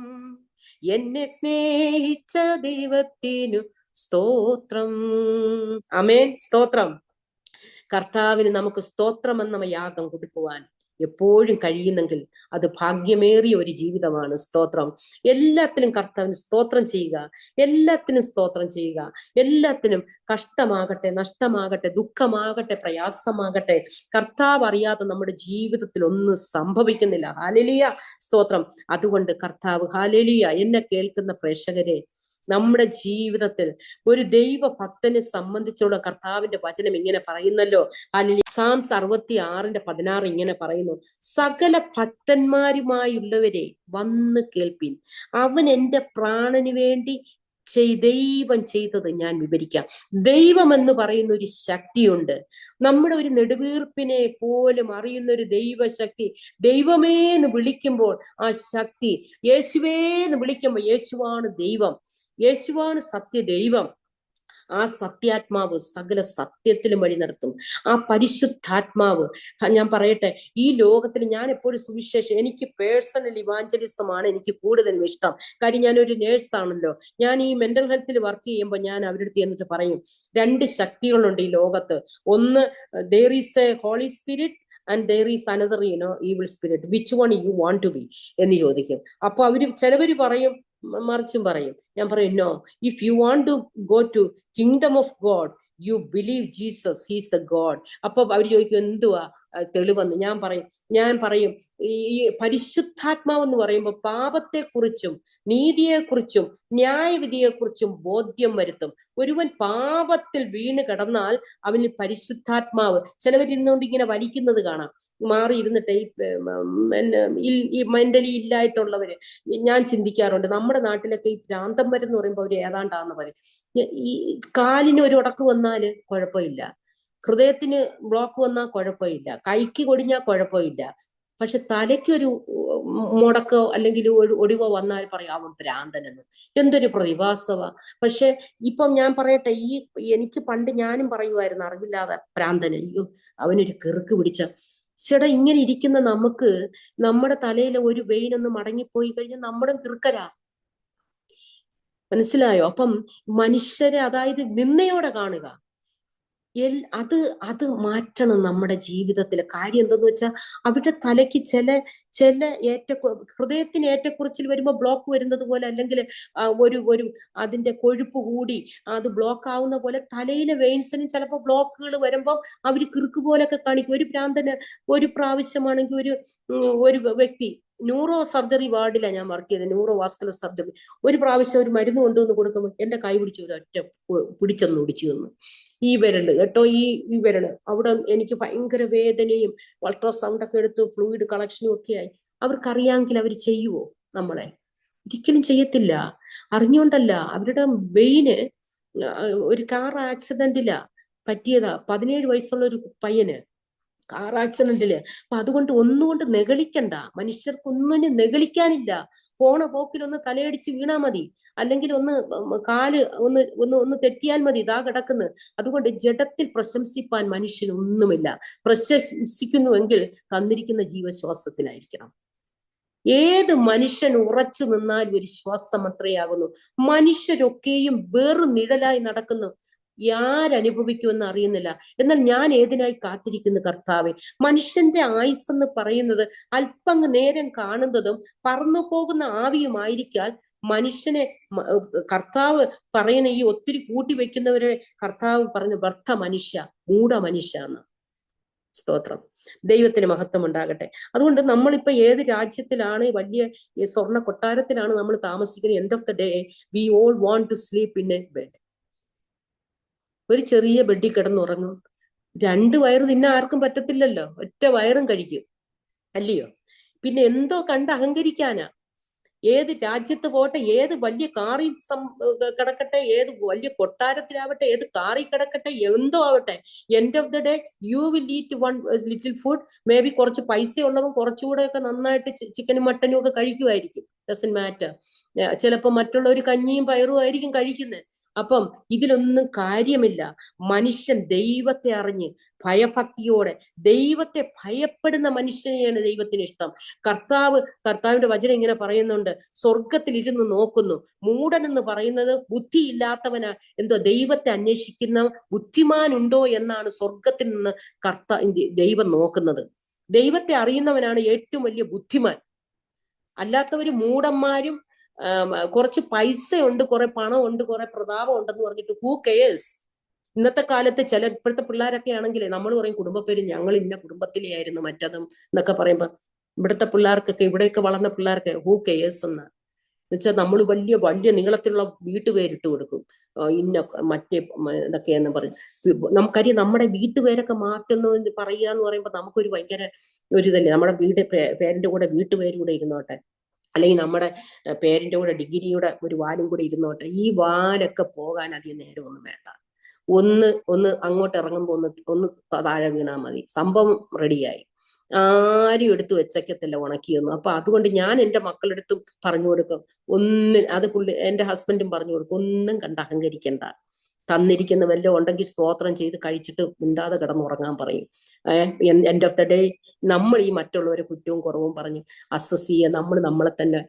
എന്നെ സ്നേഹിച്ച ദൈവത്തിനു സ്തോത്രം. ആമേൻ, സ്തോത്രം. കർത്താവിന് നമുക്ക് സ്തോത്രം എന്ന യാഗം കൊടുക്കുവാൻ എപ്പോഴും കഴിയുന്നെങ്കിൽ അത് ഭാഗ്യമേറിയ ഒരു ജീവിതമാണ്. സ്തോത്രം. എല്ലാത്തിനും കർത്താവിന് സ്തോത്രം ചെയ്യുക, എല്ലാത്തിനും സ്തോത്രം ചെയ്യുക. എല്ലാത്തിനും കഷ്ടമാകട്ടെ, നഷ്ടമാകട്ടെ, ദുഃഖമാകട്ടെ, പ്രയാസമാകട്ടെ, കർത്താവ് അറിയാതെ നമ്മുടെ ജീവിതത്തിൽ ഒന്നും സംഭവിക്കുന്നില്ല. ഹല്ലേലൂയ, സ്തോത്രം. അതുകൊണ്ട് കർത്താവ്, ഹല്ലേലൂയ, എന്നെ കേൾക്കുന്ന പ്രേക്ഷകരെ, നമ്മുടെ ജീവിതത്തിൽ ഒരു ദൈവ ഭക്തനെ സംബന്ധിച്ചുള്ള കർത്താവിന്റെ വചനം ഇങ്ങനെ പറയുന്നല്ലോ. സാംസ് 66:16 ഇങ്ങനെ പറയുന്നു, സകല ഭക്തന്മാരുമായുള്ളവരെ വന്ന് കേൾപ്പിൻ, അവൻ എൻ്റെ പ്രാണന് വേണ്ടി ദൈവം ചെയ്തത് ഞാൻ വിവരിക്കാം. ദൈവം എന്ന് പറയുന്ന ഒരു ശക്തിയുണ്ട്. നമ്മുടെ ഒരു നെടുവീർപ്പിനെ പോലും അറിയുന്ന ഒരു ദൈവശക്തി. ദൈവമേ എന്ന് വിളിക്കുമ്പോൾ ആ ശക്തി, യേശുവേ എന്ന് വിളിക്കുമ്പോൾ യേശുവാണ് ദൈവം, യേശുവാണ് സത്യദൈവം. ആ സത്യാത്മാവ് സകല സത്യത്തിലും വഴി നടത്തും. ആ പരിശുദ്ധാത്മാവ്, ഞാൻ പറയട്ടെ, ഈ ലോകത്തിൽ ഞാൻ എപ്പോഴും സുവിശേഷം, എനിക്ക് പേഴ്സണൽ ഇവാഞ്ചലിസമാണ് എനിക്ക് കൂടുതലും ഇഷ്ടം. കാര്യം ഞാനൊരു നേഴ്സാണല്ലോ. ഞാൻ ഈ മെന്റൽ ഹെൽത്തിൽ വർക്ക് ചെയ്യുമ്പോൾ ഞാൻ അവരുടെ അടുത്ത് എന്നിട്ട് പറയും, 2 ശക്തികളുണ്ട് ഈ ലോകത്ത്. ഒന്ന്, there is a holy spirit and there is another evil spirit, which one you want to be എന്ന് ചോദിക്കും. അപ്പൊ ചിലവര് പറയും, മറിച്ചും പറയും. ഞാൻ പറയും, no, if you want to go to kingdom of God, you believe Jesus, he's the God. അപ്പൊ അവർ ചോദിക്കും, എന്തുവാ തെളിവെന്ന്. ഞാൻ പറയും ഈ പരിശുദ്ധാത്മാവ് എന്ന് പറയുമ്പോൾ പാപത്തെക്കുറിച്ചും നീതിയെക്കുറിച്ചും ന്യായവിധിയെക്കുറിച്ചും ബോധ്യം വരുത്തും. ഒരുവൻ പാപത്തിൽ വീണ് കിടന്നാൽ അവന് പരിശുദ്ധാത്മാവ്, ചിലവരിന്നുകൊണ്ട് ഇങ്ങനെ വലിക്കുന്നത് കാണാം, മാറി ഇരുന്നിട്ട് ഈ മെന്റലി ഇല്ലായിട്ടുള്ളവര്. ഞാൻ ചിന്തിക്കാറുണ്ട്, നമ്മുടെ നാട്ടിലൊക്കെ ഈ ഭ്രാന്തം മരുന്ന് പറയുമ്പോൾ അവര് ഏതാണ്ടാന്ന് പറയും. ഈ കാലിന് ഒരു ഉടക്ക് വന്നാല് കുഴപ്പമില്ല, ഹൃദയത്തിന് ബ്ലോക്ക് വന്നാൽ കുഴപ്പമില്ല, കൈക്ക് കൊടിഞ്ഞാൽ കുഴപ്പമില്ല. പക്ഷെ തലയ്ക്കൊരു മുടക്കോ അല്ലെങ്കിൽ ഒരു ഒടിവോ വന്നാൽ പറയും അവൻ ഭ്രാന്തനെന്ന്. എന്തൊരു പ്രതിഭാസവ. പക്ഷെ ഇപ്പം ഞാൻ പറയട്ടെ, എനിക്ക് പണ്ട് ഞാനും പറയുമായിരുന്നു അറിവില്ലാതെ ഭ്രാന്തന്, അയ്യോ അവനൊരു കിറുക്ക് പിടിച്ച. ചേട്ടാ, ഇങ്ങനെ ഇരിക്കുന്ന നമുക്ക് നമ്മുടെ തലയിലെ ഒരു വെയിൻ ഒന്ന് മടങ്ങിപ്പോയി കഴിഞ്ഞാൽ നമ്മുടെ കിറുക്കരാ. മനസ്സിലായോ? അപ്പം മനുഷ്യരെ, അതായത് നിന്നയോടെ കാണുക, അത് മാറ്റണം നമ്മുടെ ജീവിതത്തിലെ. കാര്യം എന്തെന്ന് വെച്ചാൽ അവരുടെ തലയ്ക്ക് ചില ഹൃദയത്തിന് ഏറ്റക്കുറച്ചിൽ വരുമ്പോൾ ബ്ലോക്ക് വരുന്നത് പോലെ, അല്ലെങ്കിൽ ഒരു അതിന്റെ കൊഴുപ്പ് കൂടി അത് ബ്ലോക്ക് ആവുന്ന പോലെ തലയിലെ വെയിൻസിനും ചിലപ്പോൾ ബ്ലോക്കുകൾ വരുമ്പോൾ അവർ കിറുക്ക് പോലൊക്കെ കാണിക്കും. ഒരു ഭ്രാന്തന് ഒരു പ്രാവശ്യമാണെങ്കിൽ ഒരു വ്യക്തി ന്യൂറോ സർജറി വാർഡിലാണ് ഞാൻ വർക്ക് ചെയ്തത്, ന്യൂറോ വാസ്കുലർ സർജറി. ഒരു പ്രാവശ്യം ഒരു മരുന്ന് കൊണ്ടുവന്ന് കൊടുക്കുമ്പോൾ എന്റെ കൈ പിടിച്ച് ഒരൊറ്റ പിടിച്ചൊന്ന് ഒടിച്ചു തന്നു. ഈ വിരല് കേട്ടോ, ഈ വിരല് അവിടെ എനിക്ക് ഭയങ്കര വേദനയും അൾട്രാസൗണ്ട് ഒക്കെ എടുത്ത് ഫ്ലൂയിഡ് കളക്ഷനും ഒക്കെ ആയി. അവർക്കറിയാമെങ്കിൽ അവർ ചെയ്യുവോ? നമ്മളെ ഒരിക്കലും ചെയ്യത്തില്ല. അറിഞ്ഞുകൊണ്ടല്ല. അവരുടെ വെയിന് ഒരു കാർ ആക്സിഡന്റിലാ പറ്റിയതാ. 17 വയസ്സുള്ള ഒരു പയ്യന് കാർ ആക്സിഡന്റില്. അപ്പൊ അതുകൊണ്ട് ഒന്നുകൊണ്ട് നെഗളിക്കണ്ട, മനുഷ്യർക്കൊന്നിനും നെഗളിക്കാനില്ല. പോണ പോക്കിലൊന്ന് തലയടിച്ച് വീണാ മതി, അല്ലെങ്കിൽ ഒന്ന് കാല് ഒന്ന് ഒന്ന് ഒന്ന് തെറ്റിയാൽ മതി, ഇതാ കിടക്കുന്നു. അതുകൊണ്ട് ജഡത്തിൽ പ്രശംസിപ്പാൻ മനുഷ്യനൊന്നുമില്ല. പ്രശംസിക്കുന്നുവെങ്കിൽ തന്നിരിക്കുന്ന ജീവശ്വാസത്തിനായിരിക്കണം. ഏത് മനുഷ്യൻ ഉറച്ചു നിന്നാലും ഒരു ശ്വാസം അത്രയാകുന്നു. മനുഷ്യരൊക്കെയും വെറും നിഴലായി നടക്കുന്നു, ആരനുഭവിക്കുമെന്ന് അറിയുന്നില്ല. എന്നാൽ ഞാൻ ഏതിനായി കാത്തിരിക്കുന്നു കർത്താവെ? മനുഷ്യന്റെ ആയുസ് എന്ന് പറയുന്നത് അല്പം നേരം കാണുന്നതും പറന്നു പോകുന്ന ആവിയുമായിരിക്കാൻ മനുഷ്യനെ കർത്താവ് പറയുന്ന ഈ ഒത്തിരി കൂട്ടി വെക്കുന്നവരെ കർത്താവ് പറഞ്ഞ വ്യർത്ഥ മനുഷ്യ, മൂഢ മനുഷ്യ എന്ന്. സ്തോത്രം, ദൈവത്തിന് മഹത്വം ഉണ്ടാകട്ടെ. അതുകൊണ്ട് നമ്മളിപ്പോ ഏത് രാജ്യത്തിലാണ്, വലിയ സ്വർണ്ണ കൊട്ടാരത്തിലാണ് നമ്മൾ താമസിക്കുന്നത്, end of the day we all want to sleep in a bed. ഒരു ചെറിയ ബെഡിൽ കിടന്നുറങ്ങും. 2 വയറ് തിന്നാൻ ആർക്കും പറ്റത്തില്ലല്ലോ, ഒറ്റ വയറും കഴിക്കും, അല്ലയോ? പിന്നെ എന്തോ കണ്ട് അഹങ്കരിക്കാനാ? ഏത് രാജ്യത്ത് പോട്ടെ, ഏത് വലിയ കാറിൽ കിടക്കട്ടെ, ഏത് വലിയ കൊട്ടാരത്തിലാവട്ടെ, ഏത് കാറിൽ കിടക്കട്ടെ, എന്തോ ആവട്ടെ, end of the day you will eat one little food. May be കുറച്ച് പൈസ ഉള്ളവൻ കുറച്ചുകൂടെ ഒക്കെ നന്നായിട്ട് ചിക്കനും മട്ടനും ഒക്കെ കഴിക്കുമായിരിക്കും, ഡസന്റ് മാറ്റർ. ചിലപ്പോൾ മറ്റുള്ളവർ കഞ്ഞിയും പയറും ആയിരിക്കും കഴിക്കുന്നത്. അപ്പം ഇതിലൊന്നും കാര്യമില്ല. മനുഷ്യൻ ദൈവത്തെ അറിഞ്ഞ് ഭയഭക്തിയോടെ ദൈവത്തെ ഭയപ്പെടുന്ന മനുഷ്യനെയാണ് ദൈവത്തിന് ഇഷ്ടം. കർത്താവിന്റെ വചനം ഇങ്ങനെ പറയുന്നുണ്ട്, സ്വർഗത്തിൽ ഇരുന്ന് നോക്കുന്നു. മൂഢൻ എന്ന് പറയുന്നത് ബുദ്ധിയില്ലാത്തവനാ. എന്തോ ദൈവത്തെ അന്വേഷിക്കുന്ന ബുദ്ധിമാനുണ്ടോ എന്നാണ് സ്വർഗത്തിൽ നിന്ന് ദൈവം നോക്കുന്നത്. ദൈവത്തെ അറിയുന്നവനാണ് ഏറ്റവും വലിയ ബുദ്ധിമാൻ. അല്ലാത്തവര് മൂഢന്മാരും കുറച്ച് പൈസ ഉണ്ട്, കുറെ പണം ഉണ്ട്, കുറെ പ്രതാപം ഉണ്ടെന്ന് പറഞ്ഞിട്ട് ഹൂ കെയേഴ്സ്? ഇന്നത്തെ കാലത്ത് ഇപ്പോഴത്തെ പിള്ളേരൊക്കെ ആണെങ്കിൽ നമ്മൾ പറയും കുടുംബപ്പേര്, ഞങ്ങൾ ഇന്ന കുടുംബത്തിലെ ആയിരുന്നു മറ്റതും എന്നൊക്കെ പറയുമ്പോ, ഇവിടുത്തെ പിള്ളേർക്കൊക്കെ, ഇവിടെയൊക്കെ വളർന്ന പിള്ളേർക്ക് ഹൂ കെയേഴ്സ് എന്ന് വെച്ചാൽ നമ്മൾ വലിയ വലിയ നീളത്തിലുള്ള വീട്ടുപേരിട്ട് കൊടുക്കും, ഇന്ന മറ്റേ ഇതൊക്കെയെന്ന് പറയും. നമുക്കറിയാം, നമ്മുടെ വീട്ടുപേരൊക്കെ മാറ്റുന്നു പറയുക എന്ന് പറയുമ്പോൾ നമുക്കൊരു ഭയങ്കര ഒരിതല്ലേ. നമ്മുടെ പേരിന്റെ കൂടെ വീട്ടുപേര് കൂടെ ഇരുന്നോട്ടെ, അല്ലെങ്കിൽ നമ്മുടെ പേരിന്റെ കൂടെ ഡിഗ്രിയുടെ ഒരു വാലും കൂടെ ഇരുന്നോട്ടെ. ഈ വാലൊക്കെ പോകാൻ അധികം നേരമൊന്നും വേണ്ട. ഒന്ന് അങ്ങോട്ട് ഇറങ്ങുമ്പോൾ ഒന്ന് താഴെ വീണാൽ മതി, സംഭവം റെഡിയായി. ആരും എടുത്ത് വെച്ചക്കത്തില്ല ഉണക്കിയൊന്നും. അപ്പൊ അതുകൊണ്ട് ഞാൻ എൻ്റെ മക്കളെടുത്തും പറഞ്ഞു കൊടുക്കും, അത് എൻ്റെ ഹസ്ബൻഡും പറഞ്ഞു കൊടുക്കും, ഒന്നും കണ്ട് അഹങ്കരിക്കണ്ട. തന്നിരിക്കുന്ന വല്ലതും ഉണ്ടെങ്കിൽ സ്തോത്രം ചെയ്ത് കഴിച്ചിട്ട് മിണ്ടാതെ കിടന്നുറങ്ങാൻ പറയും. എൻഡ് ഓഫ് ദ ഡേ നമ്മൾ ഈ മറ്റുള്ളവരെ കുറ്റവും കുറവും പറഞ്ഞ് അസസ് ചെയ്യുക, നമ്മളെ തന്നെ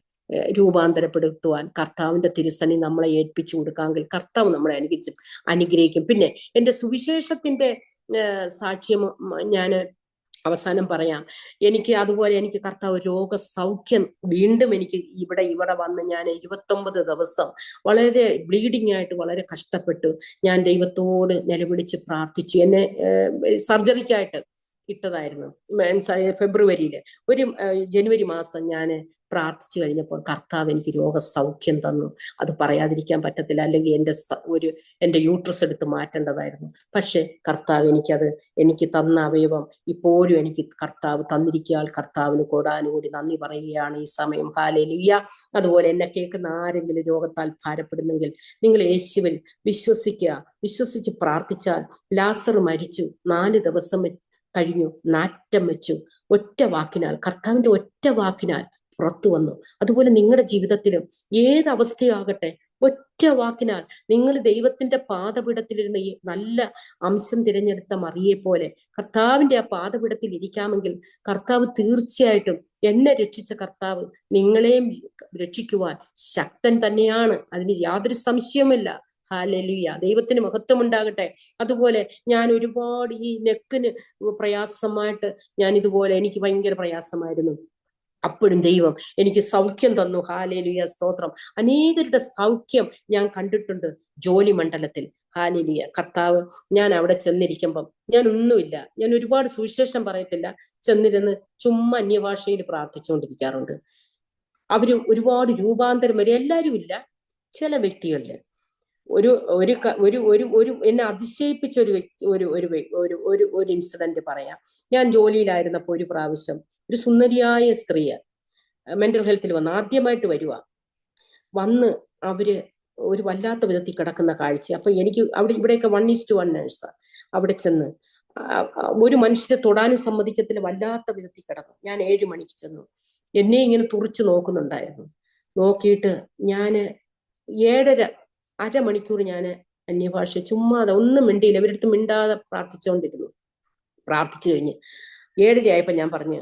രൂപാന്തരപ്പെടുത്തുവാൻ കർത്താവിന്റെ തിരുസന്നി നമ്മളെ ഏൽപ്പിച്ചു കൊടുക്കാമെങ്കിൽ കർത്താവ് നമ്മളെ അനുഗ്രഹിക്കും. പിന്നെ എൻ്റെ സുവിശേഷത്തിന്റെ സാക്ഷ്യം ഞാൻ അവസാനം പറയാം. എനിക്ക് കർത്താവ് രോഗസൗഖ്യം വീണ്ടും എനിക്ക് ഇവിടെ വന്ന് ഞാൻ 29 ദിവസം വളരെ ബ്ലീഡിങ് ആയിട്ട് വളരെ കഷ്ടപ്പെട്ടു. ഞാൻ ദൈവത്തോട് നിലവിളിച്ച് പ്രാർത്ഥിച്ചു. എന്നെ സർജറിക്കായിട്ട് ഇട്ടതായിരുന്നു ഫെബ്രുവരിയില്. ജനുവരി മാസം ഞാൻ പ്രാർത്ഥിച്ചു കഴിഞ്ഞപ്പോൾ കർത്താവ് എനിക്ക് രോഗസൗഖ്യം തന്നു. അത് പറയാതിരിക്കാൻ പറ്റത്തില്ല, അല്ലെങ്കിൽ എൻ്റെ യൂട്രസ് എടുത്ത് മാറ്റേണ്ടതായിരുന്നു. പക്ഷെ കർത്താവ് എനിക്ക് തന്ന അവയവം ഇപ്പോഴും എനിക്ക് കർത്താവ് തന്നിരിക്കാൻ കർത്താവിന് കോടാനുകൂടി നന്ദി പറയുകയാണ് ഈ സമയം. ഹല്ലേലൂയ. അതുപോലെ എന്നെ കേൾക്കുന്ന ആരെങ്കിലും രോഗത്താൽ ഭാരപ്പെടുന്നെങ്കിൽ നിങ്ങൾ യേശുവിൽ വിശ്വസിച്ച് പ്രാർത്ഥിച്ചാൽ. ലാസർ മരിച്ചു, 4 ദിവസം കഴിഞ്ഞു, നാറ്റം വെച്ചു, ഒറ്റ വാക്കിനാൽ, കർത്താവിന്റെ ഒറ്റ വാക്കിനാൽ പുറത്തു വന്നു. അതുപോലെ നിങ്ങളുടെ ജീവിതത്തിലും ഏത് അവസ്ഥയാകട്ടെ, ഒറ്റ വാക്കിനാൽ നിങ്ങൾ ദൈവത്തിന്റെ പാദപീഠത്തിലിരുന്ന് ഈ നല്ല അംശം തിരഞ്ഞെടുത്ത മറിയെ പോലെ കർത്താവിന്റെ ആ പാദപീഠത്തിൽ ഇരിക്കാമെങ്കിൽ കർത്താവ് തീർച്ചയായിട്ടും, എന്നെ രക്ഷിച്ച കർത്താവ് നിങ്ങളെയും രക്ഷിക്കുവാൻ ശക്തൻ തന്നെയാണ്. അതിന് യാതൊരു സംശയവുമില്ല. ഹല്ലേലൂയ. ദൈവത്തിന് മഹത്വം ഉണ്ടാകട്ടെ. അതുപോലെ ഞാൻ ഒരുപാട് ഈ നെക്കിന് പ്രയാസമായിട്ട് എനിക്ക് ഭയങ്കര പ്രയാസമായിരുന്നു. അപ്പോഴും ദൈവം എനിക്ക് സൗഖ്യം തന്നു. ഹല്ലേലൂയ, സ്തോത്രം. അനേകരുടെ സൗഖ്യം ഞാൻ കണ്ടിട്ടുണ്ട് ജോലി മണ്ഡലത്തിൽ. ഹല്ലേലൂയ. കർത്താവ്, ഞാൻ അവിടെ ചെന്നിരിക്കുമ്പം ഞാൻ ഒരുപാട് സുവിശേഷം പറയത്തില്ല, ചെന്നിരുന്ന് ചുമ്മാ അന്യഭാഷയിൽ പ്രാർത്ഥിച്ചുകൊണ്ടിരിക്കാറുണ്ട്. അവര് ഒരുപാട് രൂപാന്തരം വരും. എല്ലാവരും ഇല്ല, ചില വ്യക്തികളില്. ഒരു എന്നെ അതിശയിപ്പിച്ച ഒരു ഇൻസിഡന്റ് പറയാം. ഞാൻ ജോലിയിലായിരുന്നപ്പോ ഒരു പ്രാവശ്യം ഒരു സുന്ദരിയായ സ്ത്രീയെ മെന്റൽ ഹെൽത്തിൽ ആദ്യമായിട്ട് വന്ന് അവര് ഒരു വല്ലാത്ത വിധത്തിൽ കിടക്കുന്ന കാഴ്ച. അപ്പൊ എനിക്ക് ഇവിടെയൊക്കെ 1:1 നേഴ്സാ. അവിടെ ചെന്ന് ഒരു മനുഷ്യരെ തൊടാനും സമ്മതിക്കത്തില്ല, വല്ലാത്ത വിധത്തിൽ കിടന്നു. ഞാൻ 7 മണിക്ക് ചെന്നു. എന്നെ ഇങ്ങനെ തുറിച്ചു നോക്കുന്നുണ്ടായിരുന്നു. നോക്കിയിട്ട് ഞാന് 7:30 അരമണിക്കൂർ ഞാന് അന്യഭാഷ ചുമ്മാതെ ഒന്നും മിണ്ടിയില്ല, ഇവരടുത്ത് മിണ്ടാതെ പ്രാർത്ഥിച്ചുകൊണ്ടിരുന്നു. പ്രാർത്ഥിച്ചു കഴിഞ്ഞ് 7:30 ആയപ്പോ ഞാൻ പറഞ്ഞു,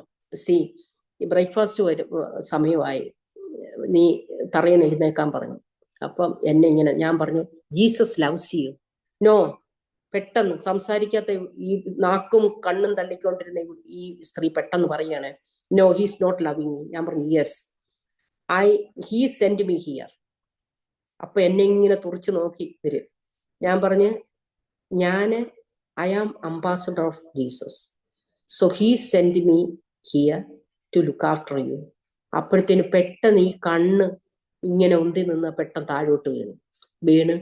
ബ്രേക്ക്ഫാസ്റ്റ് വരും, സമയമായി, നീ തറയിൽ എഴുന്നേക്കാൻ പറഞ്ഞു. അപ്പം എന്നെ ഇങ്ങനെ, ഞാൻ പറഞ്ഞു, ജീസസ് ലവ്സ് യു. നോ, പെട്ടെന്ന് സംസാരിക്കാത്ത ഈ നാക്കും കണ്ണും തള്ളിക്കൊണ്ടിരുന്ന ഈ സ്ത്രീ പെട്ടെന്ന് പറയാണ്, no, he's not loving me. ഞാൻ പറഞ്ഞു, yes, he send me here. അപ്പൊ എന്നെ ഇങ്ങനെ തുറച്ചു നോക്കി വരും. ഞാൻ പറഞ്ഞ്, I am ambassador of Jesus, so he send me here to look after you. അപ്പോഴത്തേന് പെട്ടെന്ന് ഈ കണ്ണ് ഇങ്ങനെ ഉന്തി നിന്ന് പെട്ടെന്ന് താഴോട്ട് വീണ്.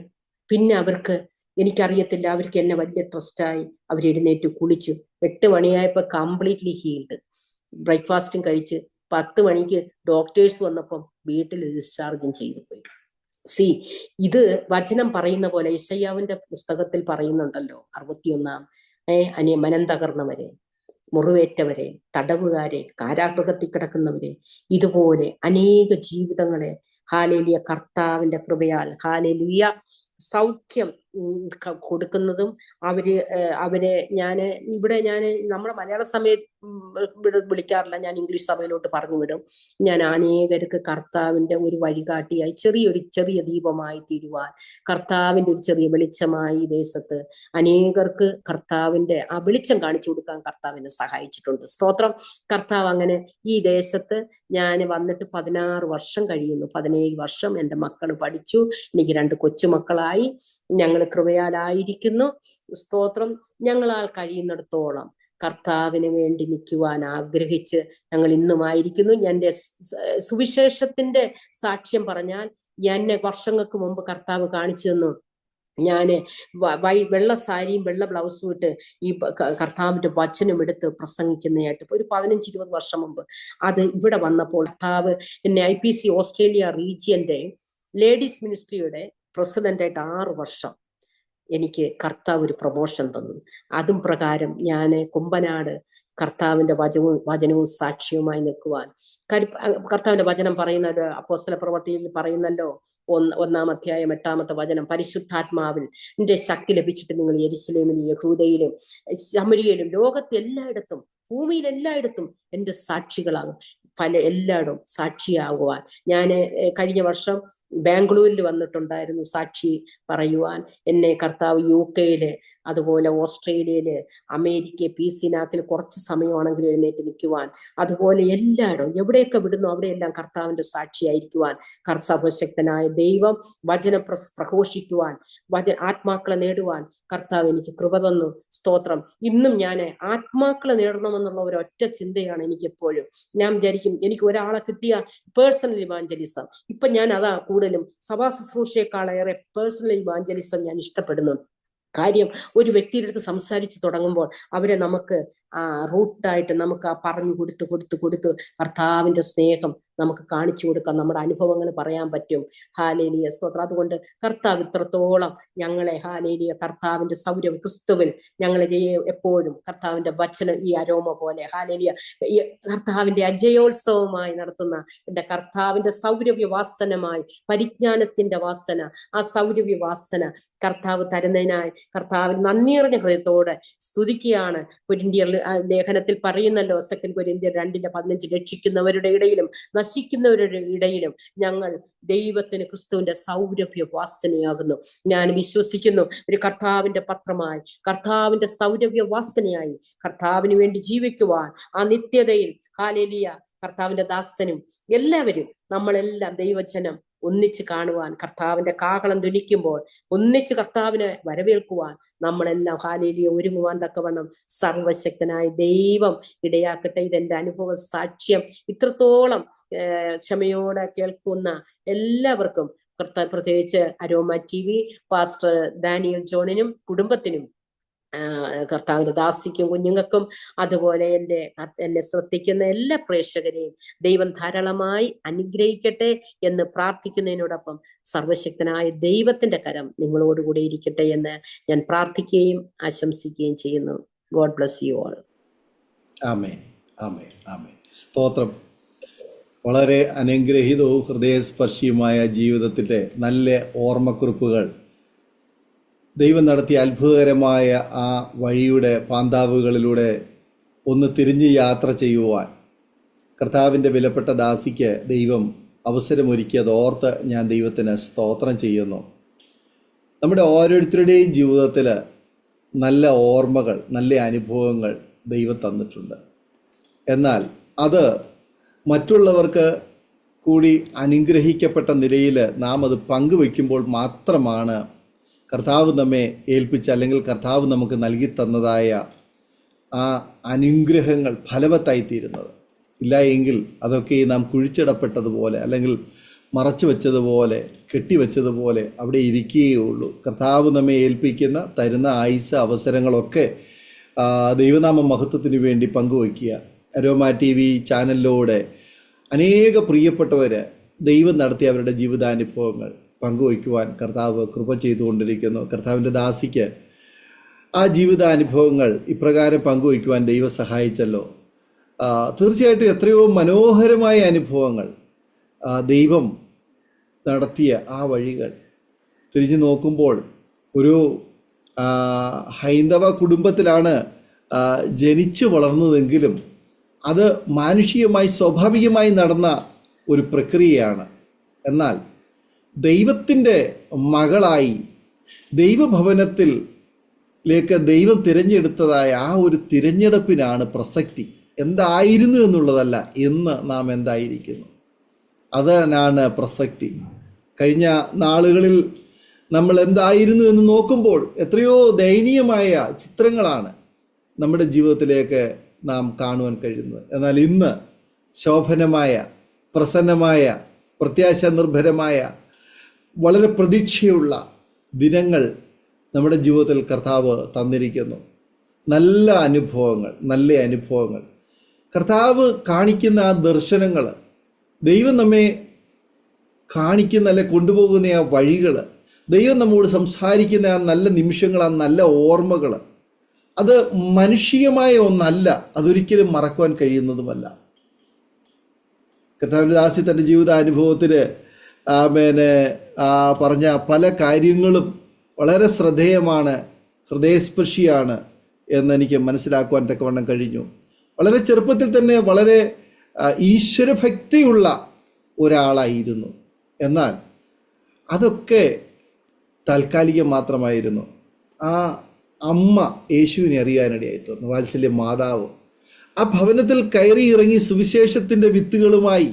പിന്നെ അവർക്ക്, എനിക്കറിയത്തില്ല, അവർക്ക് എന്നെ വലിയ ട്രസ്റ്റായി. അവരെഴുന്നേറ്റ് കുളിച്ചു. 8 മണിയായപ്പോ കംപ്ലീറ്റ്ലി ഹീൽഡ്. ബ്രേക്ക്ഫാസ്റ്റും കഴിച്ച് 10 മണിക്ക് ഡോക്ടേഴ്സ് വന്നപ്പം വീട്ടിൽ ഡിസ്ചാർജും ചെയ്തു പോയി. ഇത് വചനം പറയുന്ന പോലെ യെശയ്യാവിന്റെ പുസ്തകത്തിൽ പറയുന്നുണ്ടല്ലോ, 61 മനം തകർന്നവരെ, മുറിവേറ്റവരെ, തടവുകാരെ, കാരാഗൃഹത്തിൽ കിടക്കുന്നവരെ, ഇതുപോലെ അനേക ജീവിതങ്ങളെ ഹാലേലിയ കർത്താവിന്റെ കൃപയാൽ ഹാലേലിയ സൗഖ്യം കൊടുക്കുന്നതും അവരെ ഞാൻ നമ്മുടെ മലയാള സമയത്ത് വിളിക്കാറില്ല, ഞാൻ ഇംഗ്ലീഷ് സഭയിലോട്ട് പറഞ്ഞു വിടും. ഞാൻ അനേകർക്ക് കർത്താവിന്റെ ഒരു വഴികാട്ടിയായി, ചെറിയ ദീപമായി തീരുവാൻ, കർത്താവിന്റെ ഒരു ചെറിയ വെളിച്ചമായി ഈ ദേശത്ത് അനേകർക്ക് കർത്താവിന്റെ ആ വെളിച്ചം കാണിച്ചു കൊടുക്കാൻ കർത്താവിനെ സഹായിച്ചിട്ടുണ്ട്. സ്തോത്രം. കർത്താവ് അങ്ങനെ ഈ ദേശത്ത് ഞാൻ വന്നിട്ട് 16 വർഷം കഴിയുന്നു. 17 വർഷം എൻ്റെ മക്കൾ പഠിച്ചു. എനിക്ക് 2 കൊച്ചുമക്കളായി. ഞങ്ങൾ കൃപയാലായിരിക്കുന്നു. സ്തോത്രം. ഞങ്ങളാൽ കഴിയുന്നിടത്തോളം കർത്താവിന് വേണ്ടി നിൽക്കുവാൻ ആഗ്രഹിച്ച് ഞങ്ങൾ ഇന്നുമായിരിക്കുന്നു. എൻ്റെ സുവിശേഷത്തിന്റെ സാക്ഷ്യം പറഞ്ഞാൽ, എന്നെ വർഷങ്ങൾക്ക് മുമ്പ് കർത്താവ് കാണിച്ചു തന്നു. ഞാന് വെള്ള സാരിയും വെള്ള ബ്ലൗസും ഇട്ട് ഈ കർത്താവിന്റെ വചനം എടുത്ത് പ്രസംഗിക്കുന്നതായിട്ട് ഒരു 15-20 വർഷം മുമ്പ്, അത് ഇവിടെ വന്നപ്പോൾ കർത്താവ് എന്നെ IPC ഓസ്ട്രേലിയ റീജിയന്റെ ലേഡീസ് മിനിസ്ട്രിയുടെ പ്രസിഡന്റായിട്ട് 6 വർഷം എനിക്ക് കർത്താവ് ഒരു പ്രൊമോഷൻ തന്നു. അതും പ്രകാരം ഞാൻ കുമ്പനാട് കർത്താവിന്റെ വചനവും സാക്ഷ്യവുമായി നിൽക്കുവാൻ, കർത്താവിന്റെ വചനം പറയുന്നത് അപ്പോസ്തല പ്രവൃത്തിയിൽ പറയുന്നല്ലോ, 1-ാം അധ്യായം 8-ാമത്തെ വചനം, പരിശുദ്ധാത്മാവിൽ ശക്തി ലഭിച്ചിട്ട് നിങ്ങൾ യെരുശലേമിലും യഹൂദയിലും ശമരിയയിലും ലോകത്തെല്ലായിടത്തും ഭൂമിയിലെല്ലായിടത്തും എൻ്റെ സാക്ഷികളാകും. എല്ലായിടും സാക്ഷിയാകുവാൻ ഞാൻ കഴിഞ്ഞ വർഷം ബാംഗ്ലൂരിൽ വന്നിട്ടുണ്ടായിരുന്നു സാക്ഷി പറയുവാൻ. എന്നെ കർത്താവ് UK-യില്, അതുപോലെ ഓസ്ട്രേലിയയില്, അമേരിക്ക, PCനാക്കിൽ കുറച്ച് സമയമാണെങ്കിലും എഴുന്നേറ്റ് നിൽക്കുവാൻ, അതുപോലെ എല്ലായിടും എവിടെയൊക്കെ വിടുന്നു അവിടെയെല്ലാം കർത്താവിന്റെ സാക്ഷിയായിരിക്കുവാൻ സർവശക്തനായ ദൈവം വചനം പ്രഘോഷിക്കുവാൻ, ആത്മാക്കളെ നേടുവാൻ കർത്താവ് എനിക്ക് കൃപ തന്നു. സ്തോത്രം. ഇന്നും ഞാൻ ആത്മാക്കളെ നേടണമെന്നുള്ള ഒരൊറ്റ ചിന്തയാണ് എനിക്ക് എപ്പോഴും. ഞാൻ വിചാരിക്കും, എനിക്ക് ഒരാളെ കിട്ടിയ പേഴ്സണൽ ഇവാഞ്ചലിസം, ഇപ്പൊ ഞാൻ അതാ കൂടുതലും സഭാ ശുശ്രൂഷയെക്കാളേറെ പേഴ്സണൽ ഇവാഞ്ചലിസം ഞാൻ ഇഷ്ടപ്പെടുന്നു. കാര്യം, ഒരു വ്യക്തിയുടെ അടുത്ത് സംസാരിച്ച് തുടങ്ങുമ്പോൾ അവരെ നമുക്ക് റൂട്ടായിട്ട് നമുക്ക് പറഞ്ഞു കൊടുത്ത് കർത്താവിന്റെ സ്നേഹം നമുക്ക് കാണിച്ചു കൊടുക്കാം, നമ്മുടെ അനുഭവങ്ങൾ പറയാൻ പറ്റും. ഹാലേലിയ സ്തോത്രം. അതുകൊണ്ട് കർത്താവ് ഇത്രത്തോളം ഞങ്ങളെ ഹാലേലിയ കർത്താവിന്റെ സൗരഭ്യം ക്രിസ്തുവിൽ ഞങ്ങളെ എപ്പോഴും കർത്താവിന്റെ വചനം ഈ അരോമ പോലെ ഹാലേലിയ കർത്താവിന്റെ അജയോത്സവമായി നടത്തുന്ന എൻ്റെ കർത്താവിന്റെ സൗരഭ്യ വാസനമായി, പരിജ്ഞാനത്തിന്റെ വാസന, ആ സൗരഭ്യ വാസന കർത്താവ് തരുന്നതിനായി കർത്താവിന് നന്ദിയറിഞ്ഞ ഹൃദയത്തോടെ സ്തുതിക്കുകയാണ്. കൊരിന്ത്യർ ലേഖനത്തിൽ പറയുന്നല്ലോ, 2 കൊരിന്ത്യർ 2:15, രക്ഷിക്കുന്നവരുടെ ഇടയിലും നശിക്കുന്നവരുടെ ഇടയിലും ഞങ്ങൾ ദൈവത്തിന് ക്രിസ്തുവിന്റെ സൗരഭ്യ വാസനയാകുന്നു. ഞാൻ വിശ്വസിക്കുന്നു, ഒരു കർത്താവിന്റെ പത്രമായി, കർത്താവിന്റെ സൗരഭ്യ വാസനയായി കർത്താവിന് വേണ്ടി ജീവിക്കുവാൻ, ആ നിത്യതയിൽ ഹാലേലിയ കർത്താവിന്റെ ദാസനും എല്ലാവരും നമ്മളെല്ലാം ദൈവജനം ഒന്നിച്ച് കാണുവാൻ, കർത്താവിന്റെ കാഹളം ധ്വനിക്കുമ്പോൾ ഒന്നിച്ച് കർത്താവിനെ വരവേൽക്കുവാൻ നമ്മളെല്ലാം ഹാലേലിയ ഒരുങ്ങുവാൻ തക്കവണ്ണം സർവശക്തനായ ദൈവം ഇടയാക്കട്ടെ. ഇതെന്റെ അനുഭവ സാക്ഷ്യം. ഇത്രത്തോളം ക്ഷമയോടെ കേൾക്കുന്ന എല്ലാവർക്കും, പ്രത്യേകിച്ച് അരോമ TV പാസ്റ്റർ ഡാനിയൽ ജോണിനും കുടുംബത്തിനും, കർത്താവിന്റെ ദാസിക്കും കുഞ്ഞുങ്ങൾക്കും, അതുപോലെ എന്നെ ശ്രദ്ധിക്കുന്ന എല്ലാ പ്രേക്ഷകരെയും ദൈവം ധാരാളമായി അനുഗ്രഹിക്കട്ടെ എന്ന് പ്രാർത്ഥിക്കുന്നതിനോടൊപ്പം സർവശക്തനായ ദൈവത്തിന്റെ കരം നിങ്ങളോടുകൂടെ ഇരിക്കട്ടെ എന്ന് ഞാൻ പ്രാർത്ഥിക്കുകയും ആശംസിക്കുകയും ചെയ്യുന്നു. God bless you all. ആമേൻ, ആമേൻ, ആമേൻ. സ്തോത്രം. വളരെ അനുഗ്രഹീതവും ഹൃദയസ്പർശിയുമായ ജീവിതത്തിൻ്റെ നല്ല ഓർമ്മക്കുറിപ്പുകൾ, ദൈവം നടത്തിയ അത്ഭുതകരമായ ആ വഴിയുടെ പാന്താവുകളിലൂടെ ഒന്ന് തിരിഞ്ഞ് യാത്ര ചെയ്യുവാൻ കർത്താവിൻ്റെ വിലപ്പെട്ട ദാസിക്ക് ദൈവം അവസരമൊരുക്കിയത് ഓർത്ത് ഞാൻ ദൈവത്തിന് സ്തോത്രം ചെയ്യുന്നു. നമ്മുടെ ഓരോരുത്തരുടെയും ജീവിതത്തിൽ നല്ല ഓർമ്മകൾ, നല്ല അനുഭവങ്ങൾ ദൈവം തന്നിട്ടുണ്ട്. എന്നാൽ അത് മറ്റുള്ളവർക്ക് കൂടി അനുഗ്രഹിക്കപ്പെട്ട നിലയിൽ നാം അത് പങ്കുവയ്ക്കുമ്പോൾ മാത്രമാണ് കർത്താവ് നമ്മെ ഏൽപ്പിച്ച, അല്ലെങ്കിൽ കർത്താവ് നമുക്ക് നൽകി തന്നതായ ആ അനുഗ്രഹങ്ങൾ ഫലവത്തായിത്തീരുന്നത്. ഇല്ല എങ്കിൽ അതൊക്കെ നാം കുഴിച്ചിടപ്പെട്ടതുപോലെ, അല്ലെങ്കിൽ മറച്ചു വെച്ചതുപോലെ, കെട്ടിവെച്ചതുപോലെ അവിടെ ഇരിക്കുകയുള്ളൂ. കർത്താവ് നമ്മെ ഏൽപ്പിക്കുന്ന, തരുന്ന ആയുസ്സ്, അവസരങ്ങളൊക്കെ ദൈവനാമ മഹത്വത്തിന് വേണ്ടി പങ്കുവയ്ക്കുക. അരോമ TV ചാനലിലൂടെ അനേക പ്രിയപ്പെട്ടവർ ദൈവം നടത്തിയ അവരുടെ ജീവിതാനുഭവങ്ങൾ പങ്കുവയ്ക്കുവാൻ കർത്താവ് കൃപ ചെയ്തുകൊണ്ടിരിക്കുന്നു. കർത്താവിൻ്റെ ദാസിക്ക് ആ ജീവിതാനുഭവങ്ങൾ ഇപ്രകാരം പങ്കുവയ്ക്കുവാൻ ദൈവം സഹായിച്ചല്ലോ. തീർച്ചയായിട്ടും എത്രയോ മനോഹരമായ അനുഭവങ്ങൾ, ദൈവം നടത്തിയ ആ വഴികൾ തിരിഞ്ഞു നോക്കുമ്പോൾ ഒരു ഹൈന്ദവ കുടുംബത്തിലാണ് ജനിച്ചു വളർന്നതെങ്കിലും അത് മാനുഷികമായി സ്വാഭാവികമായി നടന്ന ഒരു പ്രക്രിയയാണ്. എന്നാൽ ദൈവത്തിൻ്റെ മകളായി ദൈവഭവനത്തിലേക്ക് ദൈവം തിരഞ്ഞെടുത്തതായ ആ ഒരു തിരഞ്ഞെടുപ്പിനാണ് പ്രസക്തി. എന്തായിരുന്നു എന്നുള്ളതല്ല, ഇന്ന് നാം എന്തായിരിക്കുന്നു, അതിനാണ് പ്രസക്തി. കഴിഞ്ഞ നാളുകളിൽ നമ്മൾ എന്തായിരുന്നു എന്ന് നോക്കുമ്പോൾ എത്രയോ ദയനീയമായ ചിത്രങ്ങളാണ് നമ്മുടെ ജീവിതത്തിലേക്ക് നാം കാണുവാൻ കഴിയുന്നത്. എന്നാൽ ഇന്ന് ശോഭനമായ, പ്രസന്നമായ, പ്രത്യാശ നിർഭരമായ, വളരെ പ്രതീക്ഷയുള്ള ദിനങ്ങൾ നമ്മുടെ ജീവിതത്തിൽ കർത്താവ് തന്നിരിക്കുന്നു. നല്ല അനുഭവങ്ങൾ കർത്താവ് കാണിക്കുന്ന ആ ദർശനങ്ങൾ, ദൈവം നമ്മെ കാണിക്കുന്ന, അല്ലെ കൊണ്ടുപോകുന്ന ആ വഴികൾ, ദൈവം നമ്മോട് സംസാരിക്കുന്ന ആ നല്ല നിമിഷങ്ങൾ, ആ നല്ല ഓർമ്മകൾ, അത് മനുഷ്യമായ ഒന്നല്ല, അതൊരിക്കലും മറക്കുവാൻ കഴിയുന്നതുമല്ല. കർത്താവിൻ്റെ ദാസി തൻ്റെ ജീവിതാനുഭവത്തിൽ പറഞ്ഞ പല കാര്യങ്ങളും വളരെ ശ്രദ്ധേയമാണ്, ഹൃദയസ്പർശിയാണ് എന്നെനിക്ക് മനസ്സിലാക്കുവാൻ തക്കവണ്ണം കഴിഞ്ഞു. വളരെ ചെറുപ്പത്തിൽ തന്നെ വളരെ ഈശ്വരഭക്തിയുള്ള ഒരാളായിരുന്നു. എന്നാൽ അതൊക്കെ താൽക്കാലികം മാത്രമായിരുന്നു. ആ അമ്മ യേശുവിനെ അറിയാനിടയായി തീർന്നു, വാത്സല്യ മാതാവ്. ആ ഭവനത്തിൽ കയറി ഇറങ്ങി സുവിശേഷത്തിൻ്റെ വിത്തുകളുമായി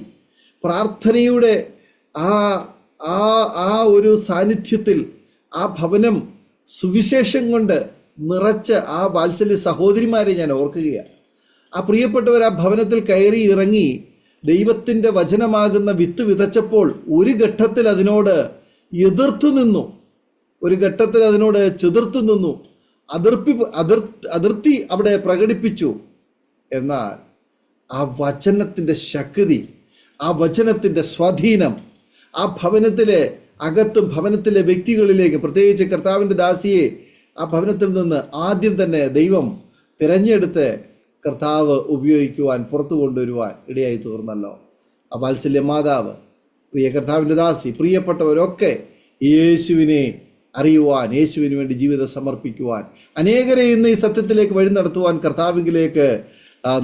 പ്രാർത്ഥനയുടെ ആ ഒരു സാന്നിധ്യത്തിൽ ആ ഭവനം സുവിശേഷം കൊണ്ട് നിറച്ച ആ വാത്സല്യ സഹോദരിമാരെ ഞാൻ ഓർക്കുകയാണ്. ആ പ്രിയപ്പെട്ടവർ ആ ഭവനത്തിൽ കയറി ഇറങ്ങി ദൈവത്തിൻ്റെ വചനമാകുന്ന വിത്ത് വിതച്ചപ്പോൾ ഒരു ഘട്ടത്തിൽ അതിനോട് എതിർത്തു നിന്നു, ഒരു ഘട്ടത്തിൽ അതിനോട് ചെതിർത്തു നിന്നു, അതിർത്തി അവിടെ പ്രകടിപ്പിച്ചു. എന്നാൽ ആ വചനത്തിൻ്റെ ശക്തി, ആ വചനത്തിൻ്റെ സ്വാധീനം ആ ഭവനത്തിലെ അകത്തും ഭവനത്തിലെ വ്യക്തികളിലേക്ക്, പ്രത്യേകിച്ച് കർത്താവിൻ്റെ ദാസിയെ ആ ഭവനത്തിൽ നിന്ന് ആദ്യം തന്നെ ദൈവം തിരഞ്ഞെടുത്ത് കർത്താവ് ഉപയോഗിക്കുവാൻ, പുറത്തു കൊണ്ടുവരുവാൻ ഇടയായി തീർന്നല്ലോ. ആ വാത്സല്യ മാതാവ്, പ്രിയ കർത്താവിൻ്റെ ദാസി, പ്രിയപ്പെട്ടവരൊക്കെ യേശുവിനെ അറിയുവാൻ, യേശുവിന് വേണ്ടി ജീവിതം സമർപ്പിക്കുവാൻ, അനേകരെ ഇന്ന് ഈ സത്യത്തിലേക്ക് വഴി നടത്തുവാൻ, കർത്താവിലേക്ക്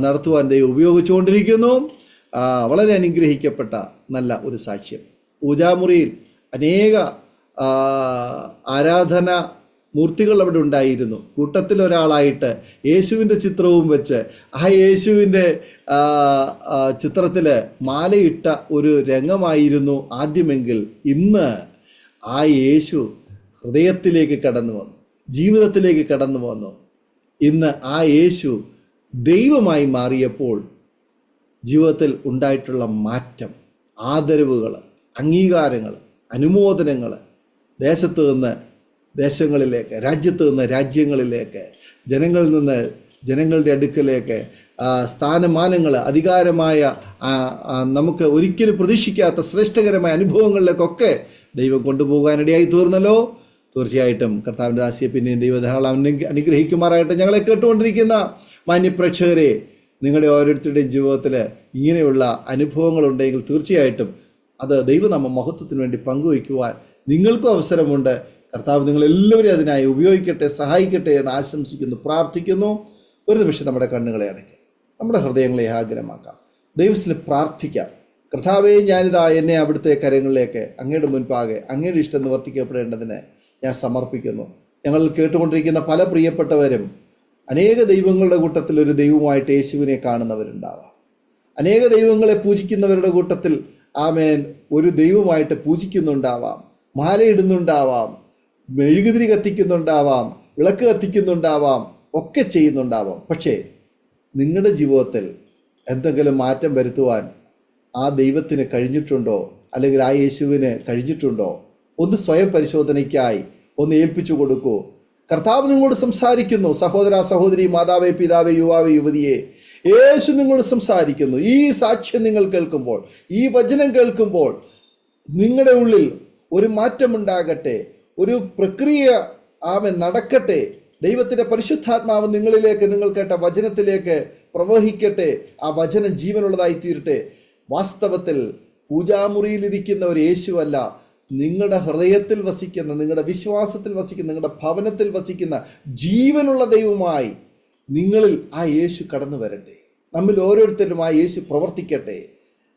നടത്തുവാൻ ദൈവം ഉപയോഗിച്ചുകൊണ്ടിരിക്കുന്നു. വളരെ അനുഗ്രഹിക്കപ്പെട്ട നല്ല ഒരു സാക്ഷ്യം. പൂജാമുറിയിൽ അനേക ആരാധന മൂർത്തികൾ അവിടെ ഉണ്ടായിരുന്നു. കൂട്ടത്തിലൊരാളായിട്ട് യേശുവിൻ്റെ ചിത്രവും വെച്ച് ആ യേശുവിൻ്റെ ചിത്രത്തിൽ മാലയിട്ട ഒരു രംഗമായിരുന്നു ആദ്യമെങ്കിൽ, ഇന്ന് ആ യേശു ഹൃദയത്തിലേക്ക് കടന്നു വന്നു, ജീവിതത്തിലേക്ക് കടന്നു വന്നു. ഇന്ന് ആ യേശു ദൈവമായി മാറിയപ്പോൾ ജീവിതത്തിൽ ഉണ്ടായിട്ടുള്ള മാറ്റം, ആദരവുകൾ, അംഗീകാരങ്ങൾ, അനുമോദനങ്ങൾ, ദേശത്ത് നിന്ന് ദേശങ്ങളിലേക്ക്, രാജ്യത്ത് നിന്ന് രാജ്യങ്ങളിലേക്ക്, ജനങ്ങളിൽ നിന്ന് ജനങ്ങളുടെ അടുക്കലേക്ക്, സ്ഥാനമാനങ്ങൾ, അധികാരമായ നമുക്ക് ഒരിക്കലും പ്രതീക്ഷിക്കാത്ത ശ്രേഷ്ഠകരമായ അനുഭവങ്ങളിലേക്കൊക്കെ ദൈവം കൊണ്ടുപോകാനിടയായി തീർന്നല്ലോ. തീർച്ചയായിട്ടും കർത്താവിൻ്റെ ദാസിയെ പിന്നെയും ദൈവം ധാരാളം അനുഗ്രഹിക്കുമാറാകട്ടെ. ഞങ്ങളെ കേട്ടുകൊണ്ടിരിക്കുന്ന മാന്യപ്രേക്ഷകരെ, നിങ്ങളുടെ ഓരോരുത്തരുടെയും ജീവിതത്തിൽ ഇങ്ങനെയുള്ള അനുഭവങ്ങളുണ്ടെങ്കിൽ തീർച്ചയായിട്ടും അത് ദൈവനാമ മഹത്വത്തിന് വേണ്ടി പങ്കുവയ്ക്കുവാൻ നിങ്ങൾക്കും അവസരമുണ്ട്. കർത്താവ് നിങ്ങളെല്ലാവരും അതിനായി ഉപയോഗിക്കട്ടെ, സഹായിക്കട്ടെ എന്ന് ആശംസിക്കുന്നു, പ്രാർത്ഥിക്കുന്നു. ഒരു നിമിഷം നമ്മുടെ കണ്ണുകളെ അടയ്ക്കാം, നമ്മുടെ ഹൃദയങ്ങളെ ആഗ്രഹമാക്കാം, ദൈവത്തിൽ പ്രാർത്ഥിക്കാം. കർത്താവേ, ഞാനിതാ എന്നെ അവിടുത്തെ കരങ്ങളിലേക്ക് അങ്ങയുടെ മുൻപാകെ അങ്ങയുടെ ഇഷ്ടം നിവർത്തിക്കപ്പെടേണ്ടതിന് ഞാൻ സമർപ്പിക്കുന്നു. ഞങ്ങൾ കേട്ടുകൊണ്ടിരിക്കുന്ന പല പ്രിയപ്പെട്ടവരും അനേക ദൈവങ്ങളുടെ കൂട്ടത്തിൽ ഒരു ദൈവമായിട്ട് യേശുവിനെ കാണുന്നവരുണ്ടാവാം. അനേക ദൈവങ്ങളെ പൂജിക്കുന്നവരുടെ കൂട്ടത്തിൽ ആമേൻ ഒരു ദൈവമായിട്ട് പൂജിക്കുന്നുണ്ടാവാം, മാലയിടുന്നുണ്ടാവാം, മെഴുകുതിരി കത്തിക്കുന്നുണ്ടാവാം, വിളക്ക് കത്തിക്കുന്നുണ്ടാവാം, ഒക്കെ ചെയ്യുന്നുണ്ടാവാം. പക്ഷേ നിങ്ങളുടെ ജീവിതത്തിൽ എന്തെങ്കിലും മാറ്റം വരുത്തുവാൻ ആ ദൈവത്തിന് കഴിഞ്ഞിട്ടുണ്ടോ, അല്ലെങ്കിൽ ആ യേശുവിന് കഴിഞ്ഞിട്ടുണ്ടോ? ഒന്ന് സ്വയം പരിശോധനയ്ക്കായി ഒന്ന് ഏൽപ്പിച്ചു കൊടുക്കൂ. കർത്താവ് നിങ്ങളോട് സംസാരിക്കുന്നു. സഹോദര, സഹോദരി, മാതാവേ, പിതാവേ, യുവാവേ, യുവതിയെ, യേശു നിങ്ങളോട് സംസാരിക്കുന്നു. ഈ സാക്ഷ്യം നിങ്ങൾ കേൾക്കുമ്പോൾ, ഈ വചനം കേൾക്കുമ്പോൾ നിങ്ങളുടെ ഉള്ളിൽ ഒരു മാറ്റമുണ്ടാകട്ടെ, ഒരു പ്രക്രിയ നടക്കട്ടെ. ദൈവത്തിൻ്റെ പരിശുദ്ധാത്മാവ് നിങ്ങളിലേക്ക്, നിങ്ങൾ കേട്ട വചനത്തിലേക്ക് പ്രവഹിക്കട്ടെ. ആ വചനം ജീവനുള്ളതായി തീരട്ടെ. വാസ്തവത്തിൽ പൂജാമുറിയിലിരിക്കുന്ന ഒരു യേശുവല്ല, നിങ്ങളുടെ ഹൃദയത്തിൽ വസിക്കുന്ന, നിങ്ങളുടെ വിശ്വാസത്തിൽ വസിക്കുന്ന, നിങ്ങളുടെ ഭവനത്തിൽ വസിക്കുന്ന ജീവനുള്ള ദൈവമായി നിങ്ങളിൽ ആ യേശു കടന്നു വരട്ടെ. നമ്മിൽ ഓരോരുത്തരും ആ യേശു പ്രവർത്തിക്കട്ടെ.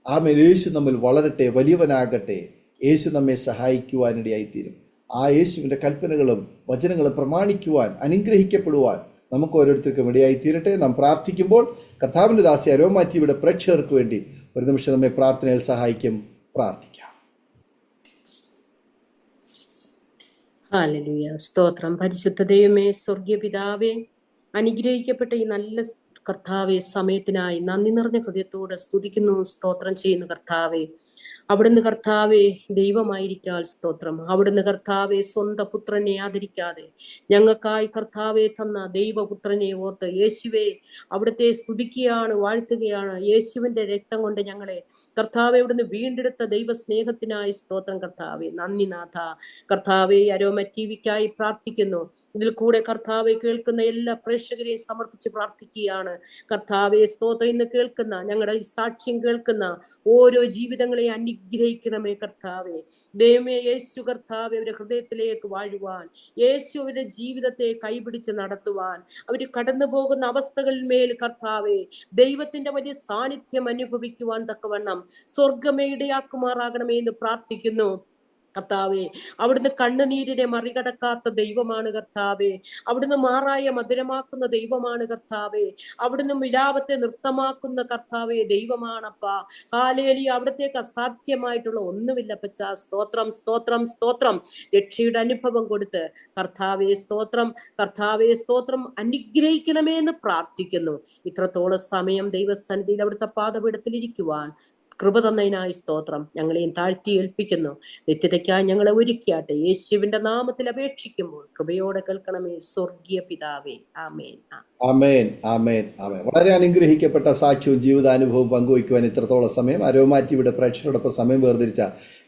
ആമേൻ. യേശു നമ്മിൽ വളരട്ടെ, വലിയവനാകട്ടെ. യേശു നമ്മെ സഹായിക്കുവാനിടയായിത്തീരും. ആ യേശുവിൻ്റെ കൽപ്പനകളും വചനങ്ങളും പ്രമാണിക്കുവാൻ, അനുഗ്രഹിക്കപ്പെടുവാൻ നമുക്ക് ഓരോരുത്തർക്കും ഇടയായിത്തീരട്ടെ. നാം പ്രാർത്ഥിക്കുമ്പോൾ കർത്താവിൻ്റെ ദാസി അരോമ ടിവിയുടെ പ്രേക്ഷകർക്ക് വേണ്ടി ഒരു നിമിഷം നമ്മെ പ്രാർത്ഥനയിൽ സഹായിക്കും. പ്രാർത്ഥിക്കാം. ഹല്ലേലൂയ. സ്തോത്രം. പരിശുദ്ധ ദൈവമേ, സ്വർഗീയ പിതാവേ, അനുഗ്രഹിക്കപ്പെട്ട ഈ നല്ല കർത്താവെ സമയത്തിനായി നന്ദി നിറഞ്ഞ ഹൃദയത്തോടെ സ്തുതിക്കുന്നു, സ്തോത്രം ചെയ്യുന്നു. കർത്താവെ, അവിടുന്ന് കർത്താവെ ദൈവമായിരിക്കാൽ സ്തോത്രം. അവിടുന്ന് കർത്താവെ സ്വന്തം പുത്രനെ ആദരിക്കാതെ ഞങ്ങൾക്കായി കർത്താവെ തന്ന ദൈവപുത്രനെ ഓർത്ത് യേശുവെ അവിടുത്തെ സ്തുതിക്കുകയാണ്, വാഴ്ത്തുകയാണ്. യേശുവിന്റെ രക്തം കൊണ്ട് ഞങ്ങളെ കർത്താവെ അവിടുന്ന് വീണ്ടെടുത്ത ദൈവ സ്നേഹത്തിനായി സ്തോത്രം. കർത്താവെ നന്ദി നാഥ. കർത്താവെ അരോമ ടിവിക്കായി പ്രാർത്ഥിക്കുന്നു. ഇതിൽ കൂടെ കർത്താവെ കേൾക്കുന്ന എല്ലാ പ്രേക്ഷകരെയും സമർപ്പിച്ച് പ്രാർത്ഥിക്കുകയാണ്. കർത്താവെ സ്തോത്രം. ഇന്ന് കേൾക്കുന്ന ഞങ്ങളുടെ ഈ സാക്ഷ്യം കേൾക്കുന്ന ഓരോ ജീവിതങ്ങളെ അനുഗ്രഹിക്കണമേ കർത്താവെ. ദൈവമേ, യേശു കർത്താവെ അവരുടെ ഹൃദയത്തിലേക്ക് വാഴുവാൻ, യേശുവിന്റെ ജീവിതത്തെ കൈപിടിച്ച് നടത്തുവാൻ, അവർ കടന്നു പോകുന്ന അവസ്ഥകളിൽ മേൽ കർത്താവെ ദൈവത്തിന്റെ വലിയ സാന്നിധ്യം അനുഭവിക്കുവാൻ തക്കവണ്ണം സ്വർഗമേ ഇടയാക്കുമാറാകണമേ എന്ന് പ്രാർത്ഥിക്കുന്നു. കർത്താവെ, അവിടുന്ന് കണ്ണുനീരിനെ മറികടക്കാത്ത ദൈവമാണ് കർത്താവെ. അവിടുന്ന് മാറായ മധുരമാക്കുന്ന ദൈവമാണ് കർത്താവെ. അവിടുന്ന് വിലാപത്തെ നൃത്തമാക്കുന്ന കർത്താവെ ദൈവമാണപ്പാ. ഹല്ലേലൂയ. അവിടത്തേക്ക് അസാധ്യമായിട്ടുള്ള ഒന്നുമില്ലപ്പച്ച. സ്തോത്രം, സ്തോത്രം, സ്തോത്രം. രക്ഷയുടെ അനുഭവം കൊടുത്ത് കർത്താവെ സ്തോത്രം, കർത്താവെ സ്തോത്രം അനുഗ്രഹിക്കണമേ എന്ന് പ്രാർത്ഥിക്കുന്നു. ഇത്രത്തോളം സമയം ദൈവസന്നിധിയിൽ അവിടുത്തെ പാദപീഠത്തിലിരിക്കുവാൻ കൃപ തന്നതിനായി സ്തോത്രം. ഞങ്ങളെയും താഴ്ത്തി ഏൽപ്പിക്കുന്നു. നിത്യതയ്ക്കായി ഞങ്ങളെ ഒരുക്കിയാട്ടെ. യേശുവിന്റെ നാമത്തിൽ അപേക്ഷിക്കുമ്പോൾ കൃപയോടെ കേൾക്കണമേ സ്വർഗീയ പിതാവേ. ആമേൻ, ആമേൻ, ആമേൻ, ആമേൻ. വളരെ അനുഗ്രഹിക്കപ്പെട്ട സാക്ഷ്യവും ജീവിതാനുഭവവും പങ്കുവയ്ക്കുവാൻ ഇത്രത്തോളം സമയം അരോമ ടിവിയുടെ പ്രേക്ഷകരോടൊപ്പം സമയം വേർതിരിച്ച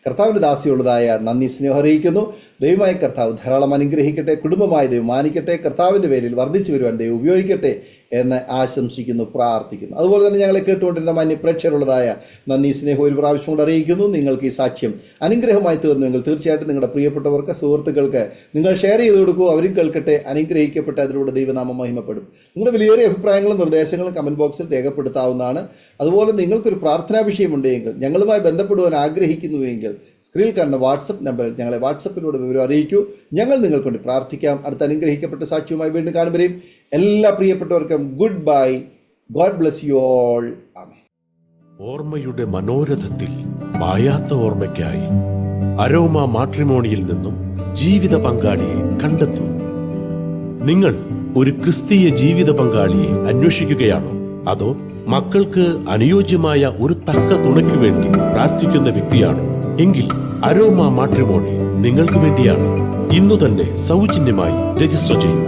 കർത്താവിൻ്റെ ദാസിയുള്ളതായ നന്ദി, സ്നേഹം അറിയിക്കുന്നു. ദൈവമായ കർത്താവ് ധാരാളം അനുഗ്രഹിക്കട്ടെ. കുടുംബമായ ദൈവം മാനിക്കട്ടെ. കർത്താവിൻ്റെ പേരിൽ വർദ്ധിച്ചു വരുവാൻ ദൈവം ഉപയോഗിക്കട്ടെ എന്ന് ആശംസിക്കുന്നു, പ്രാർത്ഥിക്കുന്നു. അതുപോലെ തന്നെ ഞങ്ങളെ കേട്ടുകൊണ്ടിരുന്ന മാന്യ പ്രേക്ഷകരുള്ളതായ നന്ദി, സ്നേഹം ഒരു പ്രാവശ്യം കൂടെ അറിയിക്കുന്നു. നിങ്ങൾക്ക് ഈ സാക്ഷ്യം അനുഗ്രഹമായി തീർന്നുവെങ്കിൽ തീർച്ചയായിട്ടും നിങ്ങളുടെ പ്രിയപ്പെട്ടവർക്ക്, സുഹൃത്തുക്കൾക്ക് നിങ്ങൾ ഷെയർ ചെയ്ത് കൊടുക്കൂ. അവരും കേൾക്കട്ടെ, അനുഗ്രഹിക്കപ്പെട്ടെ. അതിലൂടെ ദൈവനാമം മഹിമപ്പെടും. നിങ്ങളുടെ വിലയേറിയ അഭിപ്രായങ്ങളും നിർദ്ദേശങ്ങളും കമൻറ്റ് ബോക്സിൽ രേഖപ്പെടുത്താവുന്നതാണ്. അതുപോലെ നിങ്ങൾക്കൊരു പ്രാർത്ഥനാ വിഷയമുണ്ടെങ്കിൽ, ഞങ്ങളുമായി ബന്ധപ്പെടുവാൻ ആഗ്രഹിക്കുന്നുവെങ്കിൽ സ്ക്രീനിൽ കാണുന്ന വാട്സപ്പ് നമ്പറിൽ ഞങ്ങളെ വാട്സപ്പിലൂടെ വിവരം അറിയിക്കൂ. ഞങ്ങൾ നിങ്ങൾക്ക് വേണ്ടി പ്രാർത്ഥിക്കാം. അടുത്ത അനുഗ്രഹിക്കപ്പെട്ട സാക്ഷ്യവുമായി വീണ്ടും കാണുമ്പോഴേയും എല്ലാ പ്രിയപ്പെട്ടവർക്കും goodbye. God bless you all. ആമേൻ. ഓർമ്മയുടെ മനോരഥത്തിൽ മായാത്ത ഓർമ്മയ്ക്കായി അരോമ മാട്രിമോണിയിൽ നിന്നും ജീവിത പങ്കാളിയെ കണ്ടെത്തൂ. നിങ്ങൾ ഒരു ക്രിസ്തീയ ജീവിത പങ്കാളിയെ അന്വേഷിക്കുകയാണോ? അതോ മക്കൾക്ക് അനുയോജ്യമായ ഒരു തക്ക തുണയ്ക്ക് വേണ്ടി പ്രാർത്ഥിക്കുന്ന വ്യക്തിയാണോ? എങ്കിൽ അരോമ മാട്രിമോണി നിങ്ങൾക്ക് വേണ്ടിയാണ്. ഇന്നു തന്നെ സൗജന്യമായി രജിസ്റ്റർ ചെയ്യൂ.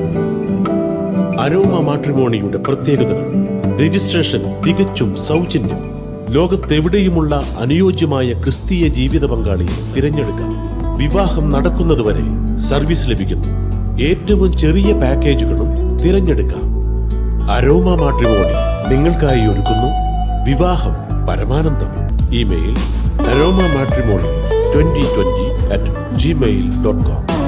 അരോമ മാട്രിമോണിയുടെ പ്രത്യേകതകൾ: രജിസ്ട്രേഷൻ തികച്ചും സൗജന്യം. ലോകത്തെവിടെയുമുള്ള അനുയോജ്യമായ ക്രിസ്തീയ ജീവിത പങ്കാളിയെ തിരഞ്ഞെടുക്കാം. വിവാഹം നടക്കുന്നതുവരെ സർവീസ് ലഭിക്കുന്നു. ഏറ്റവും ചെറിയ പാക്കേജുകളും തിരഞ്ഞെടുക്കാം. അരോമ മാട്രിമോണി നിങ്ങൾക്കായി ഒരുക്കുന്നു വിവാഹം പരമാനന്ദം. Email aroma matrimony2020@gmail.com.